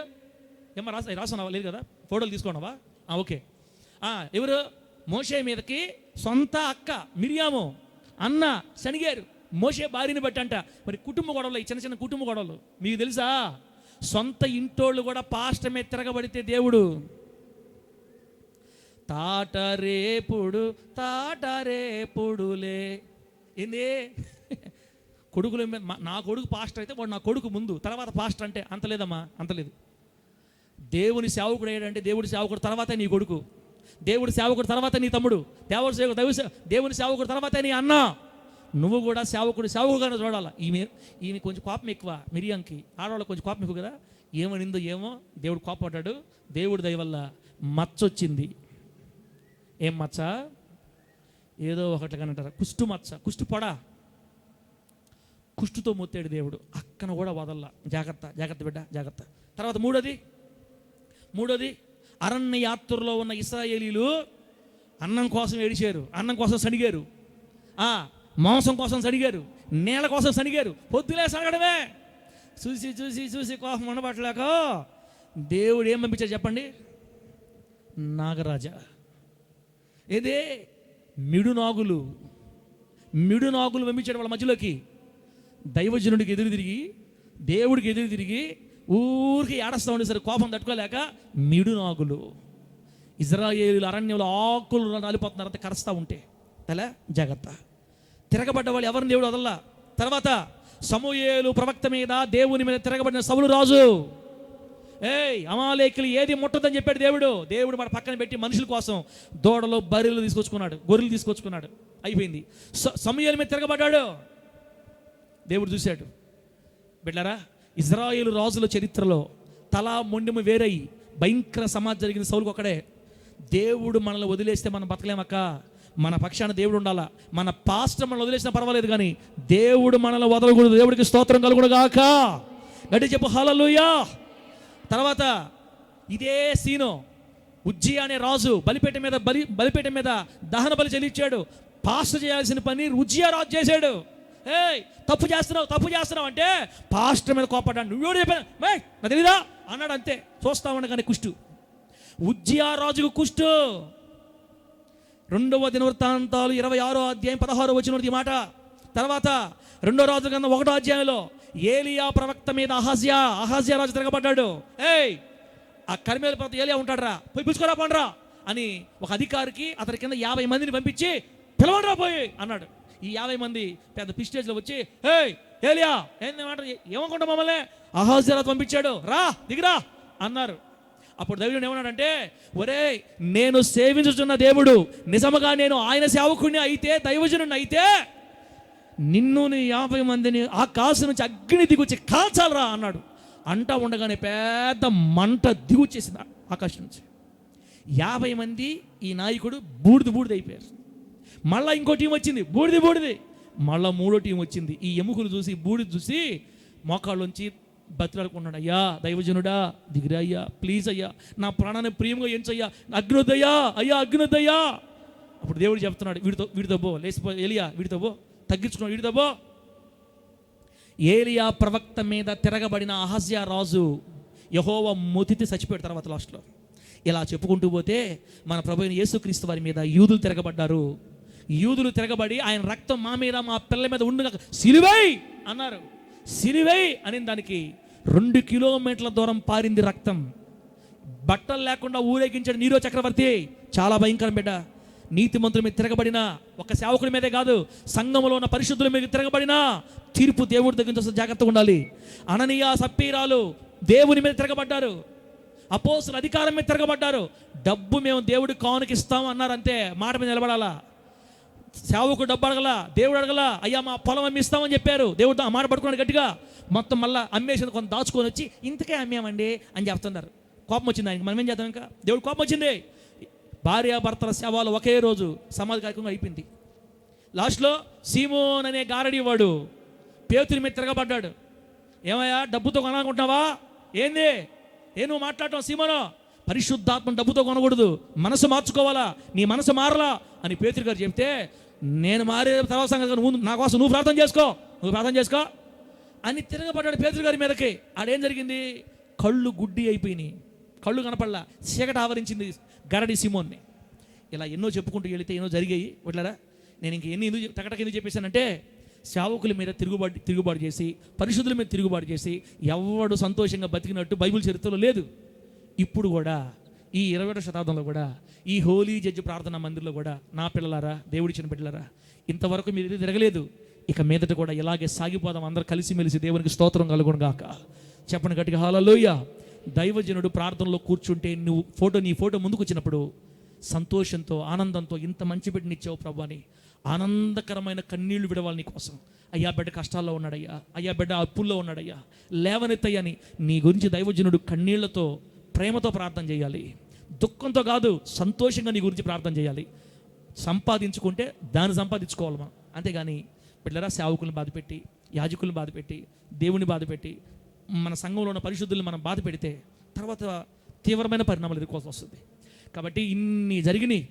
ఏమో రాసున్నావా? లేదు కదా, ఫోటోలు తీసుకున్నావా? ఓకే. ఎవరు? మోషే మీదకి సొంత అక్క మిరియాము అన్న సనిగారు. మోషే భార్యని బట్టి అంట. మరి కుటుంబ గొడవలు, చిన్న చిన్న కుటుంబ గొడవలు మీకు తెలుసా? సొంత ఇంటోళ్ళు కూడా పాస్టర్ మీద తిరగబడితే దేవుడు తాటరేపుడులే ఏంది కొడుకుల మీద. నా కొడుకు పాస్టర్ అయితే వాడు నా కొడుకు ముందు, తర్వాత పాస్టర్ అంటే అంత లేదమ్మా, అంత లేదు. దేవుని సేవకుడు అయ్యాడంటే దేవుడి సేవకుడు తర్వాతే నీ కొడుకు, దేవుడి సేవకుడు తర్వాత నీ తమ్ముడు, దేవుని సేవకుడు తర్వాతే నీ అన్న. నువ్వు కూడా సేవకుడుగానే చూడాలా. ఈమె కొంచెం కోపం ఎక్కువ, మిరియంకి ఆడవాళ్ళకి కొంచెం కోపం ఎక్కువ కదా. ఏమనిందో ఏమో దేవుడు కోపడ్డాడు. దేవుడి దయ వల్ల మచ్చ వచ్చింది. ఏం మచ్చ? ఏదో ఒకటిగా అంటారు, కుష్టు మచ్చ, కుష్టు పొడ, కుష్టుతో మొత్తాడు దేవుడు. అక్కన కూడా వదల్లా. జాగ్రత్త బిడ్డ, జాగ్రత్త. తర్వాత మూడోది అరణ్య యాత్రలో ఉన్న ఇశ్రాయేలీలు అన్నం కోసం ఏడిచారు, అన్నం కోసం సనిగారు, మాంసం కోసం సనిగారు, నేల కోసం సనిగారు. పొద్దులే సనగడమే. చూసి కోపం ఉండబట్టలేక దేవుడు ఏం పంపించారు చెప్పండి? నాగరాజా. ఏదే మిడునాగులు పంపించాడు వాళ్ళ మధ్యలోకి. దైవజనుడికి ఎదురు తిరిగి, దేవుడికి ఎదురు తిరిగి ఊరికి ఏడస్తూ ఉండేసరి కోపం తట్టుకోలేక మిడునాగులు, ఇజ్రాయేలు అరణ్యంలో ఆకులు రాలిపోతున్నారు అంతే కరుస్తూ ఉంటే. అలా జాగ్రత్త. తిరగబడ్డ వాళ్ళు ఎవరిని దేవుడు వదల్లా. తర్వాత సమూయేలు ప్రవక్త మీద, దేవుని మీద తిరగబడిన సౌలు రాజు, అమాలేకులు ఏది ముట్టదని చెప్పాడు దేవుడు మన పక్కన పెట్టి మనుషుల కోసం దూడలు బర్రెలు తీసుకొచ్చుకున్నాడు, గొర్రెలు తీసుకొచ్చుకున్నాడు. అయిపోయింది. సమూయేలు మీద తిరగబడ్డాడు, దేవుడు చూశాడు. బిడ్డలారా, ఇజ్రాయేలు రాజుల చరిత్రలో తలా మొండెము వేరై భయంకర సమాధి జరిగిన సౌలుకు ఒకడే. దేవుడు మనల్ని వదిలేస్తే మనం బతకలేమక్క. మన పక్షాన దేవుడు ఉండాలా. మన పాస్టర్ మనల్ని వదిలేసినా పర్వాలేదు కానీ దేవుడు మనల్ని వదలకూడదు. దేవుడికి స్తోత్రం కలుగునుగాక. గట్టి చెప్పు హల్లెలూయా. తర్వాత ఇదే సీను, ఉజ్జియా అనే రాజు బలిపీఠం మీద దహన బలి చెల్లించాడు. పాస్టర్ చేయాల్సిన పని ఉజ్జియా రాజు చేశాడు. తప్పు చేస్తున్నావు అంటే పాస్టర్ మీద కోపడ్డాడు. నువ్వు చెప్పాను నా తెలీదా అన్నాడు. అంతే. చూస్తా ఉండగానే కుష్టు. ఉజ్జియా రాజుకు కుష్టు. 2వ దినవృత్తాంతాలు 26వ అధ్యాయం 16వ వచనం ఈ మాట. తర్వాత 2వ రాజు గ్రంథం 1వ అధ్యాయంలో ఏలియా ప్రవక్త మీద అహాజ్యా రాజు తిరగబడ్డాడు. ఆ కర్మేలు ప్రవక్త ఏలియా ఉంటాడరా, పోయి పిలుచుకోరా పండ్రా అని ఒక అధికారికి అతని కింద 50 మందిని పంపించి పిలవండ్రా పోయి అన్నాడు. ఈ 50 మంది పెద్ద పిస్టేజ్లో వచ్చి ఏలియా ఏమనుకుంటా మమ్మల్ని అహాజ్యా రాజు పంపించాడు, రా దిగిరా అన్నారు. అప్పుడు దైవజనుడు ఏమన్నాడంటే, ఒరే నేను సేవించుతున్న దేవుడు నిజముగా నేను ఆయన సేవకుడిని అయితే, దైవజనుడిని అయితే నిన్ను నీ 50 మందిని ఆకాశం నుంచి అగ్ని దిగుచ్చి కాల్చాలరా అన్నాడు. అంటా ఉండగానే పెద్ద మంట దిగుచ్చేసింది ఆకాశం నుంచి. 50 మంది ఈ నాయకుడు బూడిద అయిపోయారు. మళ్ళీ ఇంకో టీం వచ్చింది, బూడిది. మళ్ళీ 3వ టీం వచ్చింది. ఈ ఎముకలు చూసి బూడిద చూసి మోకాళ్ళుంచి బతిలాడుకున్నాడు, అయ్యా దైవజనుడా దిగిరా అయ్యా, ప్లీజ్ అయ్యా, నా ప్రాణాన్ని ప్రియముగా ఎంచయ్యా, అగ్నోదయ్యా అయ్యా, అగ్నోదయ్యా. అప్పుడు దేవుడు చెప్తున్నాడు, వీడితో బో, లేచిపో ఏలియా, వీడితో బో, తగ్గించుకున్నాడు, వీడితో బో. ఏలియా ప్రవక్త మీద తిరగబడిన అహజ్యా రాజు యెహోవా మొతితి చచ్చిపోయాడు తర్వాత లాస్ట్లో. ఇలా చెప్పుకుంటూ పోతే మన ప్రభువైన యేసుక్రీస్తు వారి మీద యూదులు తిరగబడ్డారు. యూదులు తిరగబడి ఆయన రక్తం మా మీద మా పిల్లల మీద ఉండుగా సిలువై అన్నారు. సిలువై అని దానికి 2 కిలోమీటర్ల దూరం పారింది రక్తం. బట్టలు లేకుండా ఊరేగించాడు నీరో చక్రవర్తి. చాలా భయంకరం బిడ్డ. నీతిమంతుల మీద తిరగబడిన ఒక సేవకుడి మీదే కాదు, సంఘములో ఉన్న పరిశుద్ధుల మీద తిరగబడినా తీర్పు దేవుడి దగ్గర నుంచి జాగ్రత్తగా ఉండాలి. అననీయ సప్పీరాలు దేవుని మీద తిరగబడ్డారు. అపోస్తుల అధికారం మీద తిరగబడ్డారు. డబ్బు మేము దేవుడి కానుక ఇస్తాము అన్నారు, అంతే. మాట మీద నిలబడాలా. సేవకు డబ్బు అడగల, దేవుడు అడగల, అయ్యా మా పొలం అమ్మిస్తామని చెప్పారు. దేవుడు ఆ మాట పట్టుకున్నాడు గట్టిగా. మొత్తం మళ్ళీ అమ్మేసింది, కొంత దాచుకొని వచ్చి ఇంతకే అమ్మామండి అని చెప్తున్నారు. కోపం వచ్చింది ఆయనకి. మనం ఏం చేద్దాం? ఇంకా దేవుడు కోపం వచ్చింది. భార్యాభర్తల శవాలు ఒకే రోజు సమాధి కార్యక్రమం అయిపోయింది. లాస్ట్లో సీమోన్ అనే గారడి వాడు పేతుని మీద తిరగబడ్డాడు. ఏమయ్యా డబ్బుతో కొనాలనుకుంటున్నావా? ఏంది నువ్వు మాట్లాడటం? సీమోను, పరిశుద్ధాత్మ డబ్బుతో కొనకూడదు, మనసు మార్చుకోవాలా, నీ మనసు మారలా అని పేతురు గారు చెప్తే, నేను మారే తర్వాత సంగతి, నువ్వు నా కోసం నువ్వు ప్రార్థన చేసుకో అని తిరగబడ్డాడు పేతురు గారి మీదకి. ఆడేం జరిగింది? కళ్ళు గుడ్డి అయిపోయినాయి, కళ్ళు కనపడలా, చీకటి ఆవరించింది గరడి సీమోన్ని. ఇలా ఎన్నో చెప్పుకుంటూ వెళితే ఎన్నో జరిగాయి. వడ్లరా నేను ఇంక ఎందుకు చెప్పేశానంటే, సేవకుల మీద తిరుగుబాటు చేసి, పరిశుద్ధుల మీద తిరుగుబాటు చేసి ఎవడు సంతోషంగా బతికినట్టు బైబిల్ చరిత్రలో లేదు. ఇప్పుడు కూడా ఈ 21వ శతాబ్దంలో కూడా ఈ హోలీ జడ్జి ప్రార్థనా మందిర్లో కూడా, నా పిల్లలారా, దేవుడిచ్చిన బిడ్డలారా, ఇంతవరకు మీరు తిరగలేదు, ఇక మీదట కూడా ఇలాగే సాగిపోదాం. అందరూ కలిసిమెలిసి దేవునికి స్తోత్రం కలుగును గాక. చెప్పండి గట్టిగా హల్లెలూయా. దైవజనుడు ప్రార్థనలో కూర్చుంటే నీ ఫోటో ముందుకు వచ్చినప్పుడు సంతోషంతో, ఆనందంతో, ఇంత మంచి బిడ్డనిచ్చావు ప్రభు అని ఆనందకరమైన కన్నీళ్లు విడవాలి నీ కోసం. అయ్యా బిడ్డ కష్టాల్లో ఉన్నాడయ్యా, అయ్యా బిడ్డ అప్పుల్లో ఉన్నాడయ్యా, లేవనెత్తయ్యని నీ గురించి దైవజనుడు కన్నీళ్లతో, ప్రేమతో ప్రార్థన చేయాలి. దుఃఖంతో కాదు, సంతోషంగా నీ గురించి ప్రార్థన చేయాలి. సంపాదించుకుంటే దాన్ని సంపాదించుకోవాలి మనం, అంతేగాని బిడ్డరా సేవకులను బాధపెట్టి, యాజకులను బాధపెట్టి, దేవుని బాధపెట్టి, మన సంఘంలో ఉన్న పరిశుద్ధులను మనం బాధ పెడితే తర్వాత తీవ్రమైన పరిణామాలు ఎదుర్కోవాల్సి వస్తుంది. కాబట్టి ఇన్ని జరిగినాయి.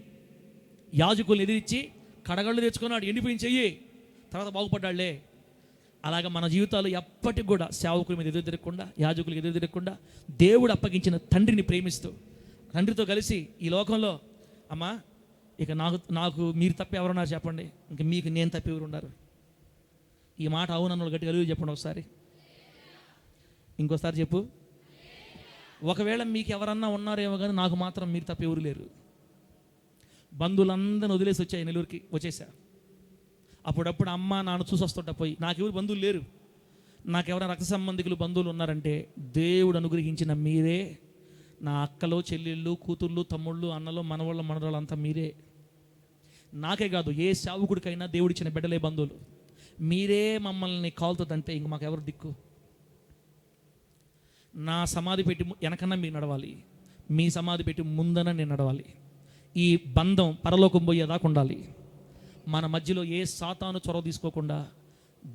యాజకులను ఎదిరించి కడగళ్ళు తెచ్చుకున్నాడు, ఎండిపోయిన చెయ్యి, తర్వాత బాగుపడ్డాళ్లే. అలాగా మన జీవితాలు ఎప్పటికి కూడా సేవకుల మీద ఎదురు తిరగకుండా, యాజకులకు ఎదురు తిరగకుండా, దేవుడు అప్పగించిన తండ్రిని ప్రేమిస్తూ, తండ్రితో కలిసి ఈ లోకంలో, అమ్మా ఇక నాకు మీరు తప్ప ఎవరున్నారు చెప్పండి, ఇంక మీకు నేను తప్పి ఎవరు ఉన్నారు? ఈ మాట అవునన్న గట్టిగా కలిగి చెప్పండి ఒకసారి, ఇంకోసారి చెప్పు. ఒకవేళ మీకు ఎవరన్నా ఉన్నారేమో కానీ నాకు మాత్రం మీరు తప్ప ఎవరు లేరు. బంధువులందరిని వదిలేసి వచ్చాయి, నెల్లూరుకి వచ్చేసా. అప్పుడప్పుడు అమ్మ నాన్న చూసి వస్తుంటా పోయి, నాకెవరు బంధువులు లేరు. నాకెవరైనా రక్త సంబంధికులు బంధువులు ఉన్నారంటే దేవుడు అనుగ్రహించిన మీరే. నా అక్కలు, చెల్లెళ్ళు, కూతుళ్ళు, తమ్ముళ్ళు, అన్నలు, మనవాళ్ళు, మనవాళ్ళు అంతా మీరే. నాకే కాదు, ఏ సేవకుడికైనా దేవుడిచ్చిన బిడ్డలే బంధువులు. మీరే మమ్మల్ని కాలుతుందంటే ఇంక మాకెవరు దిక్కు? నా సమాధి పెట్టి వెనకన్నా మీరు నడవాలి, మీ సమాధి పెట్టి ముందన నేను నడవాలి. ఈ బంధం పరలోకం పోయేదాకా ఉండాలి. మన మధ్యలో ఏ సాతాను చొరవ తీసుకోకుండా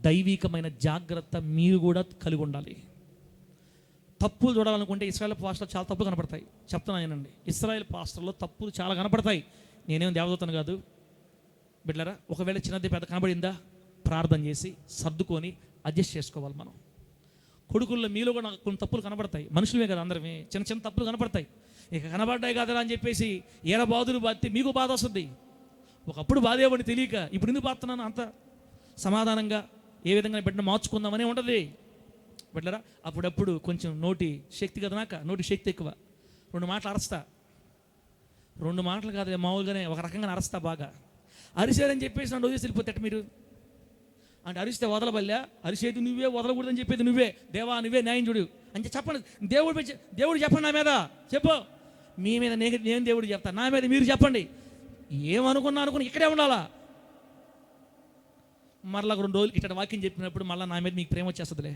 దైవికమైన జాగ్రత్త మీరు కూడా కలిగి ఉండాలి. తప్పులు చూడాలనుకుంటే ఇశ్రాయేల్ పాస్టర్లో చాలా తప్పులు కనపడతాయి. చెప్తున్నానండి, ఇశ్రాయేల్ పాస్టర్లో తప్పులు చాలా కనపడతాయి. నేనేం దేవదూతను కాదు బిడ్డలారా. ఒకవేళ చిన్నది పెద్ద కనబడిందా, ప్రార్థన చేసి సర్దుకొని అడ్జస్ట్ చేసుకోవాలి మనం. కొడుకుల్లో మీలో కూడా నాకు కొన్ని తప్పులు కనపడతాయి. మనుషులమే కదా అందరమే, చిన్న చిన్న తప్పులు కనపడతాయి. ఇక కనబడ్డాయి కదరా అని చెప్పేసి ఏర బాధులు బాధితే మీకు బాధ వస్తుంది. ఒకప్పుడు బాధేవాడిని తెలియక ఇప్పుడు ఎందుకు బాధతున్నాను అంత సమాధానంగా, ఏ విధంగా బిడ్డను మార్చుకుందామనే ఉంటుంది బిడ్డరా. అప్పుడప్పుడు కొంచెం నోటి శక్తి కదా, నాకు నోటి శక్తి ఎక్కువ. 2 మాటలు అరస్తా, 2 మాటలు కాదు మామూలుగానే ఒక రకంగా అరస్తా. బాగా అరిసారని చెప్పేసి నన్ను వదిలేసి వెళ్ళిపోతే మీరు అంటే, అరిస్తే వదలబల్లా, అరిసేది నువ్వే, వదలకూడదని చెప్పేది నువ్వే, దేవా నువ్వే న్యాయం చూడు అంటే చెప్పండి. దేవుడు చెప్పండి నా మీద, చెప్పు. మీ మీద నేను దేవుడు చెప్తాను, నా మీద మీరు చెప్పండి. ఏమనుకున్నా అనుకుని ఇక్కడే ఉండాలా. మరలా 2 రోజులు ఇట్లా వాక్యం చెప్పినప్పుడు మళ్ళీ నా మీద మీకు ప్రేమ వచ్చేస్తుందిలే.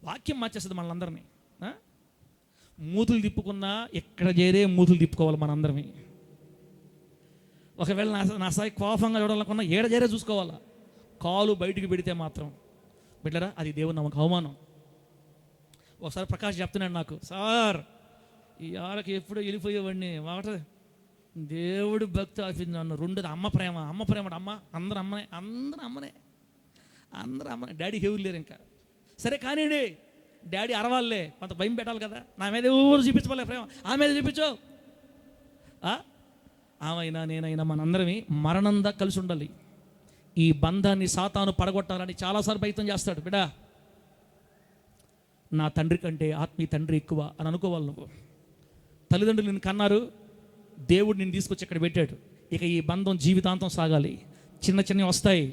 వాక్యం మార్చేస్తుంది మనల్ని అందరినీ. మూతులు తిప్పుకున్నా ఎక్కడ చేరే మూతులు తిప్పుకోవాలి మనందరమే. ఒకవేళ నా స్థాయి కోపంగా చూడాలనుకున్నా ఏడ చేరే చూసుకోవాలా. కాలు బయటికి పెడితే మాత్రం బిడ్డరా అది దేవుని నమ్మకం అవమానం. ఒకసారి ప్రకాష్ చెప్తున్నాడు నాకు, సార్ ఈ ఆడకి ఎప్పుడో వెళ్ళిపోయేవాడిని మాట దేవుడు భక్తి ఆఫీస్ నన్ను. రెండోది అమ్మ ప్రేమ అమ్మ అందరూ అమ్మనే. డాడీకి ఎవరు లేరు ఇంకా. సరే కానివ్వండి, డాడీ అరవాళ్ళే, కొంత భయం పెట్టాలి కదా. నా మీద ఎవరు చూపించుకోలే ప్రేమ, ఆమె మీద చూపించు. ఆమైనా నేనైనా మనందరమే మరణందా కలిసి ఉండాలి. ఈ బంధాన్ని సాతాను పడగొట్టాలని చాలాసార్లు ప్రయత్నం చేస్తాడు. బిడ్డా, నా తండ్రి కంటే ఆత్మీయ తండ్రి ఎక్కువ అని అనుకోవాలి. నువ్వు తల్లిదండ్రులు నిన్ను కన్నారు, దేవుడు నిన్ను తీసుకొచ్చి ఇక్కడ పెట్టాడు. ఇక ఈ బంధం జీవితాంతం సాగాలి. చిన్నవి వస్తాయి,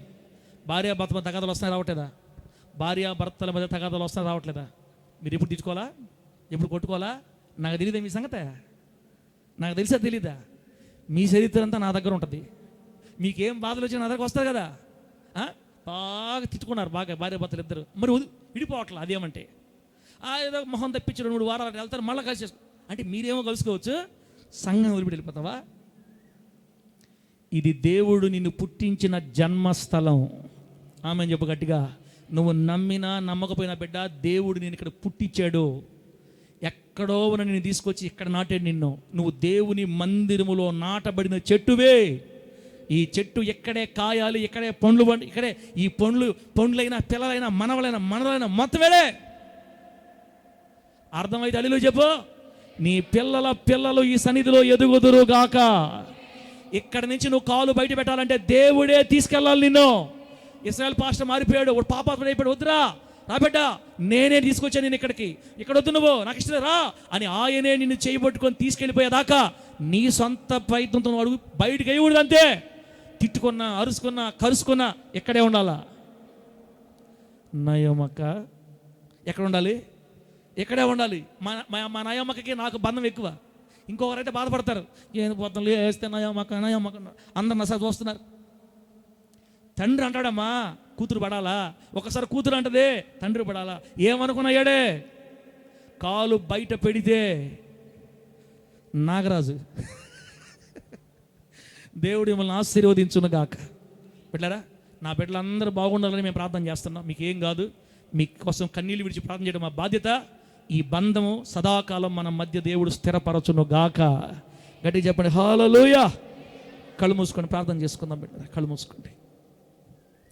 భార్యాభర్తల మధ్య తగాదాలు వస్తాయి రావట్లేదా? భార్యాభర్తల మధ్య తగాదాలు వస్తాయి రావట్లేదా? మీరు ఎప్పుడు తీసుకోవాలా, ఎప్పుడు కొట్టుకోవాలా? నాకు తెలియదా మీ సంగతే? నాకు తెలిసా తెలీదా? మీ చరిత్ర అంతా నా దగ్గర ఉంటుంది. మీకేం బాధలు వచ్చినా నా దగ్గరకు వస్తారు కదా. బాగా తిట్టుకున్నారు బాగా భార్యాభర్తలు ఇద్దరు, మరి విడిపోవట్లా. అదేమంటే ఏదో మొహం తప్పించి 2-3 వారాలు వెళ్తారు, మళ్ళీ కలిసి అంటే మీరేమో కలుసుకోవచ్చు, సంఘం వదిలిపెట్టి వెళ్ళిపోతావా? ఇది దేవుడు నిన్ను పుట్టించిన జన్మస్థలం. ఆమె చెప్పు గట్టిగా. నువ్వు నమ్మినా నమ్మకపోయినా బిడ్డ, దేవుడు నేను ఇక్కడ పుట్టించాడు. ఎక్కడో నిన్ను తీసుకొచ్చి ఇక్కడ నాటాడు నిన్ను. నువ్వు దేవుని మందిరములో నాటబడిన చెట్టువే. ఈ చెట్టు ఎక్కడే కాయాలి, ఇక్కడే పండ్లు ఇక్కడే ఈ పండ్లైనా పిల్లలైనా మనవలైనా మొత్తమేడే. అర్థమైతే అడిలో చెప్పు. నీ పిల్లలు ఈ సన్నిధిలో ఎదుగుదురు గాక. ఇక్కడ నుంచి నువ్వు కాలు బయట పెట్టాలంటే దేవుడే తీసుకెళ్ళాలి నిన్ను. ఇశ్రాయేల్ పాస్టర్ మారిపోయాడు, వాడు పాపాత్ముడు అయిపోయాడు. వద్దురా రా బిడ్డ, నేనే తీసుకొచ్చాను నేను ఇక్కడ వద్దు, నువ్వు నాకు ఇష్టం రా అని ఆయనే నిన్ను చేయబట్టుకొని తీసుకెళ్ళిపోయేదాకా నీ సొంత ప్రయత్నంతో అడుగు బయటకు వేయకూడదు. అంతే. తిట్టుకున్నా, అరుసుకున్నా, కరుసుకున్నా ఇక్కడే ఉండాలా. నయోమక్క ఎక్కడ ఉండాలి? ఇక్కడే ఉండాలి. మా నయోమక్కకి నాకు బంధం ఎక్కువ. ఇంకొకరైతే బాధపడతారు, ఏం పోతాం వేస్తే నయోమక్క అందరు నసా చూస్తున్నారు. తండ్రి అంటాడమ్మా కూతురు పడాలా, ఒకసారి కూతురు అంటదే తండ్రి పడాలా. ఏమనుకున్నాయాడే కాలు బయట పెడితే నాగరాజు. దేవుడు మిమ్మల్ని ఆశీర్వదించును గాక. బిడ్డలారా, నా బిడ్డలందరూ బాగుండాలని మేము ప్రార్థన చేస్తున్నాం. మీకు ఏం కాదు, మీకోసం కన్నీళ్ళు విడిచి ప్రార్థన చేయడం మా బాధ్యత. ఈ బంధము సదాకాలం మన మధ్య దేవుడు స్థిరపరచును గాక. గట్టిగా చెప్పండి హల్లెలూయా. కళ్ళు మూసుకొని ప్రార్థన చేసుకుందాం బిడ్డ, కళ్ళు మూసుకోండి.